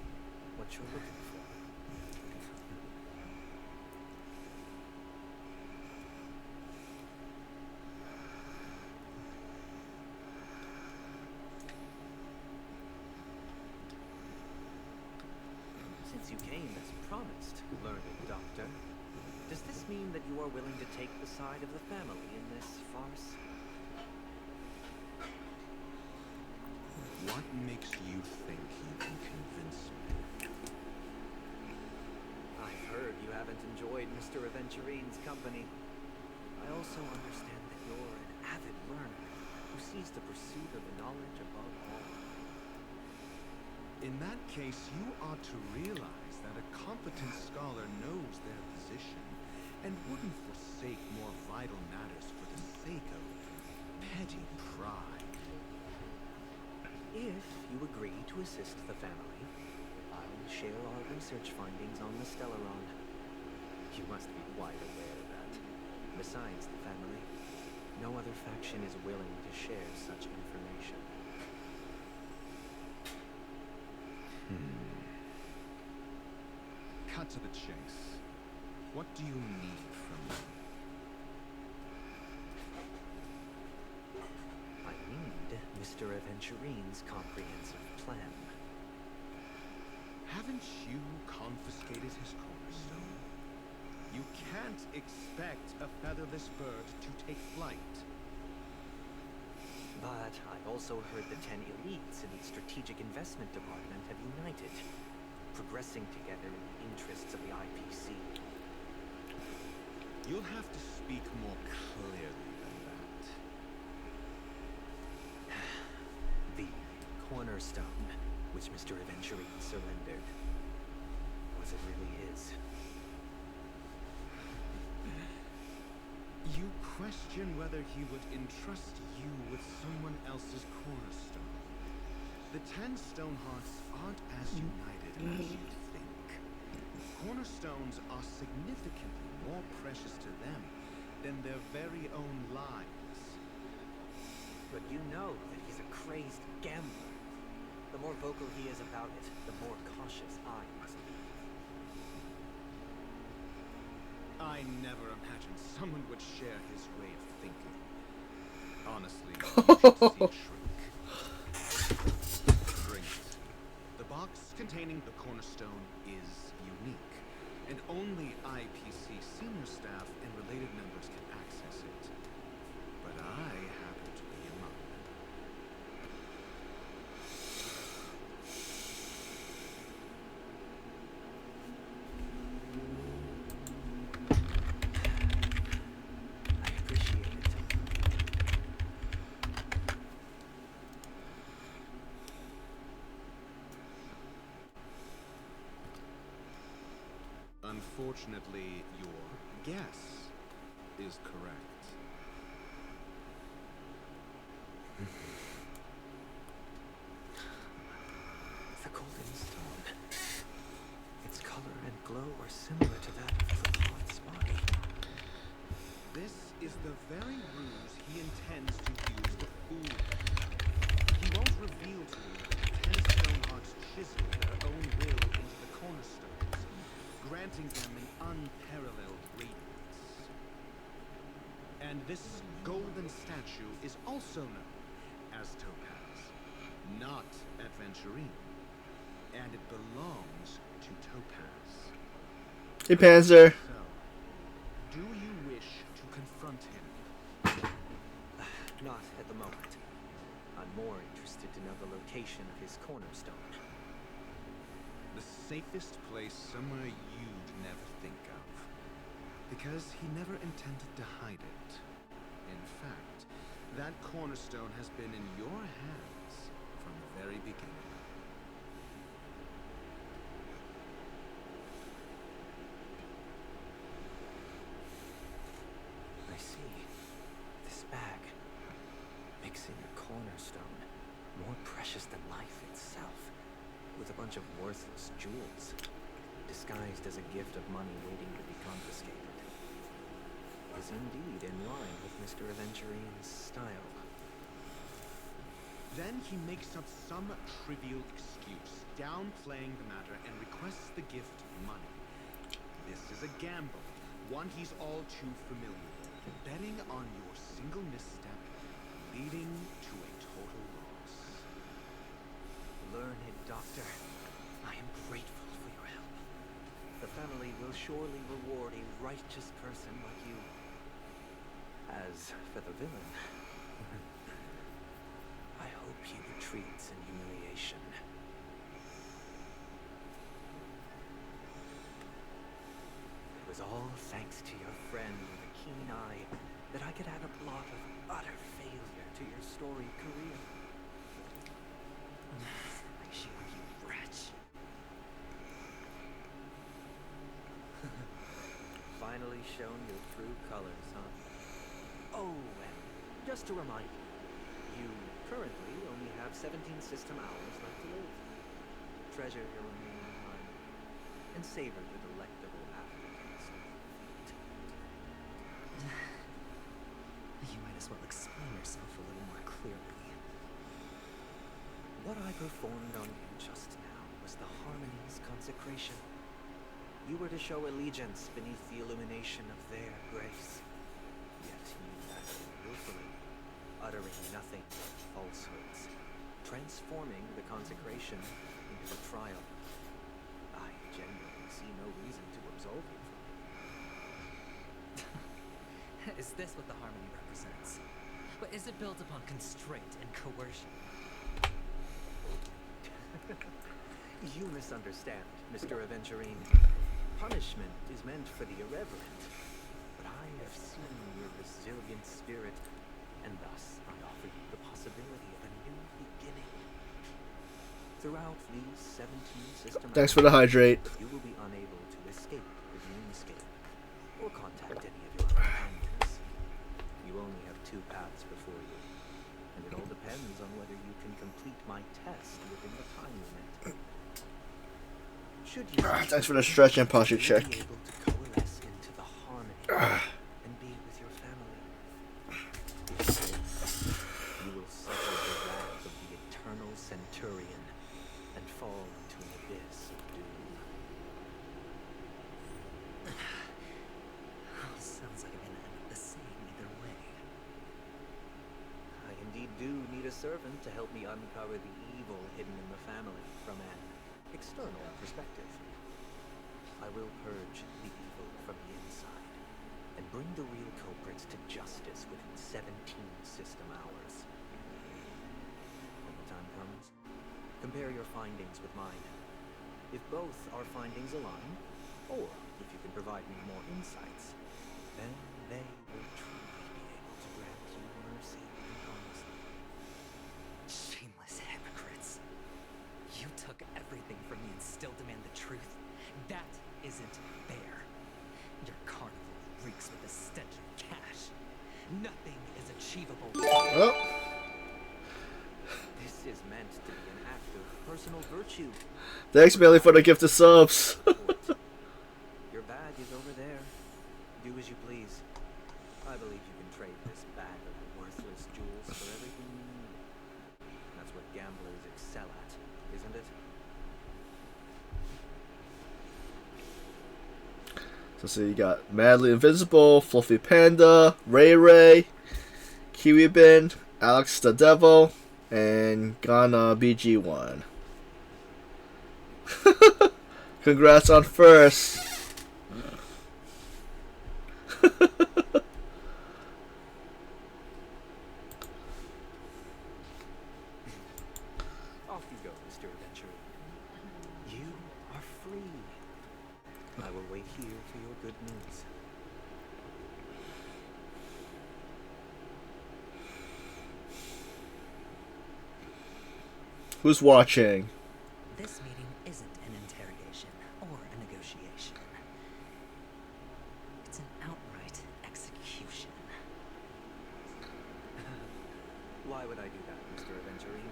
what you're looking for? Since you came as promised, learned doctor, does this mean that you are willing to take the side of the family in this farce? What makes you think you can convince me? I've heard you haven't enjoyed Mr. Aventurine's company. I also understand that you're an avid learner who sees the pursuit of knowledge above all. In that case, you ought to realize that a competent scholar knows their position and wouldn't forsake more vital matters for the sake of petty pride. If you agree to assist the family, I'll share our research findings on the Stellaron. You must be quite aware that, besides the family, no other faction is willing to share such information. Cut to the chase. What do you need from me? I need Mr. Aventurine's comprehensive plan. Haven't you confiscated his cornerstone? You can't expect a featherless bird to take flight. But I've also heard the 10 elites in the Strategic Investment Department have united, progressing together in the interests of the IPC. You'll have to speak more clearly than that. The cornerstone, which Mr. Aventurine surrendered. Was it really his? You question whether he would entrust you with someone else's cornerstone. The 10 Stonehearts aren't as united as you think. Cornerstones are significantly more precious to them than their very own lives. But you know that he's a crazed gambler. The more vocal he is about it, the more cautious I must be. I never imagined someone would share his way of thinking. Honestly, you should see Shrink. Bring it. The box containing the cornerstone is unique, and only IPC senior staff and related members can access it. But I happen to be among them. I appreciate it. Unfortunately, your guess is correct. The golden stone. Its color and glow are similar to that of Cleopa's body. This is the very ruse he intends to use to fool you. He won't reveal to you that the 10 Stonehearts chiseled their own will into the cornerstones, granting them an unparalleled also known as Topaz, not Adventurine, and it belongs to Topaz. Hey, Panzer. So, do you wish to confront him? Not at the moment. I'm more interested to know the location of his cornerstone. The safest place somewhere you'd never think of. Because he never intended to hide it. In fact, that cornerstone has been in your hands from the very beginning. I see. This bag. Mixing a cornerstone. More precious than life itself. With a bunch of worthless jewels. Disguised as a gift of money waiting to be confiscated. Is indeed in line with Mr. Aventurine's style. Then he makes up some trivial excuse, downplaying the matter, and requests the gift money. This is a gamble, one he's all too familiar with, betting on your single misstep, leading to a total loss. Learned doctor, I am grateful for your help. The family will surely reward a righteous person like you. As for the villain, I hope he retreats in humiliation. It was all thanks to your friend with a keen eye that I could add a plot of utter failure to your storied career. You wretch. Finally shown your true colors, huh? Oh, and just to remind you, you currently only have 17 system hours left to live. Treasure your remaining time, and savor the delectable aftertaste. You might as well explain yourself a little more clearly. What I performed on you just now was the Harmony's consecration. You were to show allegiance beneath the illumination of their grace. Yet you acted willfully, uttering nothing but falsehoods, transforming the consecration into a trial. I genuinely see no reason to absolve you from it. Is this what the harmony represents? But is it built upon constraint and coercion? You misunderstand, Mr. Aventurine. Punishment is meant for the irreverent. But I have seen your resilient spirit, and thus I offer you the possibility of a new beginning. Throughout these 17 system Thanks for the hydrate. you will be unable to escape the dreamscape, or contact any of your other companions. You only have 2 paths before you, and it all depends on whether you can complete my test within the time limit. Should you Thanks for the stretch and posture you'll check. be able to coalesce into the harmony and be with your family. You will suffer the wrath of the eternal centurion and fall into an abyss of doom. Sounds like I'm gonna end up the same either way. I indeed do need a servant to help me uncover the evil hidden in the family from an external perspective. I will purge the evil from the inside and bring the real culprits to justice within 17 system hours. When the time comes, compare your findings with mine. If both our findings align, or if you can provide me more insights, then they will truly be able to grant you mercy and honesty. Shameless hypocrites. You took everything from me and still demand the truth. That isn't fair. Your carnival reeks with the stench of cash. Nothing is achievable. Oh, This is meant to be an act of personal virtue. thanks, Billy, for the gift of subs. Your bag is over there. Do as you please. I believe you can trade this bag of worthless jewels for everything you need. That's what gamblers excel at, isn't it? So you got Madly Invisible, Fluffy Panda, Ray Ray, Kiwi Bin, Alex the Devil, and Ghana BG1. Congrats on first. Off you go, Mr. Adventurer. You are free. I will wait here for your good news. Who's watching? This meeting isn't an interrogation or a negotiation. It's an outright execution. Why would I do that, Mr. Aventurine?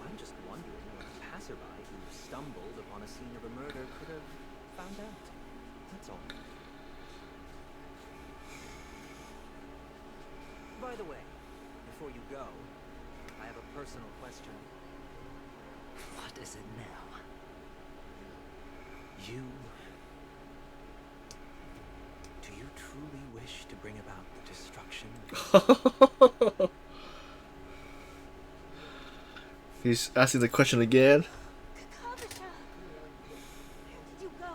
I'm just wondering what a passerby who stumbled upon a scene of a murder could have found out. That's all. By the way, before you go, I have a personal question. What is it now? Do you truly wish to bring about the destruction? He's asking the question again. Kakavasha! Where did you go?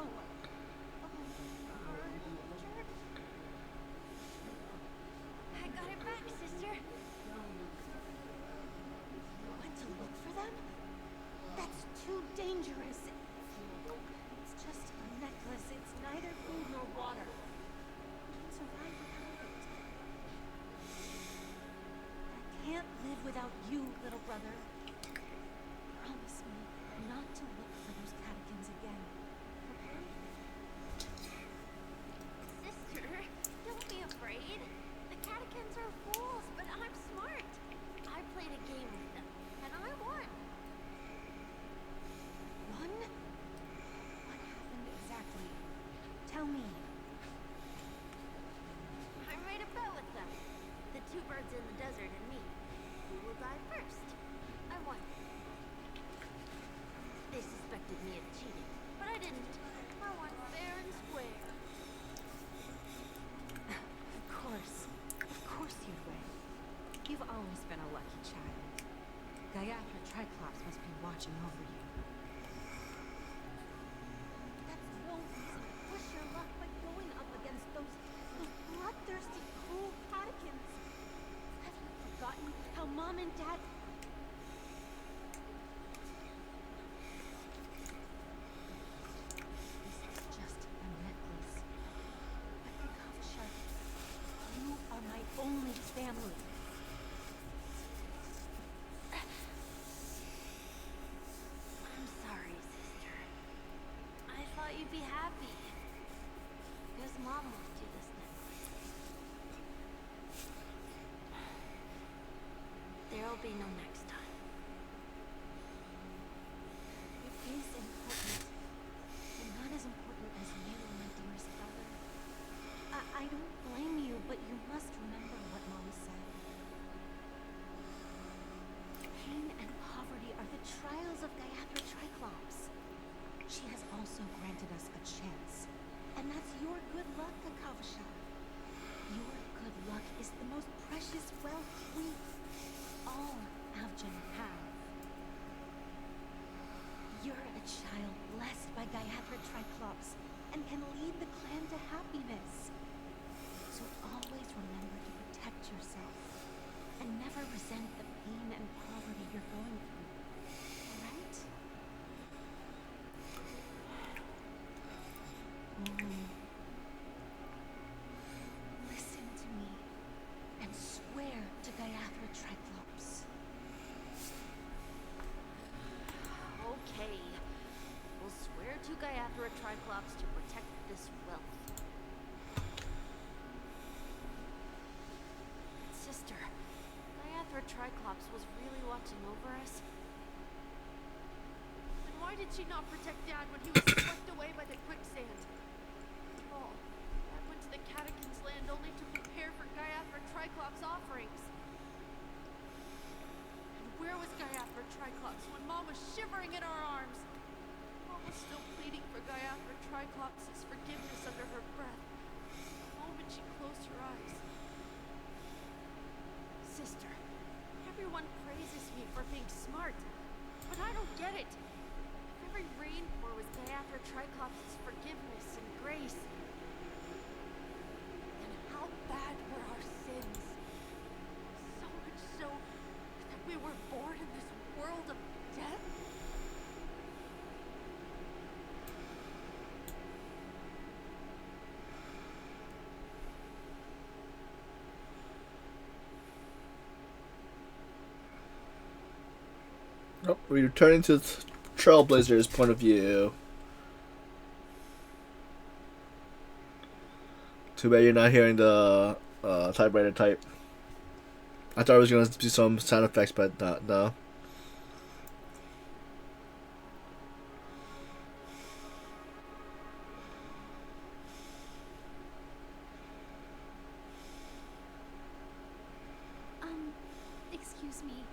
Richard? I got it back, sister. You went to look for them? That's too dangerous. It's just a necklace. It's neither food nor water. You can survive without it. I can't live without you, little brother. Promise me not to look for those catechins again. Okay? Sister, don't be afraid. The catechins are fools, but I'm smart. I played a game with them, and I won. One? What happened exactly? Tell me. I made a bet with them. The two birds in the desert and me. Who will die first? I won. They suspected me of cheating, but I didn't. I won fair and square. Of course you'd win. You've always been a lucky child. Gaiathra Triclops must be watching over you. That's no reason to push your luck by going up against those bloodthirsty, cruel catechins. Have you forgotten how Mom and Dad... This is just a necklace. But Kakavasha, you are my only family. I'm sorry, sister. I thought you'd be happy. Because Mom left you this necklace. There'll be no next time. It is important, but not as important as you, my dearest brother. I don't blame you, but you must remember what Mom said. Pain and poverty are the trials of Gaiathra Triclops. She has also granted us a chance, and that's your good luck, Kakavasha. Your good luck is the most precious wealth we all Avgen have. You're a child blessed by Gaiathra Triclops and can lead the clan to happiness. So always remember to protect yourself and never resent the pain and poverty you're going through. Alright? Listen to me and swear to Gaiathra Triclops. Okay. We'll swear to Gaiathra Triclops to protect this wealth. Sister, Gaiathra Triclops was really watching over us. Then why did she not protect Dad when he was swept away by the quicksand? Oh, Dad went to the Catechins' land only to prepare for Gaiathra Triclops' offerings. And where was Gaiathra Triclops when Mom was shivering in our arms? Mom was still pleading for Gaiathra Triclops' forgiveness under her breath. The moment she closed her eyes. Sister, Everyone praises me for being smart, but I don't get it. If every rainbow was made after Triclops' forgiveness and grace, then how bad were our sins? So much so that we were born in this world of death? Oh, we're returning to Trailblazer's point of view. Too bad you're not hearing the typewriter type. I thought it was going to be some sound effects, but not, no. Excuse me.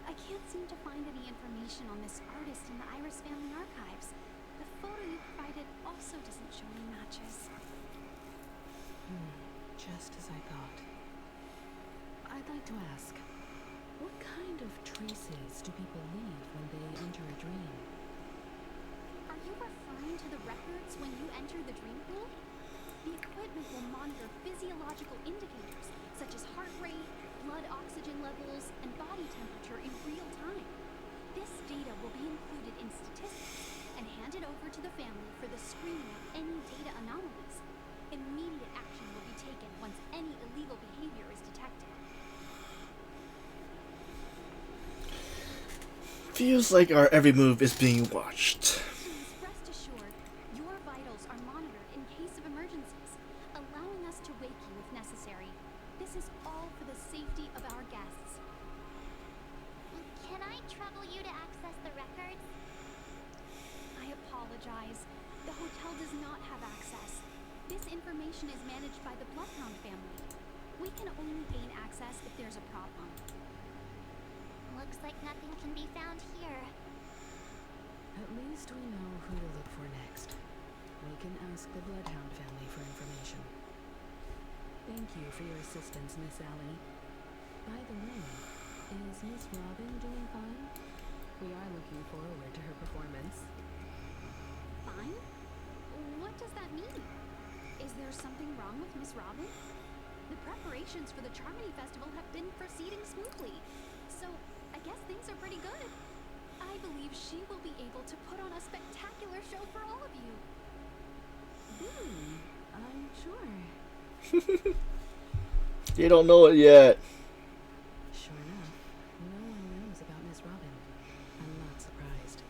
I can't seem to find any information on this artist in the Iris family archives. The photo you provided also doesn't show any matches. Just as I thought. I'd like to ask, what kind of traces do people leave when they enter a dream? Are you referring to the records when you enter the dream pool? The equipment will monitor physiological indicators such as heart rate, blood oxygen levels, and body temperature in real time. This data will be included in statistics and handed over to the family for the screening of any data anomalies. Immediate action will be taken once any illegal behavior is detected. Feels like our every move is being watched. Please rest assured, your vitals are monitored in case of emergencies, allowing us to wake you if necessary. This is all for the safety of our guests. Can I trouble you to access the records? I apologize. The hotel does not have access. This information is managed by the Bloodhound family. We can only gain access if there's a problem. Looks like nothing can be found here. At least we know who to look for next. We can ask the Bloodhound family for information. Thank you for your assistance, Miss Allie. By the way, is Miss Robin doing fine? We are looking forward to her performance. Fine? What does that mean? Is there something wrong with Miss Robin? The preparations for the Charmony Festival have been proceeding smoothly, so I guess things are pretty good. I believe she will be able to put on a spectacular show for all of you. I'm sure. You don't know it yet. Sure enough, no one knows about Miss Robin. I'm not surprised.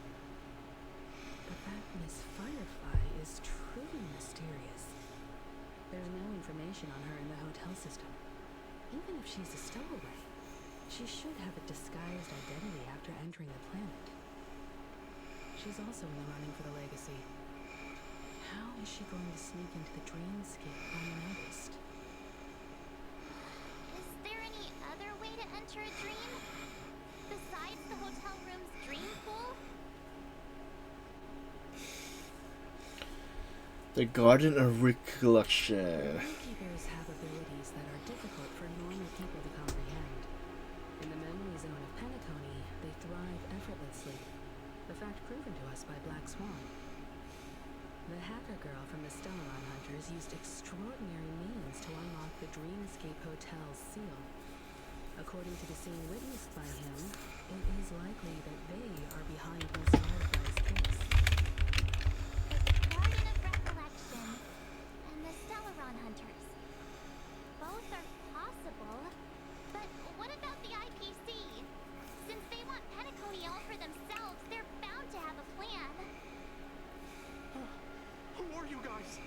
But that Miss Firefly is truly mysterious. There's no information on her in the hotel system. Even if she's a stowaway, she should have a disguised identity after entering the planet. She's also in the running for the legacy. How is she going to sneak into the dreamscape unnoticed? Is there any other way to enter a dream? Besides the hotel room's dream pool? The Garden of Recollection. Keepers have abilities that are difficult for normal people to comprehend. In the memory zone of Penacony, they thrive effortlessly. The fact proven to us by Black Swan. The hacker girl from the Stellaron Hunters used extraordinary means to unlock the Dreamscape Hotel's seal. According to the scene witnessed by him, it is likely that they are behind Miss Firefly's case. The Garden of Recollection and the Stellaron Hunters. Both are possible, but what about the IPC? Since they want Penacony all for themselves, they're bound to have a plan. Who are you guys?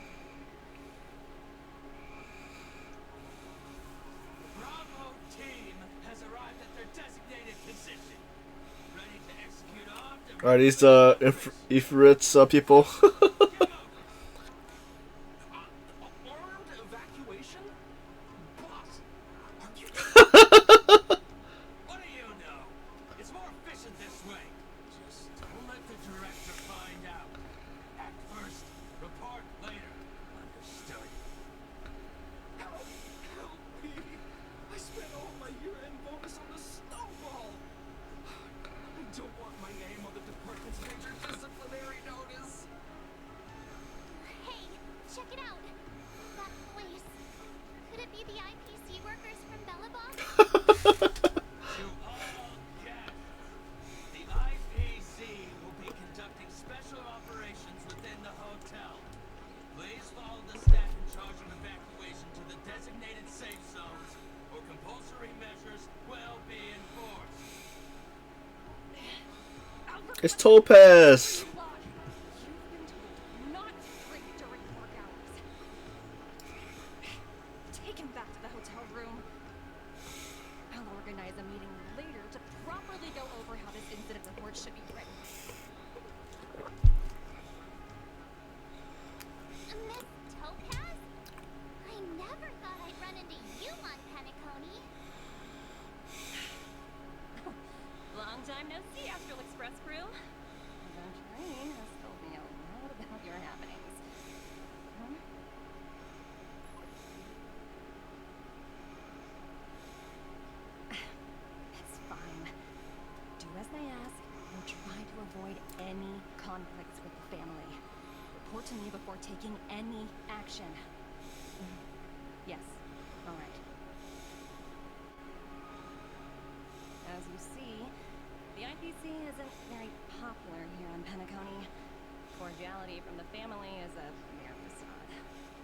Bravo team has arrived at their designated position. Ready to execute on the Are these Ifrit's people? armed evacuation? Boss, aren't you what do you know? It's more efficient this way. Just don't let the director find out. Act first, report later. Understood. Help me! I spent all my here and focus on the snowball. I don't want my name on the department's major disciplinary notice. Hey, check it out. That place. Could it be the IPC workers from Bellabog? To all guests, the IPC will be conducting special operations within the hotel. Please follow the staff in charge of evacuation to the designated safe zones, or compulsory measures will be enforced. It's Topaz. You've been told not to drink during work hours. Take him back to the hotel room. I'll organize a meeting later to properly go over how this incident report should be written. Miss Topaz? I never thought I'd run into you on Penacony. Long time no see, Astral Express crew. Evangeline has told me a lot about your happenings. Huh? It's fine. Do as they ask and try to avoid any conflicts with the family. Report to me before taking any action. Yes. All right. As you see, the IPC isn't very popular here on Penacony. Cordiality from the family is a mere facade.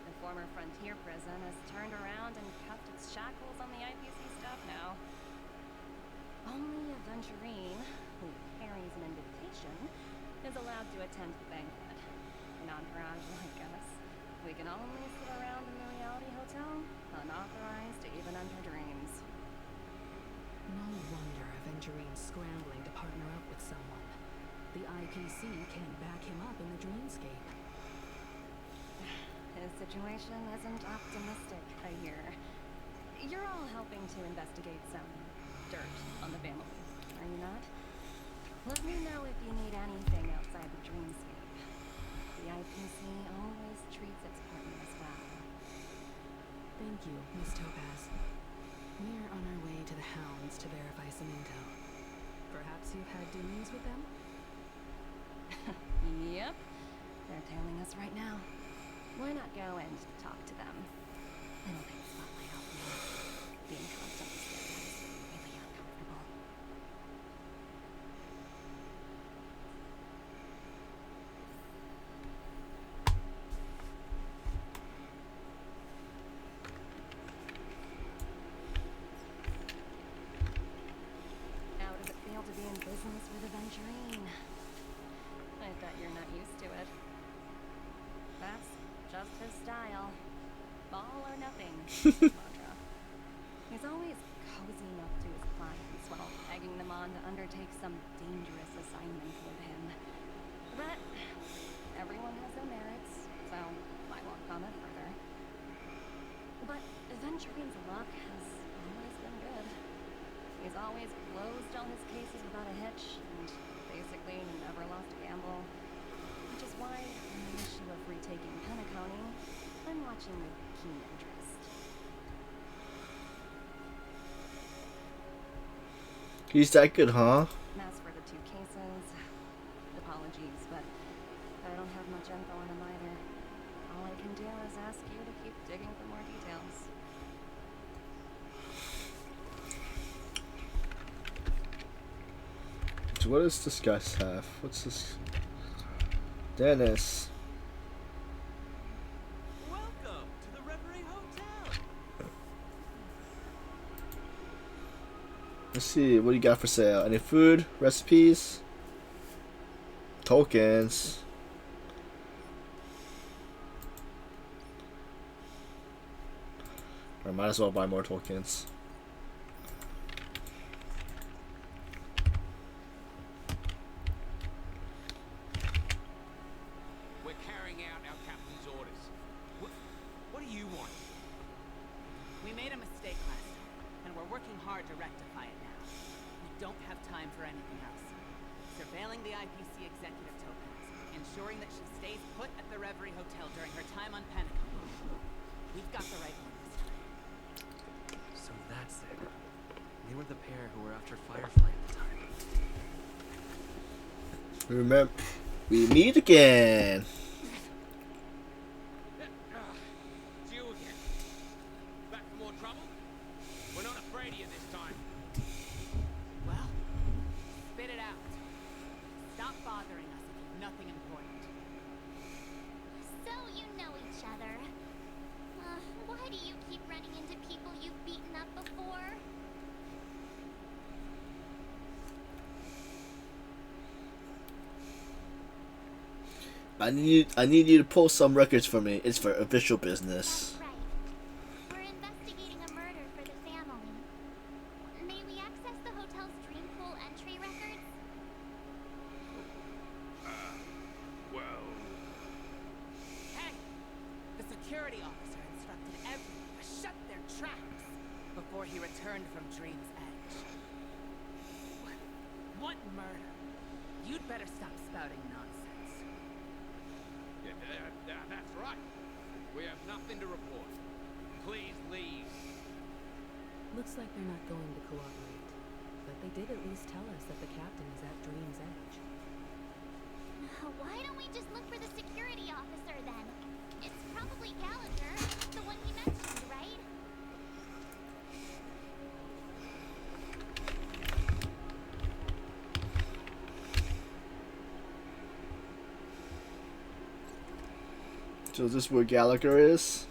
The former frontier prison has turned around and cuffed its shackles on the IPC staff now. Only Aventurine, who carries an invitation, is allowed to attend the banquet. An entourage like us, we can only sit around in the reality hotel, unauthorized to even enter dreams. No wonder Aventurine's scrambling to partner up with someone. The IPC can't back him up in the dreamscape. His situation isn't optimistic, I hear. You're all helping to investigate some dirt on the family, are you not? Let me know if you need anything outside the dreamscape. The IPC always treats its partners well. Thank you, Miss Topaz. We're on our way to the Hounds to verify some intel. Perhaps you've had dealings with them? Yep. They're tailing us right now. Why not go and talk to them? It'll take the spotlight off me. Being constantly stared at is really uncomfortable. How does it feel to be in business with Aventurine? I bet you're not used to it. That's just his style. All or nothing. Mantra. He's always cozying up to his clients while egging them on to undertake some dangerous assignment with him. But everyone has their merits, so I won't comment further. But Aventurine's luck has always been good. He's always closed all his cases without a hitch, and basically never lost a gamble. Which is why, on the issue of retaking Penacony, I'm watching with keen interest. He's that good, huh? As for the two cases, apologies, but I don't have much info on them either. All I can do is ask you to keep digging for more details. So what does this guy have? What's this? Dennis. Welcome to the Reverie Hotel. Let's see, what do you got for sale? Any food, recipes, tokens? I might as well buy more tokens. We're carrying out our captain's orders. What do you want? We made a mistake last time, and we're working hard to rectify it now. We don't have time for anything else. Surveilling the IPC executive Topaz, ensuring that she stays put at the Reverie Hotel during her time on Penacony. We've got the right one this time. So that's it. They were the pair who were after Firefly at the time. Remember, we meet again. It's you again. Back for more trouble? We're not afraid of you this time. Well, spit it out. Stop bothering us if you've nothing important. So you know each other. Why do you keep running into people you've beaten up before? I need you to pull some records for me. It's for official business. That's right. We're investigating a murder for the family. May we access the hotel's dream pool entry records? Well... Hey! The security officer instructed everyone to shut their tracks before he returned from Dream's Edge. What murder? You'd better stop spouting nonsense. Yeah, that's right. We have nothing to report. Please leave. Looks like they're not going to cooperate. But they did at least tell us that the captain is at Dream's Edge. Why don't we just look for the security officer then? It's probably Gallagher, the one he mentioned, right? So is this where Gallagher is?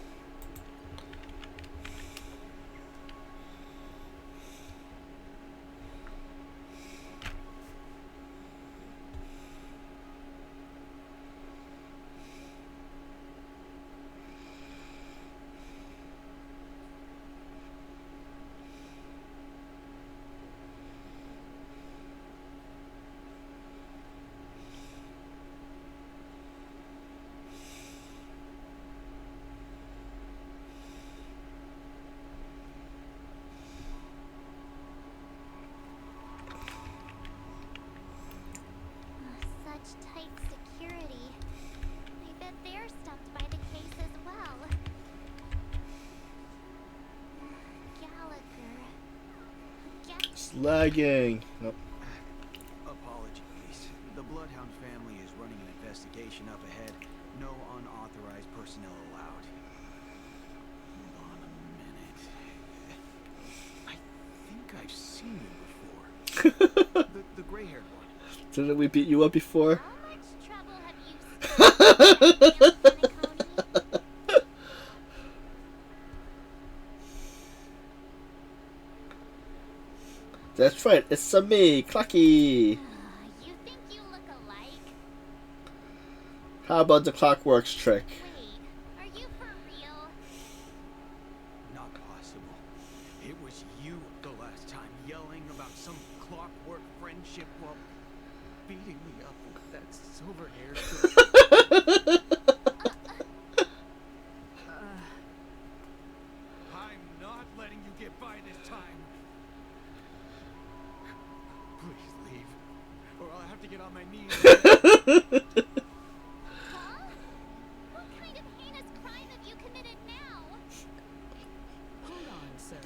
Such tight security. I bet they're stumped by the case as well. Gallagher. It's lagging. Nope. Apologies. The Bloodhound family is running an investigation up ahead. No unauthorized personnel allowed. Hold on a minute. I think I've seen you before. the gray-haired one. Didn't we beat you up before? How much trouble have you seen? That's right, it's a me, Clocky. You think you look alike? How about the Clockworks trick? Wait, are you for real? Not possible. It was you the last time yelling about some clockwork friendship while beating me up with that silver hair. I'm not letting you get by this time. Please leave, or I'll have to get on my knees. Huh? What kind of heinous crime have you committed now? Hold on, sir.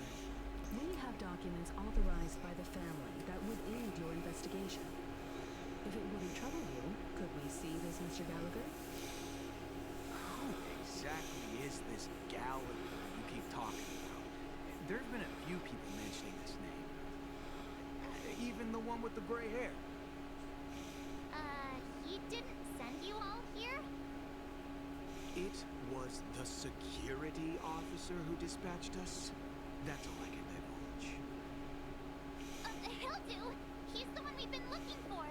We have documents authorized by the family that would aid your investigation. If it wouldn't trouble you, could we see this Mr. Gallagher? Who exactly is this Gallagher you keep talking about? There's been a few people mentioning this name. Even the one with the gray hair. He didn't send you all here? It was the security officer who dispatched us. That's all I can divulge. He'll do. He's the one we've been looking for.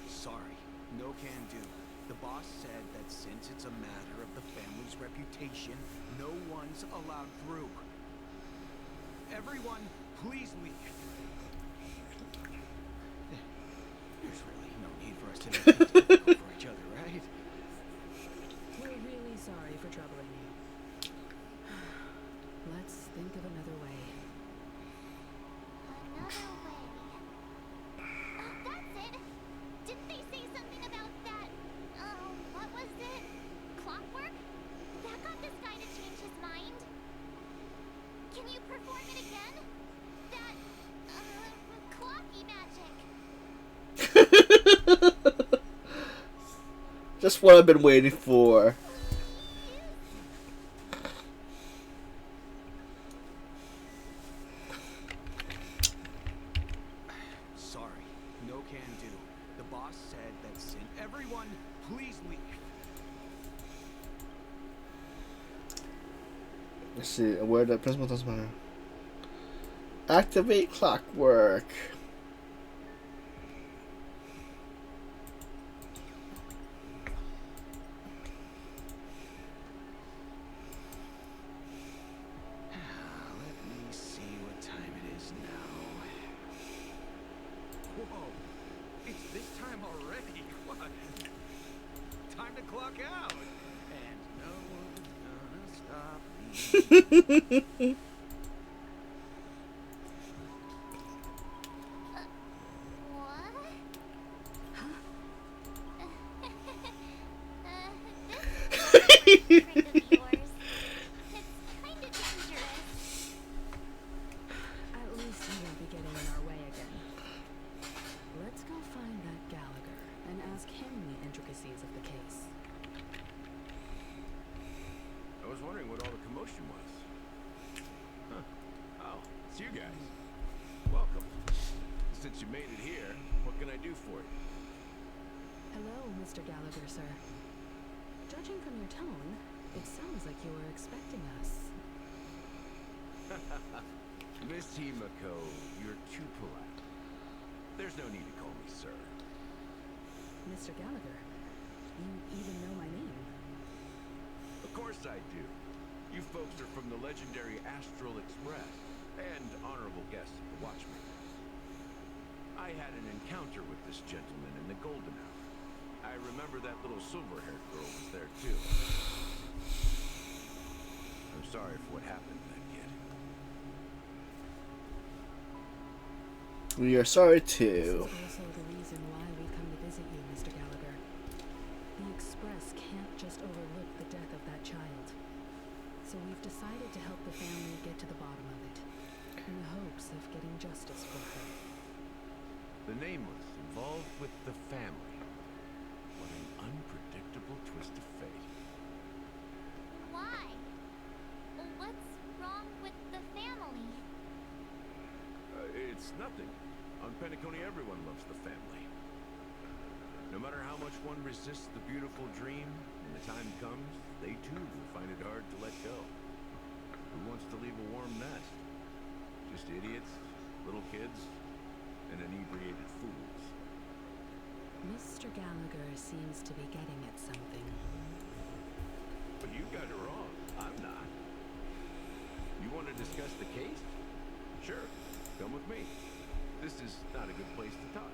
Sorry, no can do. The boss said that since it's a matter of the family's reputation, no one's allowed through. Everyone, please leave. There's really no need for us to make things difficult for each other, right? We're really sorry for troubling you. Let's think of another way. Another way. Oh, that's it! Didn't they say something about that? What was it? Clockwork? That got this guy to change his mind? Can you perform it again? That's what I've been waiting for. Sorry, no can do. The boss said that's sin. Everyone, please leave. Let's see, where the principal doesn't matter. Activate clockwork. Let me see what time it is now. Whoa, it's this time already. What? Time to clock out. And no one's gonna stop me. At least he won't be getting in our way again. Let's go find that Gallagher and ask him the intricacies of the case. I was wondering what all the commotion was. Huh. Oh, it's you guys. Welcome. Since you made it here, what can I do for you? Hello, Mr. Gallagher, sir. Judging from your tone, it sounds like you were expecting us. Miss Himiko, you're too polite. There's no need to call me sir. Mr. Gallagher, you even know my name. Of course I do. You folks are from the legendary Astral Express and honorable guests of the Watchmen. I had an encounter with this gentleman in the Golden Hour. I remember that little silver-haired girl was there too. I'm sorry for what happened to that kid. We are sorry This too. is also the reason why we come to visit you, Mr. Gallagher. The Express can't just overlook the death of that child. So we've decided to help the family get to the bottom of it, in the hopes of getting justice for her. The Nameless involved with the family. What an unpredictable twist of fate. Why? What's wrong with the family? It's nothing. On Penacony, everyone loves the family. No matter how much one resists the beautiful dream, when the time comes, they too will find it hard to let go. Who wants to leave a warm nest? Just idiots, little kids, and inebriated fools. Mr. Gallagher seems to be getting at something. But you got it wrong. I'm not. You want to discuss the case? Sure. Come with me. This is not a good place to talk.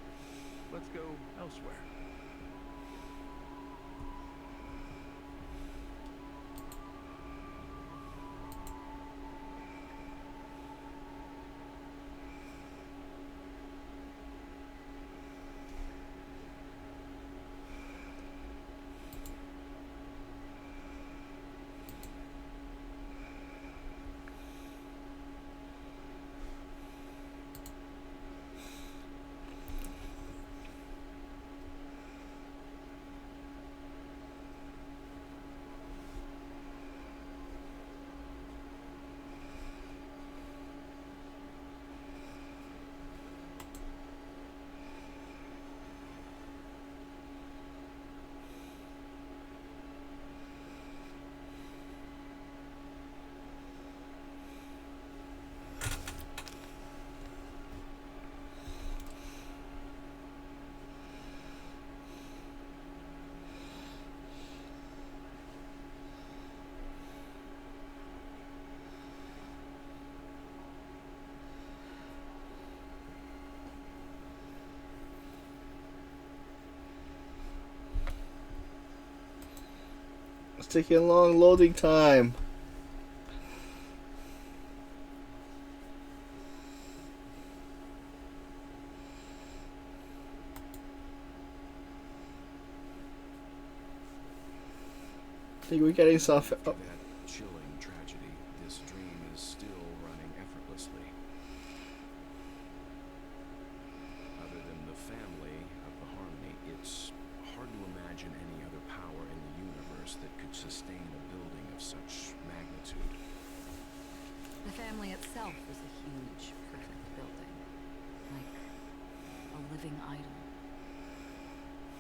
Let's go elsewhere. It's taking a long loading time. I think we're getting some. After that chilling tragedy, this dream is still running effortlessly. Other than the family of the Harmony, it's hard to imagine any other power sustain a building of such magnitude? The family itself is a huge, perfect building. Like a living idol.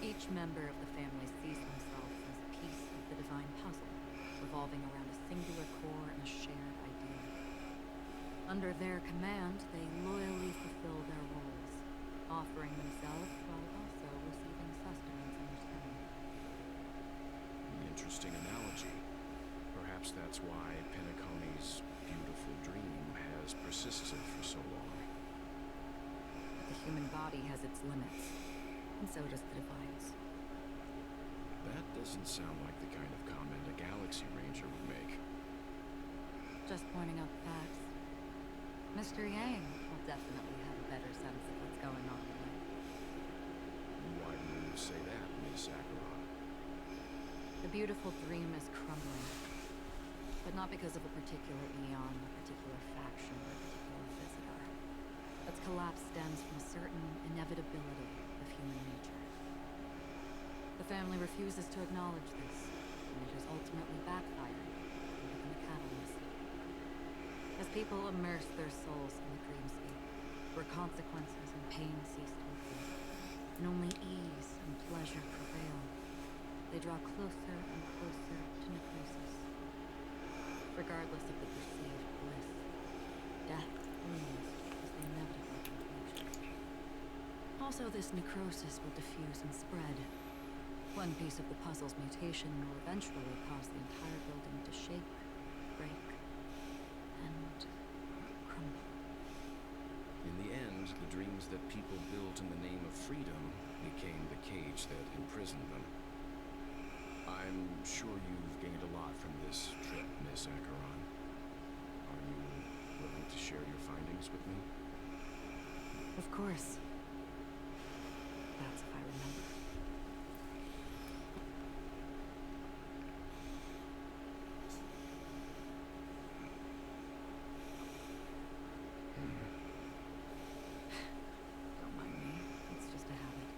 Each member of the family sees themselves as a piece of the divine puzzle, revolving around a singular core and a shared ideal. Under their command, they loyally fulfill their roles, offering themselves while also receiving sustenance in return. An interesting analogy. Perhaps that's why Penacony's beautiful dream has persisted for so long. But the human body has its limits, and so does the divine's. That doesn't sound like the kind of comment a Galaxy Ranger would make. Just pointing out facts. Mr. Yang will definitely have a better sense of what's going on there. Why do you say that, Miss Acheron? The beautiful dream is crumbling. But not because of a particular eon, a particular faction, or a particular visitor. Its collapse stems from a certain inevitability of human nature. The family refuses to acknowledge this, and it has ultimately backfired and become a catalyst. As people immerse their souls in the dreamscape, where consequences and pain cease to exist, and only ease and pleasure prevail, they draw closer and closer to necrosis. Regardless of the perceived bliss, death looms as the inevitable conclusion. Also, this necrosis will diffuse and spread. One piece of the puzzle's mutation will eventually cause the entire building to shake, break, and crumble. In the end, the dreams that people built in the name of freedom became the cage that imprisoned them. I'm sure you've gained a lot from this trip, Miss Acheron. Are you willing to share your findings with me? Of course. That's if I remember. Don't mind me. It's just a habit.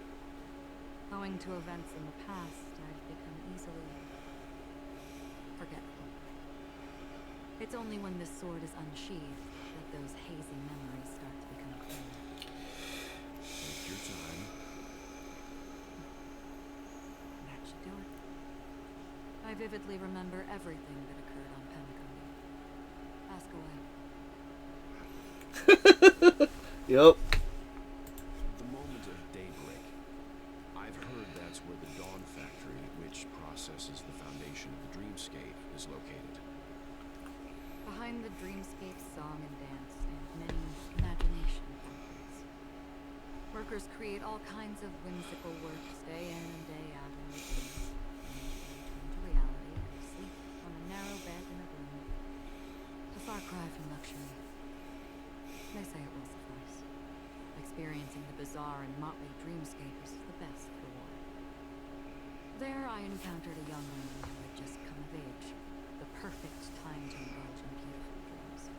Owing to events in the past, I've become easily forgetful. It's only when this sword is unsheathed that those hazy memories start to become clear. Take your time. That should do it. I vividly remember everything that occurred on Penacony. Ask away. Yup. The moment of daybreak. I've heard that's where the Dawn Factory, which processes the foundation of the dreamscape, is located. Behind the dreamscape song and dance stand many imagination factories. Workers create all kinds of whimsical works day in and day out in their dreams. And they return to reality and sleep on a narrow bed in a room. A far cry from luxury. They say it will suffice. Experiencing the bizarre and motley dreamscape is the best reward. There I encountered a young woman who had just come of age. The perfect time to indulge in beautiful dreams.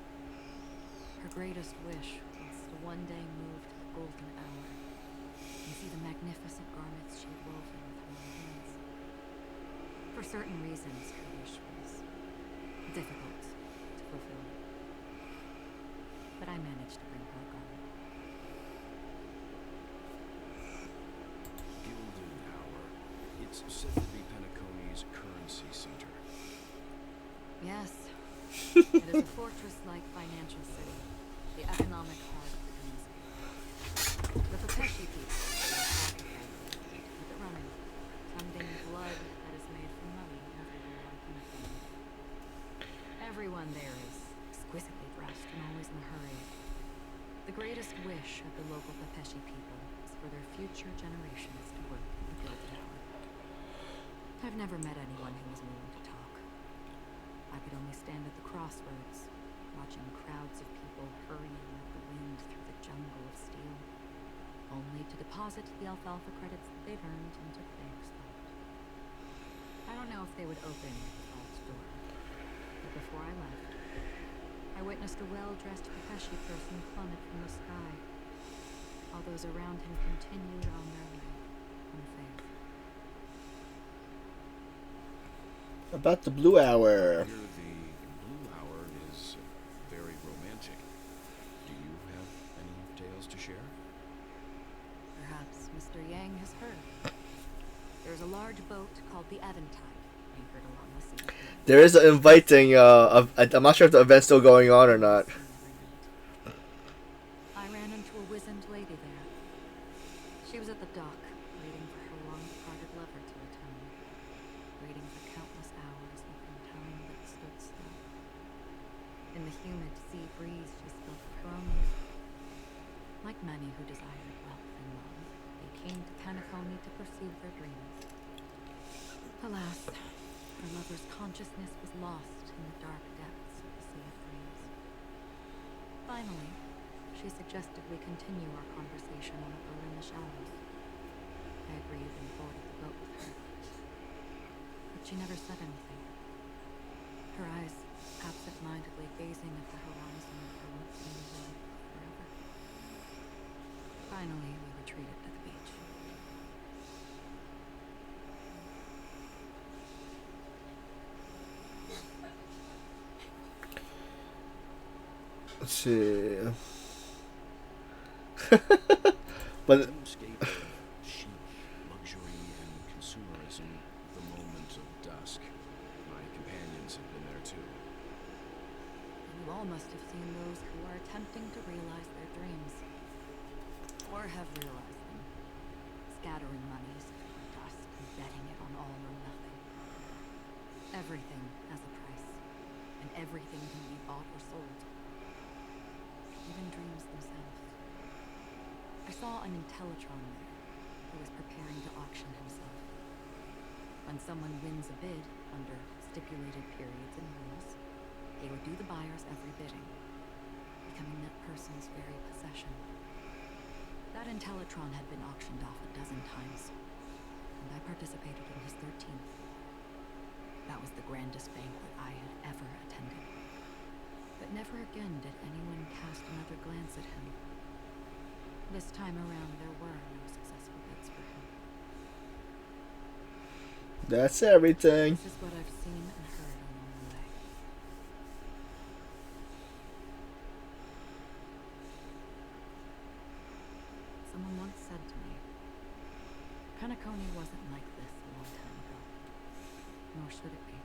Her greatest wish was to one day move to the golden hour and see the magnificent garments she had woven with her own hands. For certain reasons, her wish was difficult to fulfill. But I managed to bring her a garment. Gilded Hour. It's said to be Penacony's currency center. Yes. It is a fortress-like financial city, the economic heart of the dreamscape. The Pepeshi people are keep it running, funding blood that is made from money everywhere on Penacony. Everyone there is exquisitely dressed and always in a hurry. The greatest wish of the local Pepeshi people is for their future generations to work in the Gilded Hour. I've never met anyone who was willing to talk. I could only stand at the crossroads, watching crowds of people hurrying like the wind through the jungle of steel, only to deposit the alfalfa credits that they'd earned into the bank slot. I don't know if they would open the vault door, but before I left, I witnessed a well-dressed Pepeshi person plummet from the sky, while those around him continued on their way, unfazed. About the Blue Hour. Here, the Blue Hour is very romantic. Do you have any tales to share? Perhaps Mr. Yang has heard. There's a large boat called the Eventide, anchored along the sea. There is an inviting. I'm not sure if the event's still going on or not. I ran into a wizened lady there. She was at the dock, waiting for her long-departed lover to return. Waiting for countless hours within time that stood still. In the humid sea breeze, she spoke of her own youth. Like many who desired wealth and love, they came to Kanakoni to pursue their dreams. Alas, her lover's consciousness was lost in the dark depths of the Sea of Dreams. Finally, she suggested we continue our conversation on a boat in the shallows. I agreed and boarded the boat with her. But she never said anything. Her eyes absent-mindedly gazing at the horizon for what seemed like forever. Finally, we retreated to the beach. Let's see. But Dreamscape of chic, luxury, and consumerism, the moment of dusk. My companions have been there too. You all must have seen those who are attempting to realize their dreams. Or have realized them. Scattering monies for dust and betting it on all or nothing. Everything has a price. And everything can be bought or sold. Even dreams themselves. I saw an Intellitron there, who was preparing to auction himself. When someone wins a bid, under stipulated periods and rules, they would do the buyer's every bidding, becoming that person's very possession. That Intellitron had been auctioned off 12 times, and I participated in his 13th. That was the grandest banquet I had ever attended. But never again did anyone cast another glance at him. This time around, there were no successful bids for him. that's everything. This is what I've seen and heard along the way. Someone once said to me, Kanakoni wasn't like this a long time ago. Nor should it be.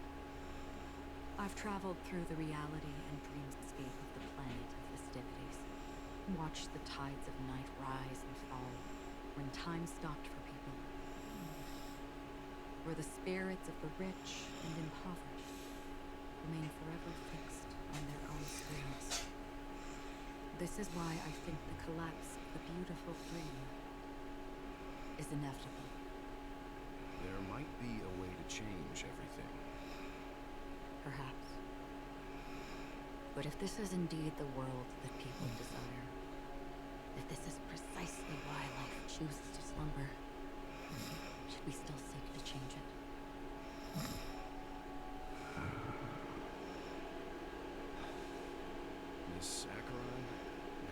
I've traveled through the reality and dreamscape of the planet of festivities. Watched the tides of night rise and fall, when time stopped for people. Where the spirits of the rich and impoverished remain forever fixed on their own screens. This is why I think the collapse of the beautiful dream is inevitable. There might be a way to change everything. Perhaps. But if this is indeed the world that people desire, if this is precisely why life chooses to slumber, should we still seek to change it? Miss Acheron,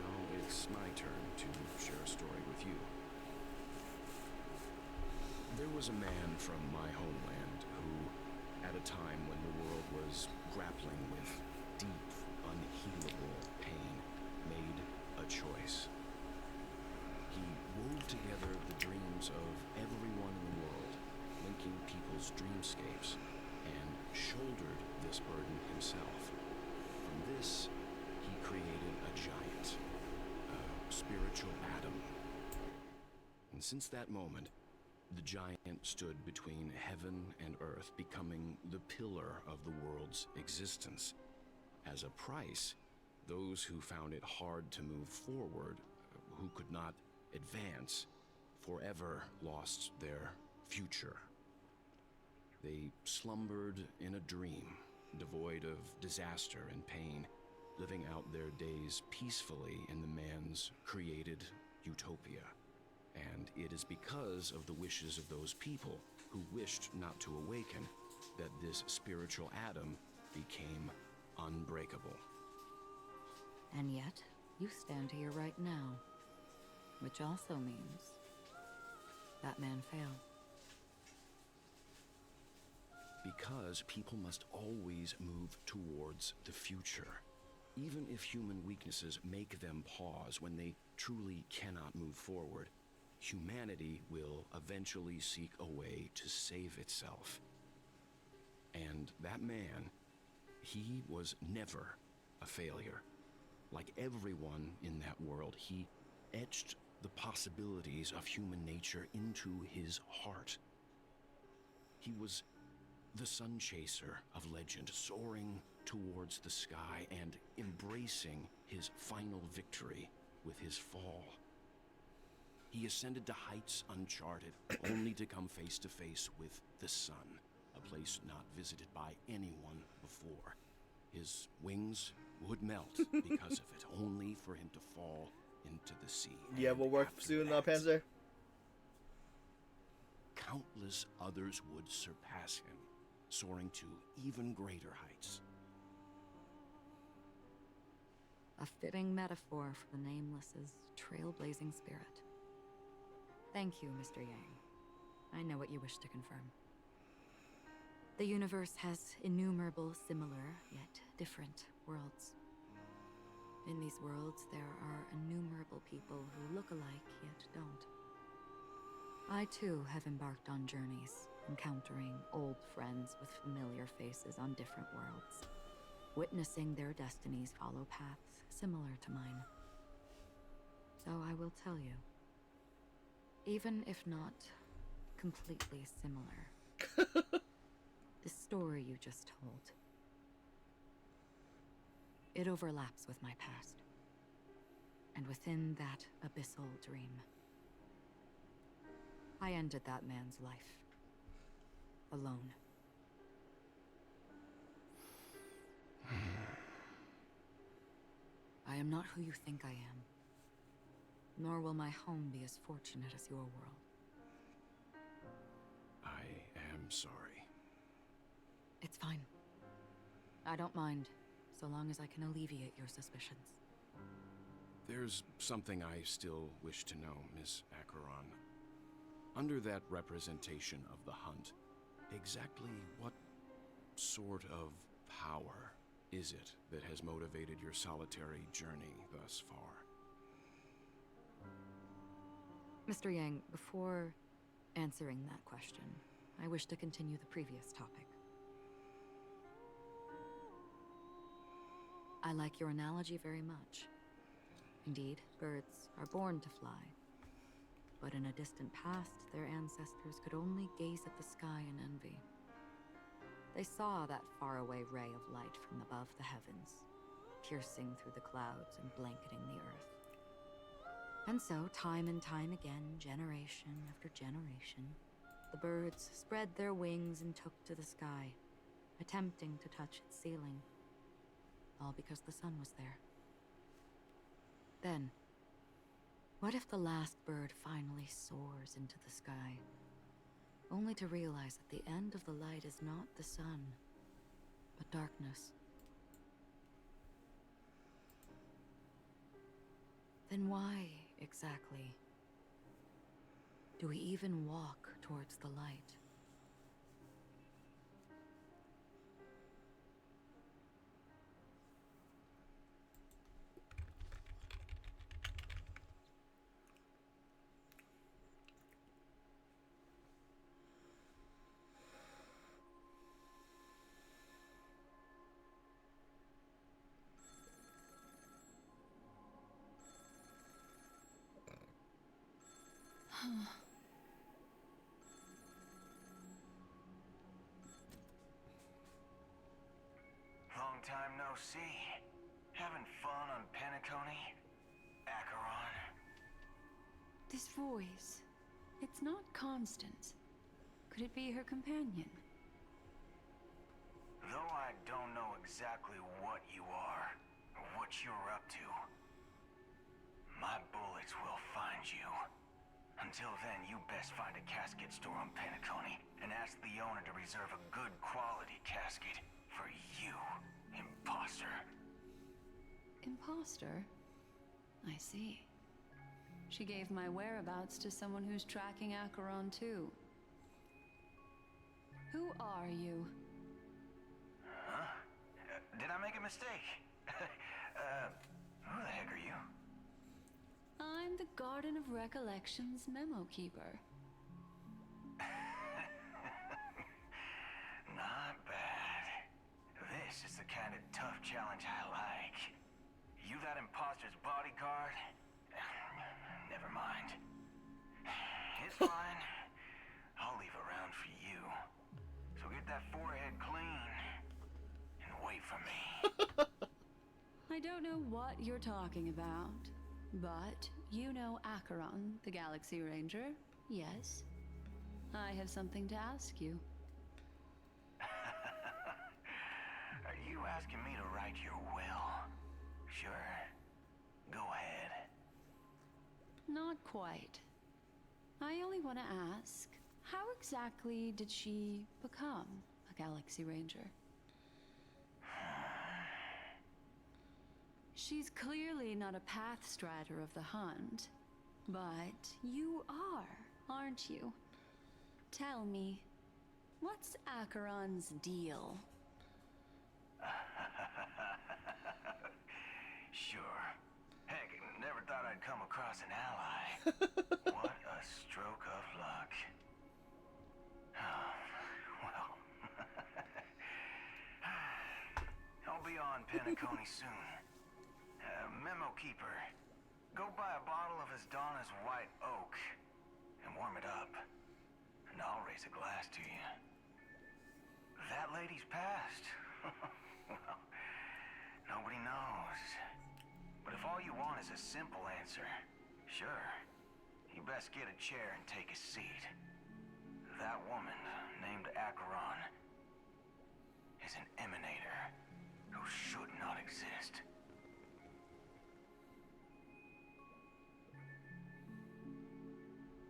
now it's my turn to share a story with you. There was a man from my homeland who, at a time when the world was grappling with deep, unhealable pain, made a choice. He wove together the dreams of everyone in the world, linking people's dreamscapes, and shouldered this burden himself. From this, he created a giant, a spiritual atom. And since that moment, the giant stood between heaven and earth, becoming the pillar of the world's existence. As a price, those who found it hard to move forward, who could not advance, forever lost their future. They slumbered in a dream, devoid of disaster and pain, living out their days peacefully in the man's created utopia. And it is because of the wishes of those people who wished not to awaken that this spiritual atom became unbreakable. And yet, you stand here right now, which also means that man failed. Because people must always move towards the future. Even if human weaknesses make them pause when they truly cannot move forward, humanity will eventually seek a way to save itself. And that man, he was never a failure. Like everyone in that world, he etched the possibilities of human nature into his heart. He was the sun chaser of legend, soaring towards the sky and embracing his final victory with his fall. He ascended to heights uncharted, only to come face to face with the sun, a place not visited by anyone before. His wings would melt because of it, only for him to fall into the sea. Yeah, we'll work soon, Panzer. Countless others would surpass him, soaring to even greater heights. A fitting metaphor for the Nameless's trailblazing spirit. Thank you, Mr. Yang. I know what you wish to confirm. The universe has innumerable similar, yet different worlds. In these worlds, there are innumerable people who look alike, yet don't. I too have embarked on journeys, encountering old friends with familiar faces on different worlds, witnessing their destinies follow paths similar to mine. So I will tell you, even if not completely similar, the story you just told, it overlaps with my past. And within that abyssal dream, I ended that man's life. Alone. I am not who you think I am. Nor will my home be as fortunate as your world. I am sorry. It's fine. I don't mind, so long as I can alleviate your suspicions. There's something I still wish to know, Miss Acheron. Under that representation of the hunt, exactly what sort of power is it that has motivated your solitary journey thus far? Mr. Yang, before answering that question, I wish to continue the previous topic. I like your analogy very much. Indeed, birds are born to fly. But in a distant past, their ancestors could only gaze at the sky in envy. They saw that faraway ray of light from above the heavens, piercing through the clouds and blanketing the earth. And so, time and time again, generation after generation, the birds spread their wings and took to the sky, attempting to touch its ceiling. All because the sun was there. Then, what if the last bird finally soars into the sky, only to realize that the end of the light is not the sun, but darkness? Then why, exactly, do we even walk towards the light? Long time no see. Having fun on Penacony? Acheron? This voice, it's not Constance. Could it be her companion? Though I don't know exactly what you are, or what you're up to, my bullets will find you. Until then, you best find a casket store on Penacony and ask the owner to reserve a good quality casket for you, imposter. Imposter? I see. She gave my whereabouts to someone who's tracking Acheron too. Who are you? Huh? Did I make a mistake? Who the heck are you? I'm the Garden of Recollection's memo keeper. Not bad. This is the kind of tough challenge I like. You that imposter's bodyguard? Never mind. It's fine. I'll leave a round for you. So get that forehead clean and wait for me. I don't know what you're talking about, but you know Acheron, the Galaxy Ranger, yes? I have something to ask you. Are you asking me to write your will? Sure. Go ahead. Not quite. I only want to ask, how exactly did she become a Galaxy Ranger? She's clearly not a path strider of the hunt, but you are, aren't you? Tell me, what's Acheron's deal? Sure. Heck, never thought I'd come across an ally. What a stroke of luck. Oh, well. I'll be on Penacony soon. Memo keeper, go buy a bottle of Donna's white oak and warm it up. And I'll raise a glass to you. That lady's passed. Well, nobody knows. But if all you want is a simple answer, sure. You best get a chair and take a seat. That woman, named Acheron, is an emanator.